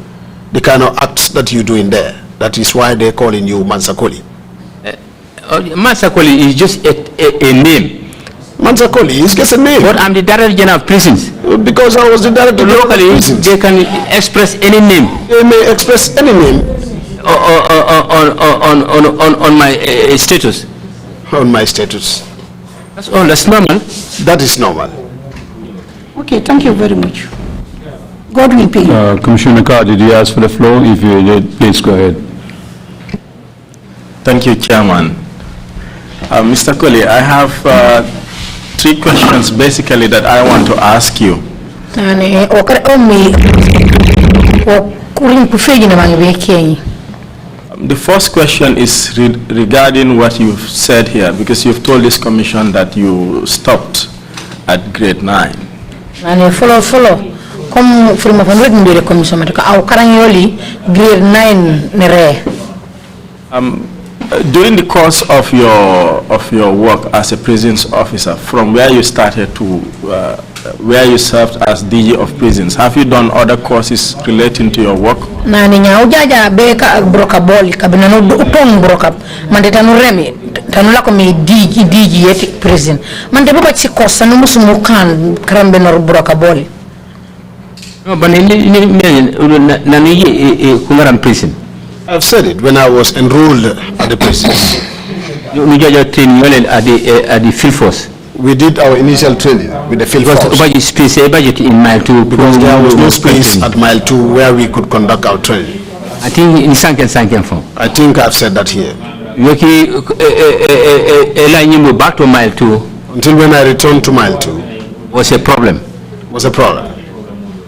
the kind of acts that you do in there. That is why they're calling you Mansakoli. Mansakoli is just a name. Mansakoli is just a name. But I'm the Director General of Prisons. Because I was the Director General of Prisons. They can express any name. They may express any name. On my status. On my status. That's all. That's normal. That is normal. Okay, thank you very much. God will pay. Commissioner Carr, did you ask for the floor? If you did, please go ahead. Thank you, Chairman. Mr. Colley, I have 3 questions basically that I want to ask you. The first question is regarding what you've said here, because you've told this commission that you stopped at grade 9. Comme firma fa rek ndere commission mata aw karanyoli grade 9 nere. During the course of your work as a prisons officer, from where you started to where you served as DG of prisons, have you done other courses relating to your work? Nani nyaaw jaja be ka broka bol ka binano utong broka mande tanu remi tanu la ko mi DG yeti prison mande be ko ci course no musumu kan krambe no broka bol. No, but prison. I've said it when I was enrolled at the prison. At the field force. We did our initial training with the field force. Budget in mile 2 because there was no space at mile 2 where we could conduct our training. I think in Sanken form. I think I've said that here. Back to mile 2. Until when I returned to mile 2. Was a problem. Was a problem.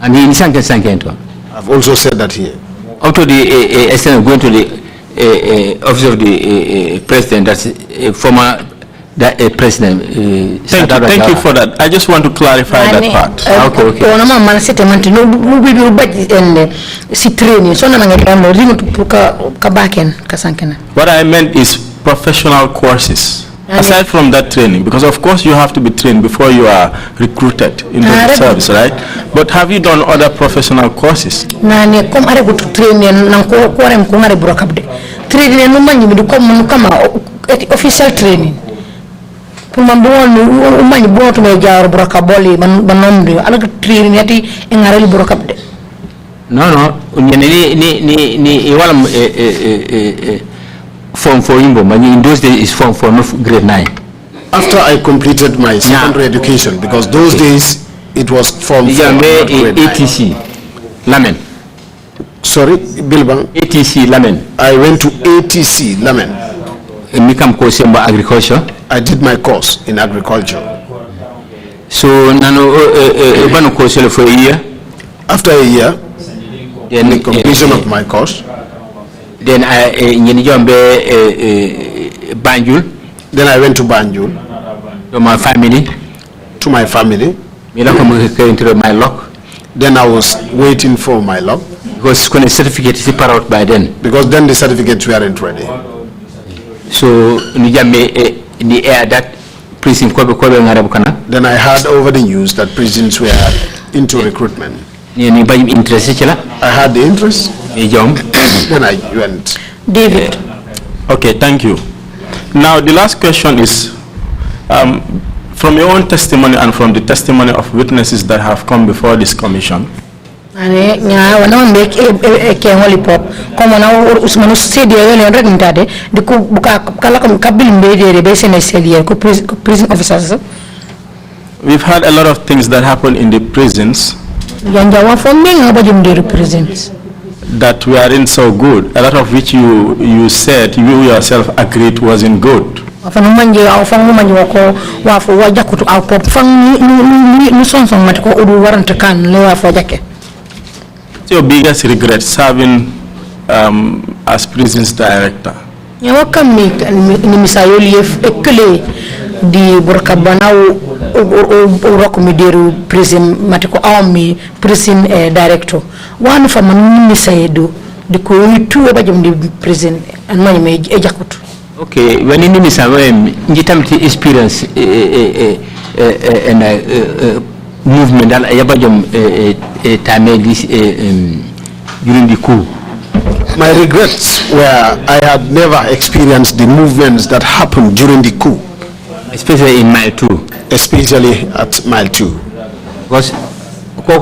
And in Sanken. I've also said that here. Up to the extent of going to the office of the president, that's former president. Thank you for that. I just want to clarify that part. Okay. What I meant is professional courses. Aside from that training, because of course you have to be trained before you are recruited into the service, right? But have you done other professional courses? Official training. No. Form 4 Imbo, in those days is Form 4, not grade 9. After I completed my secondary education, because those days it was Form 4, not grade 9. ATC, Lamen. Sorry, Bilbang? ATC, Lamen. I went to ATC, Lamen. Mikam course in agriculture. I did my course in agriculture. So, nano course for a year? After a year, the completion of my course, then I Banjul. Then I went to Banjul. To my family. To my family. My lock. Then I was waiting for my lock. Because the certificate is out by then. Because then the certificates weren't ready. So in the air that prison. Then I heard over the news that prisons were into recruitment. I had the interest. Then I went. David. Okay, thank you. Now the last question is, from your own testimony and from the testimony of witnesses that have come before this commission, we've had a lot of things that happen in the prisons that weren't so good, a lot of which you said you yourself agreed wasn't good. What's your biggest regret serving as prisons director? recommended prison matiko awmi prison director one for man say do the ko tu ba jom di prison an many me ejakutu. Okay, when in this njitamti experience and movement al yabajom time this during the coup. My regrets were I had never experienced the movements that happened during the coup. Especially in mile 2. Especially at mile 2. Because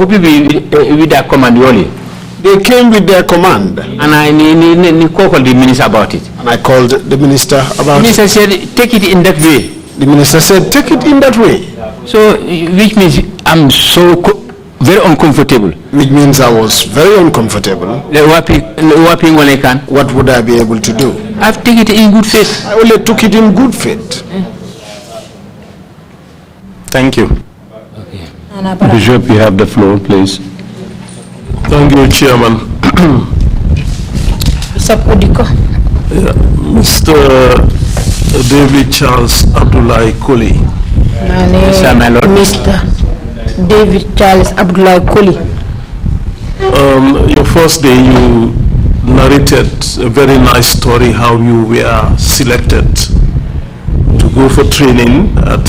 with their command only. They came with their command. And I called the minister about it. And I called the minister about it. The minister said, take it in that way. The minister said, take it in that way. So, which means I'm so very uncomfortable. Which means I was very uncomfortable. What would I be able to do? I've taken it in good faith. I only took it in good faith. Thank you. Okay. Bishop, you have the floor, please. Thank you, Chairman. Mr. David Charles Abdullahi Colley. Mr. David Charles Abdullahi Colley. Your first day you narrated a very nice story how you were selected to go for training at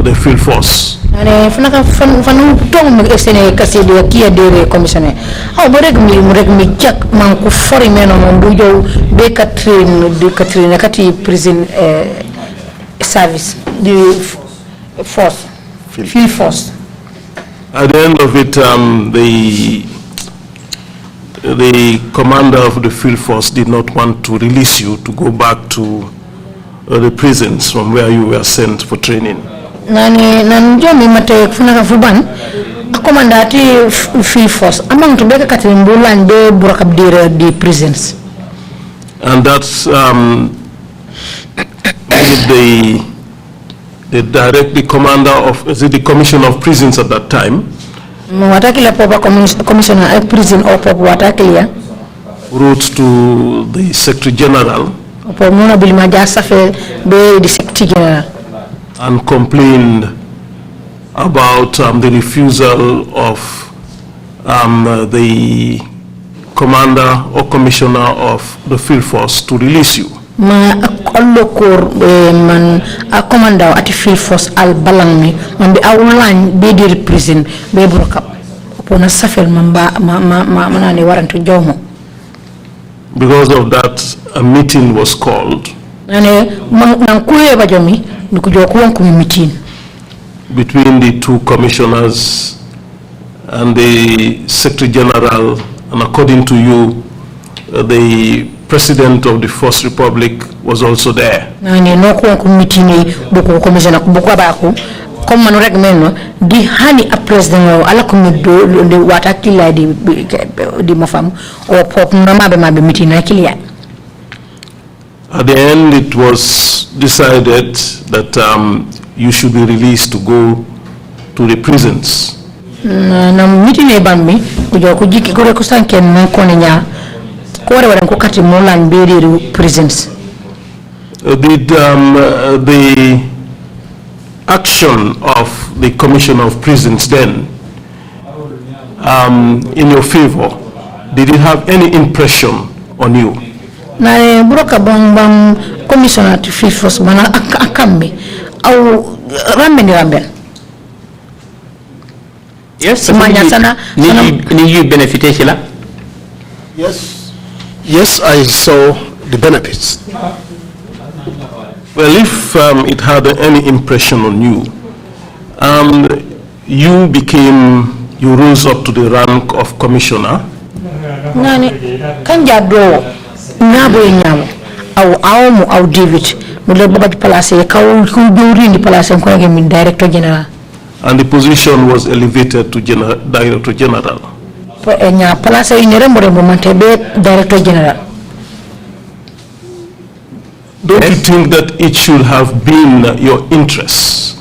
the field force. Ane funaka fanu tong mo esene kasi dia kia dere commissioner. Aw mo reg mi jak man ko fori meno mo bujo be Catherine de Catherine kati prison service the force field force. At the end of it, the commander of the field force did not want to release you to go back to the prisons from where you were sent for training. Nani jomi mate funaka fuban commander ati field force among to be Katimbulan de burakabdire the prisons. And that's the commander of the commissioner of prisons at that time. Watakila popa commissioner of prison or popa watakila wrote to the secretary general and complained about the refusal of the commander or commissioner of the field force to release you. Ma allokor man a commander at field force al balangmi man be awlan be di prison be burkap pona safel mamba manani waranto jomo. Because of that, a meeting was called between the two commissioners and the secretary general, and according to you, the president of the First Republic was also there. Di hani a president ala komido de watakila di mafam o pop mama be meeting na kilia. At the end, it was decided that you should be released to go to the prisons. Na meeting e bammi kujo kujiki kore kusanken na konenya kore wadan ko kati molan be di prisons. Did the action of the Commissioner of Prisons then, in your favor, did it have any impression on you? Na broka bang Commissioner to Field Force mana akambi au rambe. Yes, ni you benefited. Yes, I saw the benefits. Well, if it had any impression on you, you rose up to the rank of commissioner. Nani kanja do ngabo nyamo au David mule baba palace ka ku jori ni palace ko ngi min director general. And the position was elevated to director general. Nya palace ni rembo mante be director general. Don't you think that it should have been your interest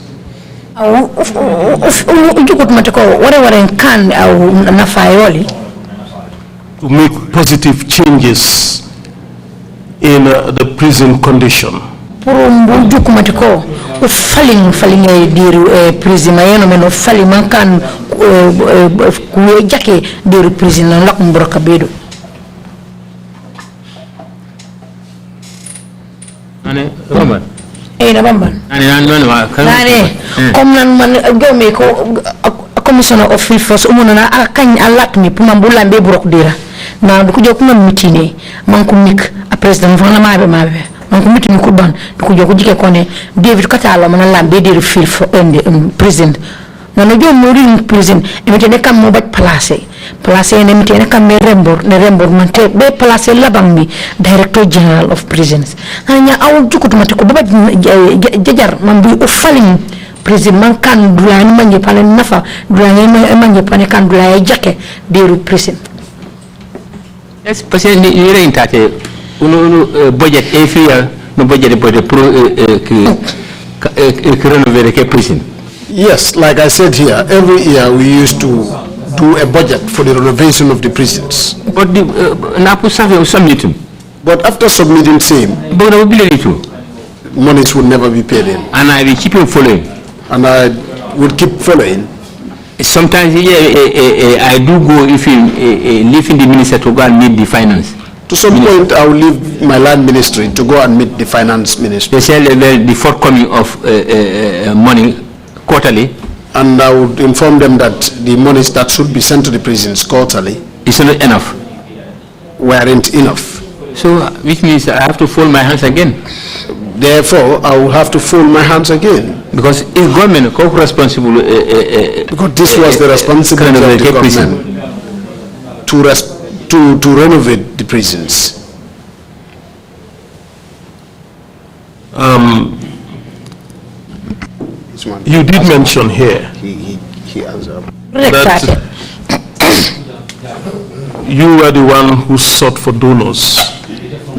to make positive changes in the prison condition? pour mbu jukumati ko o falling e diru prison mayeno men o falling man kan ku jake diru prison lak mbroka bedo ane Roman na bamban ane non wa comme nan man gome ko commissioner of field force umunana akany alatni pour mbula mbe brok dira na du ko jokuma mitine man ko mik a president fana mabe man ko mitine ko ban du ko joko jike ko ne David Katalo man lambe dir field for president non no jom mori president e mitene kam mo baj placer ne mitene kam me rembor man te be placer labang mi director general of prisons anya aw jukutuma te ko baj jajar man bi o falling president man kan dulani manje pale nafa dulani manje pane kan dulay jake diru prison yes parce que ni rentate uno budget every year no budget pour rénover the prison. Yes, like I said here, every year we used to do a budget for the renovation of the prisons. But but after submitting same, monies would never be paid in. And I will keep following. And I would keep following. Sometimes I do go if you leave in the minister to go and meet the finance. To some point, I will leave my land ministry to go and meet the finance ministry. They say the forthcoming of money quarterly. And I would inform them that the monies that should be sent to the prisons quarterly is not enough. Weren't enough. So, which means I have to fold my hands again. Therefore, I will have to fold my hands again. Because if government co-responsible, because this was the responsibility of the government to renovate the prisons. You did mention here that you were the one who sought for donors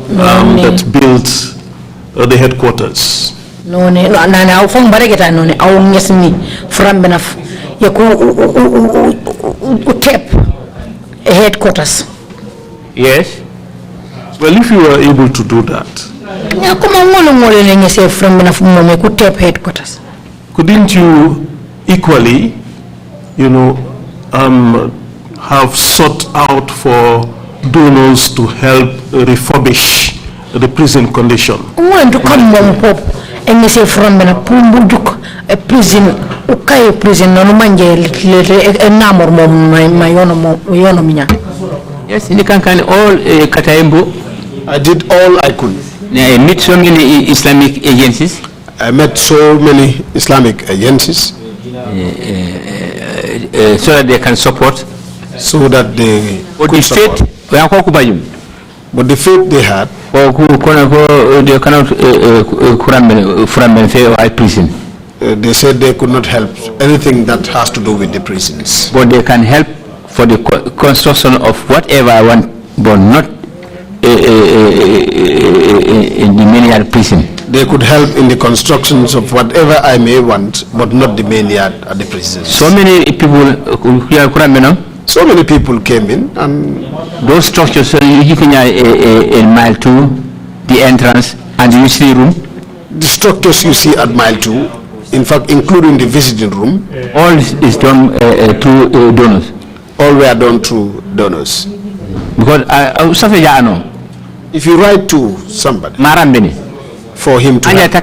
that built the headquarters. No, au fong baregeta no au ngesni frambe na yaku utep headquarters. Yes. Well, if you were able to do that, headquarters. Couldn't you equally, have sought out for donors to help refurbish the prison condition? Yes, in the Kankan, all Kataembo. I did all I could. I met so many Islamic agencies. I met so many Islamic agencies. So that they can support. So that they could support. But the faith they had, they cannot prison. They said they could not help anything that has to do with the prisons. But they can help for the construction of whatever I want, but not in the main yard prison. They could help in the constructions of whatever I may want, but not the main yard at the prisons. So many people came in, and those structures, so you can in mile 2, the entrance and the usually room. The structures you see at mile 2, in fact, including the visiting room, all is done through donors. All were done through donors. Because if you write to somebody for him to help,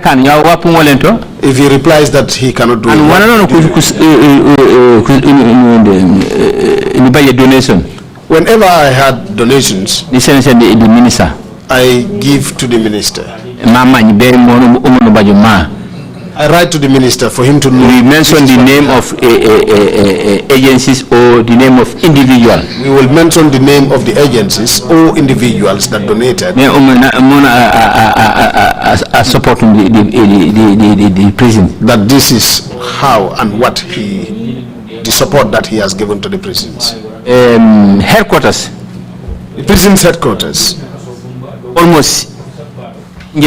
if he replies that he cannot do it, whenever I had donations, I give to the minister. I write to the minister for him to know. We mention the name of agencies or the name of individual. We will mention the name of the agencies or individuals that donated. Supporting the prison. That this is how and what the support that he has given to the prisons. Headquarters. The prison's headquarters. Almost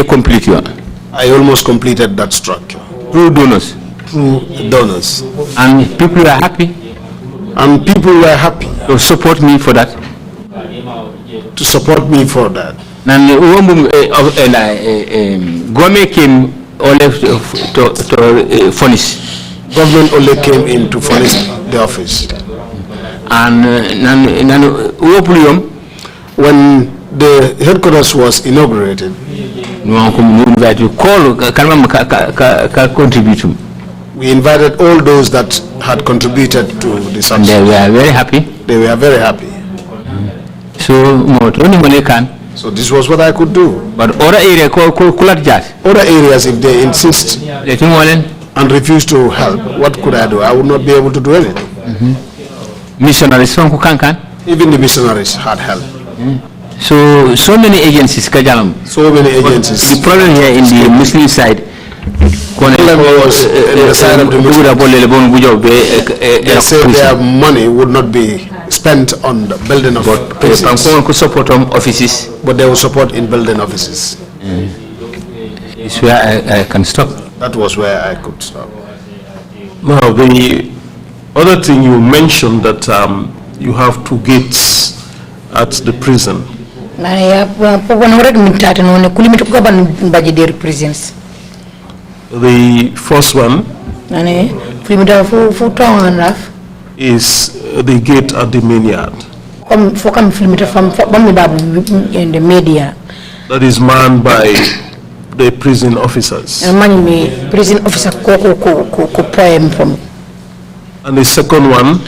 complete. I almost completed that structure. Through donors. Through donors. And people were happy. And people were happy. To support me for that. To support me for that. Government came only to furnish. Government only came in to furnish the office. And when the headquarters was inaugurated, we invited all those that had contributed to the success. And they were very happy. They were very happy. So this was what I could do. But other areas, if they insist and refuse to help, what could I do? I would not be able to do anything. Missionaries, even the missionaries had help. So many agencies, so many agencies. The problem here in the Muslim side, they said their money would not be spent on the building of offices, but they will support in building offices. It's where I can stop. That was where I could stop. Now, the other thing you mentioned that you have 2 gates at the prison. The first one is the gate at the main yard. That is manned by the prison officers. And the second one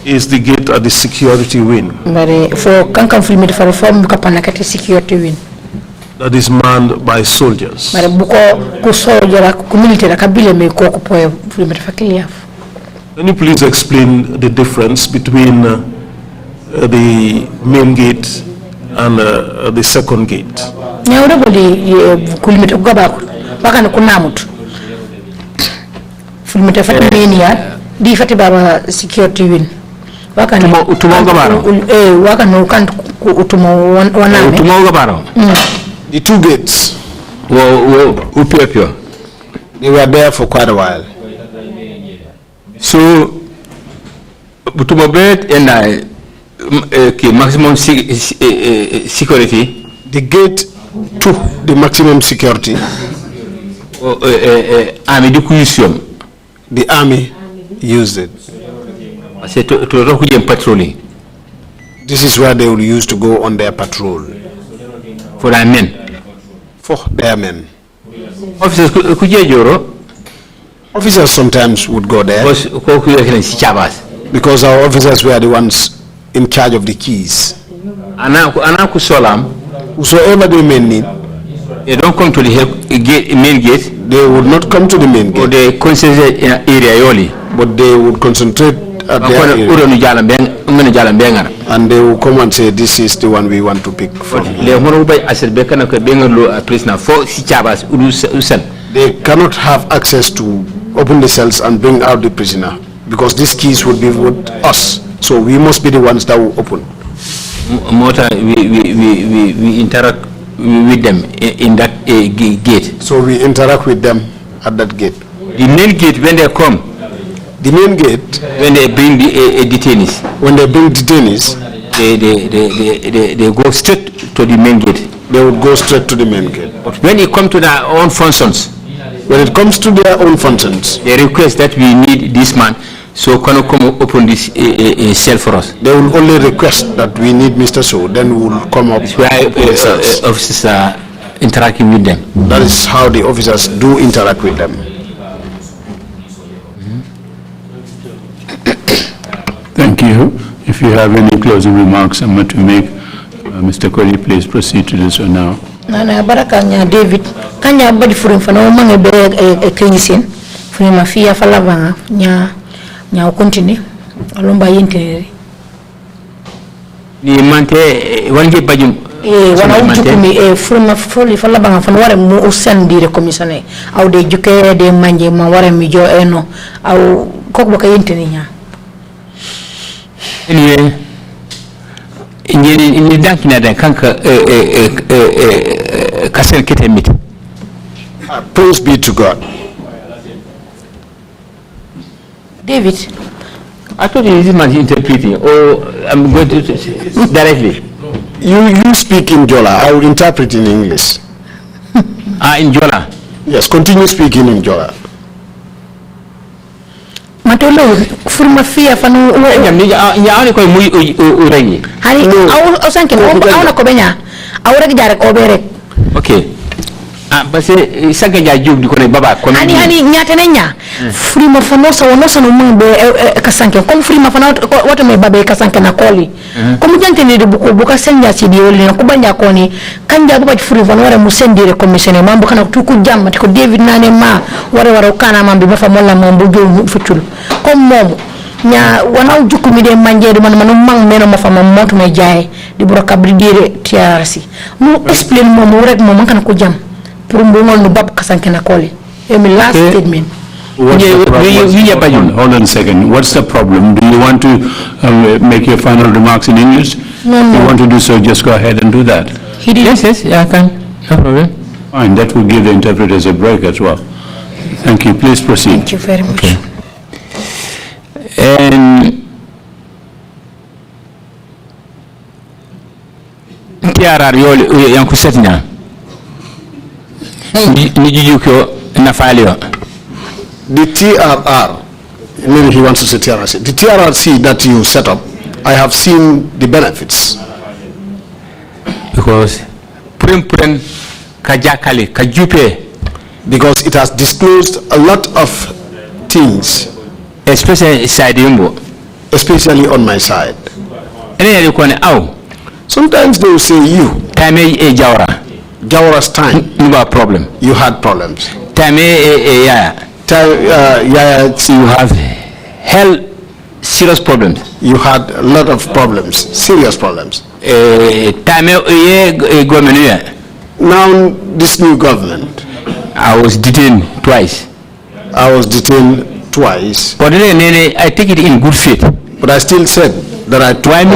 is the gate at the security wing. That is manned by soldiers. Can you please explain the difference between the main gate and the second gate? The 2 gates, they were there for quite a while. So, and maximum security. The gate to the maximum security. The army used it. This is where they will use to go on their patrol. For their men. For their men. Officers sometimes would go there because our officers were the ones in charge of the keys. Whosoever they may need, they don't come to the main gate. They would not come to the main gate. Or they concentrate in an area only. But they would concentrate at their area. And they will come and say, this is the one we want to pick from. They cannot have access to open the cells and bring out the prisoner because these keys would be with us. So we must be the ones that will open. We interact with them in that gate. So we interact with them at that gate. The main gate, when they come, the main gate, when they bring the detainees, they go straight to the main gate. They would go straight to the main gate. But when it comes to their own functions, they request that we need this man, so can you come open this cell for us? They will only request that we need Mr. So, then we will come up. It's where officers are interacting with them. That is how the officers do interact with them. Thank you. If you have any closing remarks to make, Mr. Colley, please proceed to do so now. Nana barakanya David kanya badi furin fana mange be clinician furin mafia fala banga nya continue alomba yintere ni mante wange bajum wana utukumi furin foli fala banga fana ware mu usandire commissioner aw de juke de manje ma ware mi jo eno aw kokko ka yintere nya anyway in dankina da kanka kasar kitemit. Praise be to God. David, I thought this man is interpreting, or I'm going to directly. You speak in Jola, I will interpret in English. In Jola. Yes, continue speaking in Jola. Matolo, furma fia fanu. Ya ani ko muy uregi. Hani aw sanke aw ko benya. Aw rek jarek oberek. Okay. Parce que sanke ja jog di ko ne baba ko hani nyata nenya frima fano sa wono sa no mbe kasanke comme frima fano wato me babe kasanke na koli comme jante ne de buka senja ci di woli ko banya ko ni kanja buba frima fano wara mu sendire commissioner mambo kana tuku jamma ko David nane ma wara kana mambi ba fa molla mambo jom futul comme mom nya wana jukku mi de manje de man mang meno ma fa mom moto me jaay di buro kabri dire Trrc mu explain mom rek mom kana ko jam pour mbongol no bab kasanke na koli last statement. Hold on a second. What's the problem? Do you want to make your final remarks in English? No. If you want to do so, just go ahead and do that. He did. Yes, I can. No problem. Fine. That will give the interpreters a break as well. Thank you. Please proceed. Thank you very much. Okay. And Tiara yoli yanku setnya. Ni jujuko na falio. The TRR, maybe he wants to say TRRC. The TRRC that you set up, I have seen the benefits. Because because it has disclosed a lot of things, especially on my side. Sometimes they will say you. Jawara's time. No problem. You had problems. You have hell serious problems. You had a lot of problems, serious problems. Now this new government, I was detained twice. I was detained twice. But I take it in good faith. But I still said that I took all in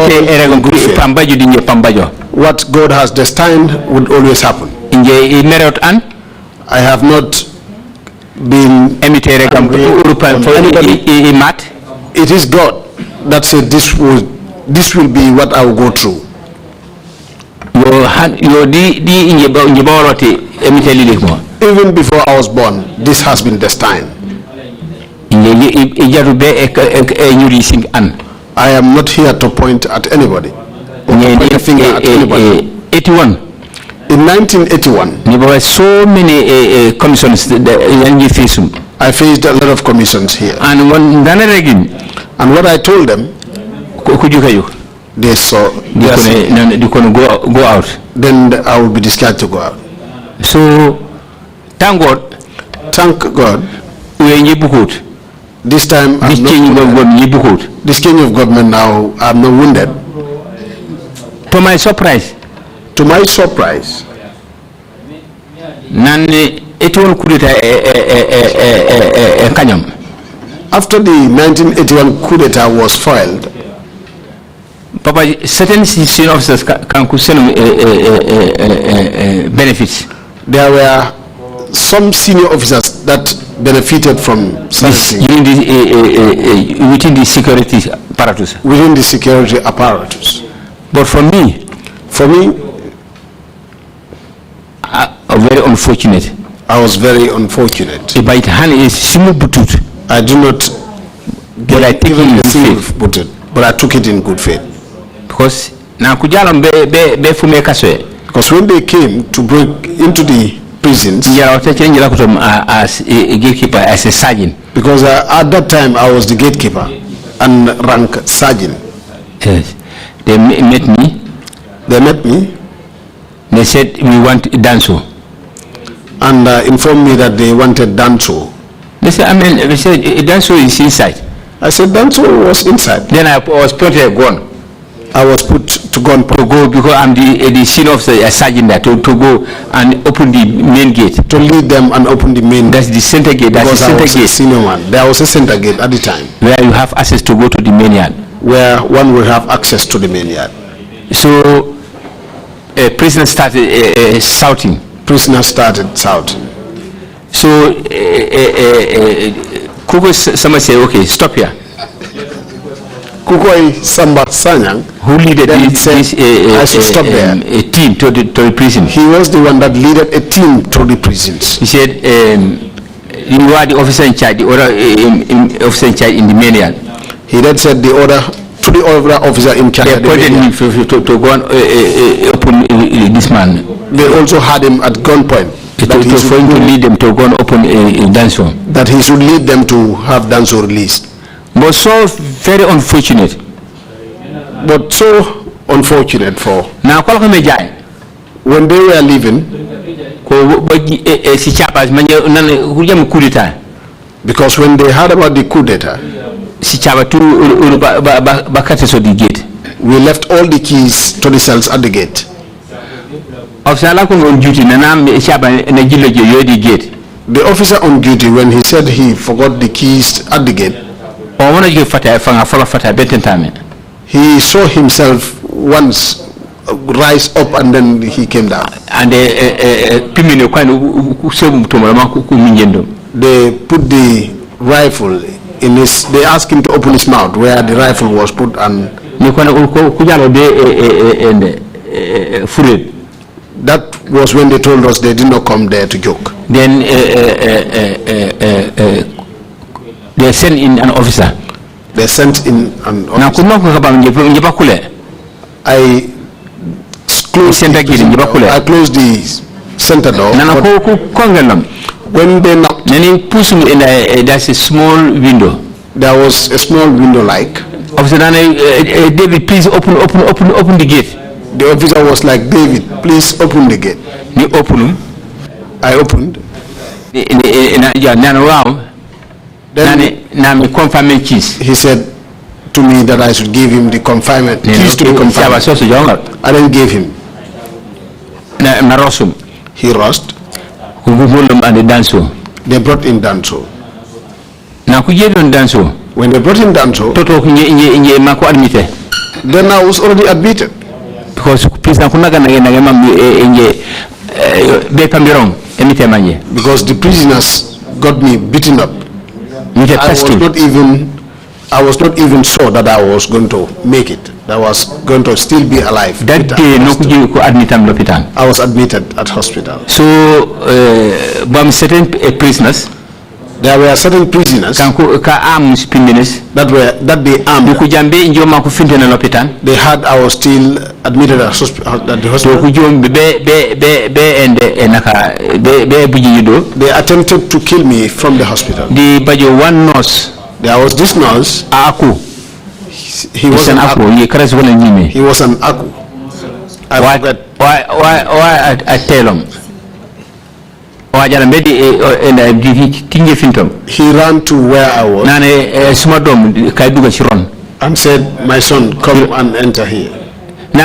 good faith. What God has destined would always happen. I have not been angry from anybody. It is God that said this will be what I will go through. Even before I was born, this has been destined. I am not here to point at anybody. Point a finger at anybody. 81. In 1981, there were so many commissions I faced a lot of commissions here. And what I told them, they saw go out. Then I will be discharged to go out. So thank God. This time this change of government now, I'm not wounded. To my surprise, after the 1981 coup d'etat was foiled, Papa, certain senior officers can send benefits. There were some senior officers that benefited from within the security apparatus. But for me, very unfortunate. I was very unfortunate. I do not get I take it in good faith. But I took it in good faith. Because when they came to break into the prisons, as a gatekeeper, as a sergeant. Because at that time I was the gatekeeper and rank sergeant. Yes. They met me. They said we want Danso. And informed me that they wanted Danso. They said, Danso is inside. I said Danso was inside. Then I was put a gun. I was put to go because I'm the senior officer, a sergeant there, to go and open the main gate. To lead them and open the main gate. That's the center gate. That's because the center gate. A senior one. There was a center gate at the time. Where you have access to go to the main yard. Where one will have access to the main yard. So, prisoners started shouting. So, somebody said, okay, stop here. Kukoi Samba Sanyang, who leaded this a team to the prison. He was the one that leaded a team to the prisons. He said, you are the officer in charge, the order officer in charge in the manual. He then said the order to the other officer in charge. They appointed him to go and open this man. They also had him at gunpoint. For him to lead them to go and open a Danso. That he should lead them to have Danso released. But so very unfortunate. But so unfortunate for. Now, when they were leaving, because when they heard about the coup d'etat, we left all the keys to the cells at the gate. The officer on duty, when he said he forgot the keys at the gate, he saw himself once rise up and then he came down. And they put the rifle in his, they asked him to open his mouth where the rifle was put, and that was when they told us they did not come there to joke. Then they sent in an officer. They sent in an officer. I closed the center door. When they knocked, there's a small window. There was a small window like. Officer David, please open the gate. The officer was like, David, please open the gate. I opened. He said to me that I should give him the confinement, keys to the confinement. I then gave him. He rushed. They brought in Danso. When they brought in Danso, then I was already admitted. Because the prisoners got me beaten up. I was not even sure that I was going to make it. I was going to still be alive. That day, I was admitted at hospital. So, certain prisoners. There were certain prisoners that they armed. They had, I was still admitted at the hospital. They attempted to kill me from the hospital. One nurse. There was this nurse. He was an Aku. He was an Aku. Why I tell him? He ran to where I was and said, my son, come and enter here. I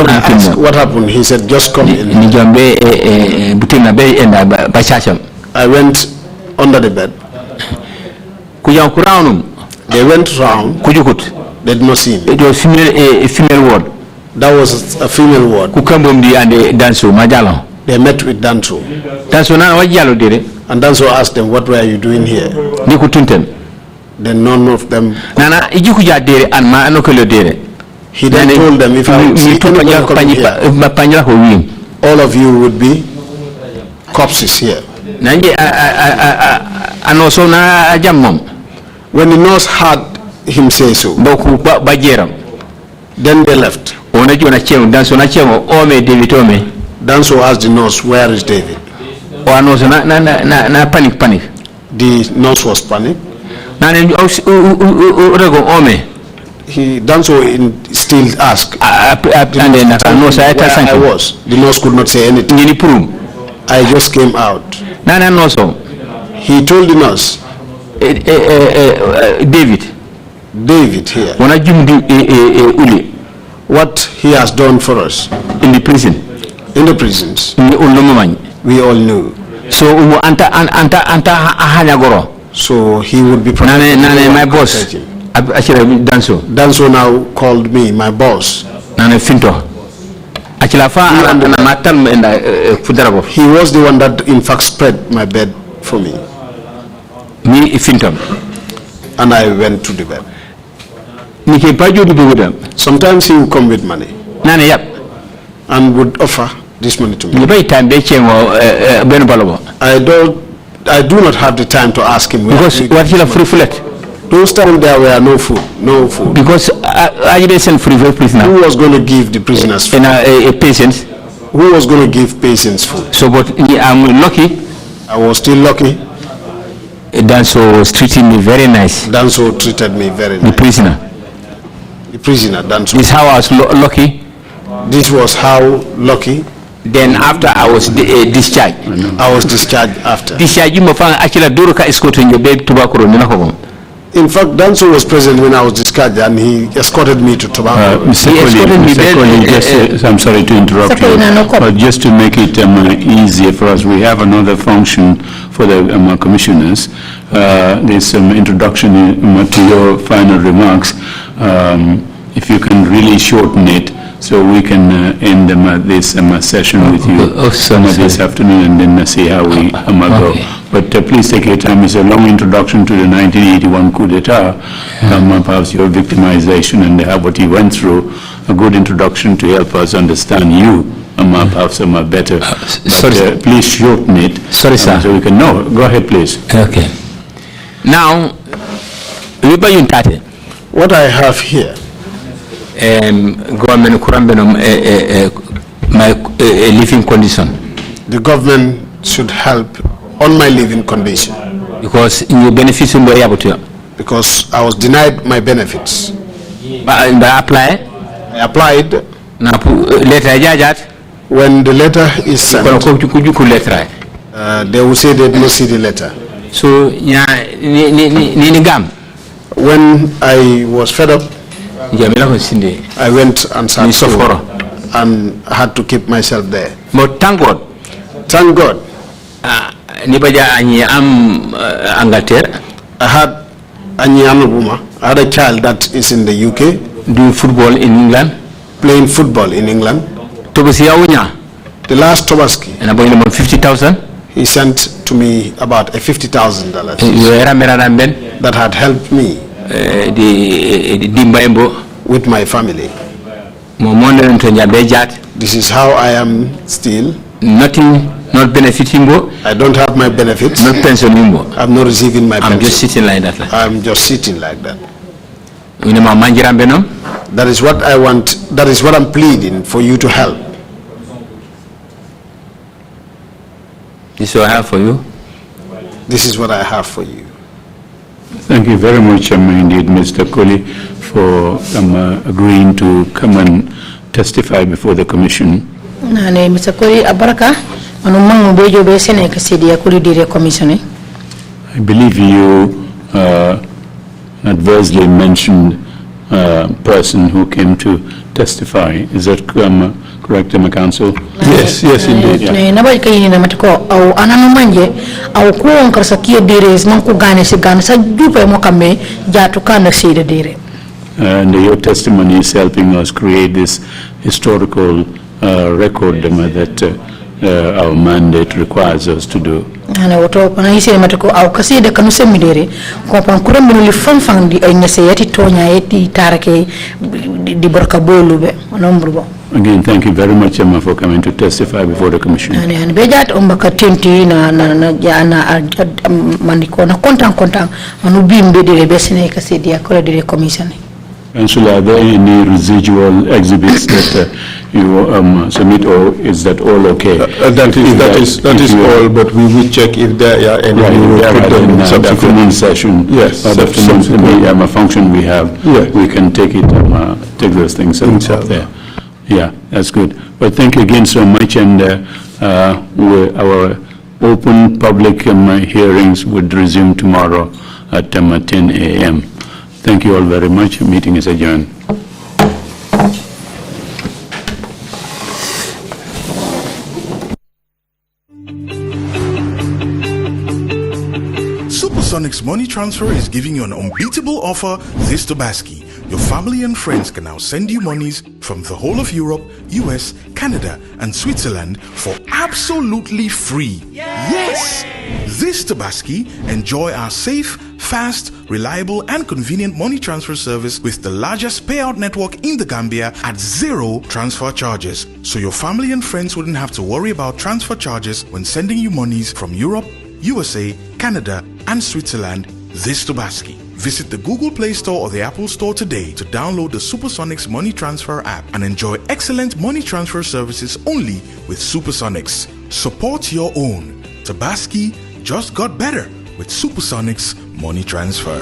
asked what happened. He said, just come in. I went under the bed. They went round. They did not see me. It was a female ward. That was a female ward. They met with Danso. And Danso asked them, what were you doing here? Then none of them. He then told them, if I see anyone coming here, all of you would be corpses here. When the nurse heard him say so, then they left. Danso asked the nurse, where is David? The nurse was panicked. Danso still asked. I was. The nurse could not say anything. I just came out. He told the nurse, David here, what he has done for us in the prison. In the prisons, we all knew. So he would be my boss. Danso now called me my boss. He was the one that in fact spread my bed for me. And I went to the bed. Sometimes he would come with money and would offer this money to me. I do not have the time to ask him. Because what he free flat. Those times there were no food. Because I didn't free prisoner. Who was going to give the prisoners food? Patients. Who was going to give patients food? So, but I'm lucky. I was still lucky. Danso was treating me very nice. Danso treated me very nice. The prisoner. The prisoner, Danso. This is how I was lucky. This was how lucky. Then after I was discharged. I was discharged after. Discharged you actually Duruka escorting your baby to Bakuro. In fact, Danso was present when I was discharged and he escorted me to Tobago. Mr. Colley, I'm sorry to interrupt you, but just to make it easier for us, we have another function for the commissioners. There's some introduction to your final remarks. If you can really shorten it, so we can end this session with you this afternoon and then see how we go. But please take your time. It's a long introduction to the 1981 coup d'etat, perhaps your victimization and what you went through. A good introduction to help us understand you, perhaps better. But please shorten it. Sorry, sir. So we can know. Go ahead, please. Okay. Now, what I have here. Government my living condition. The government should help on my living condition. Because you benefits because I was denied my benefits. I applied. When the letter is sent, they will say they did not see the letter. So when I was fed up, I went and sat and had to keep myself there. But thank God. Thank God. I had a child that is in the UK. Doing football in England. Playing football in England. The last Tobaski. And about 50,000. He sent to me about $50,000. That had helped me. With my family. This is how I am still. Nothing, not benefiting. I don't have my benefits. Not pension. I'm not receiving my pension. I'm just sitting like that. I'm just sitting like that. That is what I want. That is what I'm pleading for you to help. This is what I have for you. This is what I have for you. Thank you very much indeed, Mr. Colley, for agreeing to come and testify before the commission. Mr. Colley, abaraka. I believe you adversely mentioned a person who came to testify. Is that correct, my counsel? Yes, yes, indeed. And your testimony is helping us create this historical record that our mandate requires us to do. Again, thank you very much, Emma, for coming to testify before the commission. Councillor, are there any residual exhibits that you submit, or is that all okay? That is all, but we will check if there are any. In subsequent session. Yes. Subsequent function we have. Yes. We can take it, take those things up there. Yeah, that's good. But thank you again so much, and our open public hearings would resume tomorrow at 10 a.m. Thank you all very much. Meeting is adjourned. Supersonic's money transfer is giving you an unbeatable offer this Tobaski. Your family and friends can now send you monies from the whole of Europe, US, Canada, and Switzerland for absolutely free. Yes! This Tobaski, enjoy our safe, fast, reliable, and convenient money transfer service with the largest payout network in the Gambia at zero transfer charges. So your family and friends wouldn't have to worry about transfer charges when sending you monies from Europe, USA, Canada, and Switzerland this Tobaski. Visit the Google Play Store or the Apple Store today to download the Supersonics Money Transfer app and enjoy excellent money transfer services only with Supersonics. Support your own. Tobaski just got better with Supersonics Money Transfer.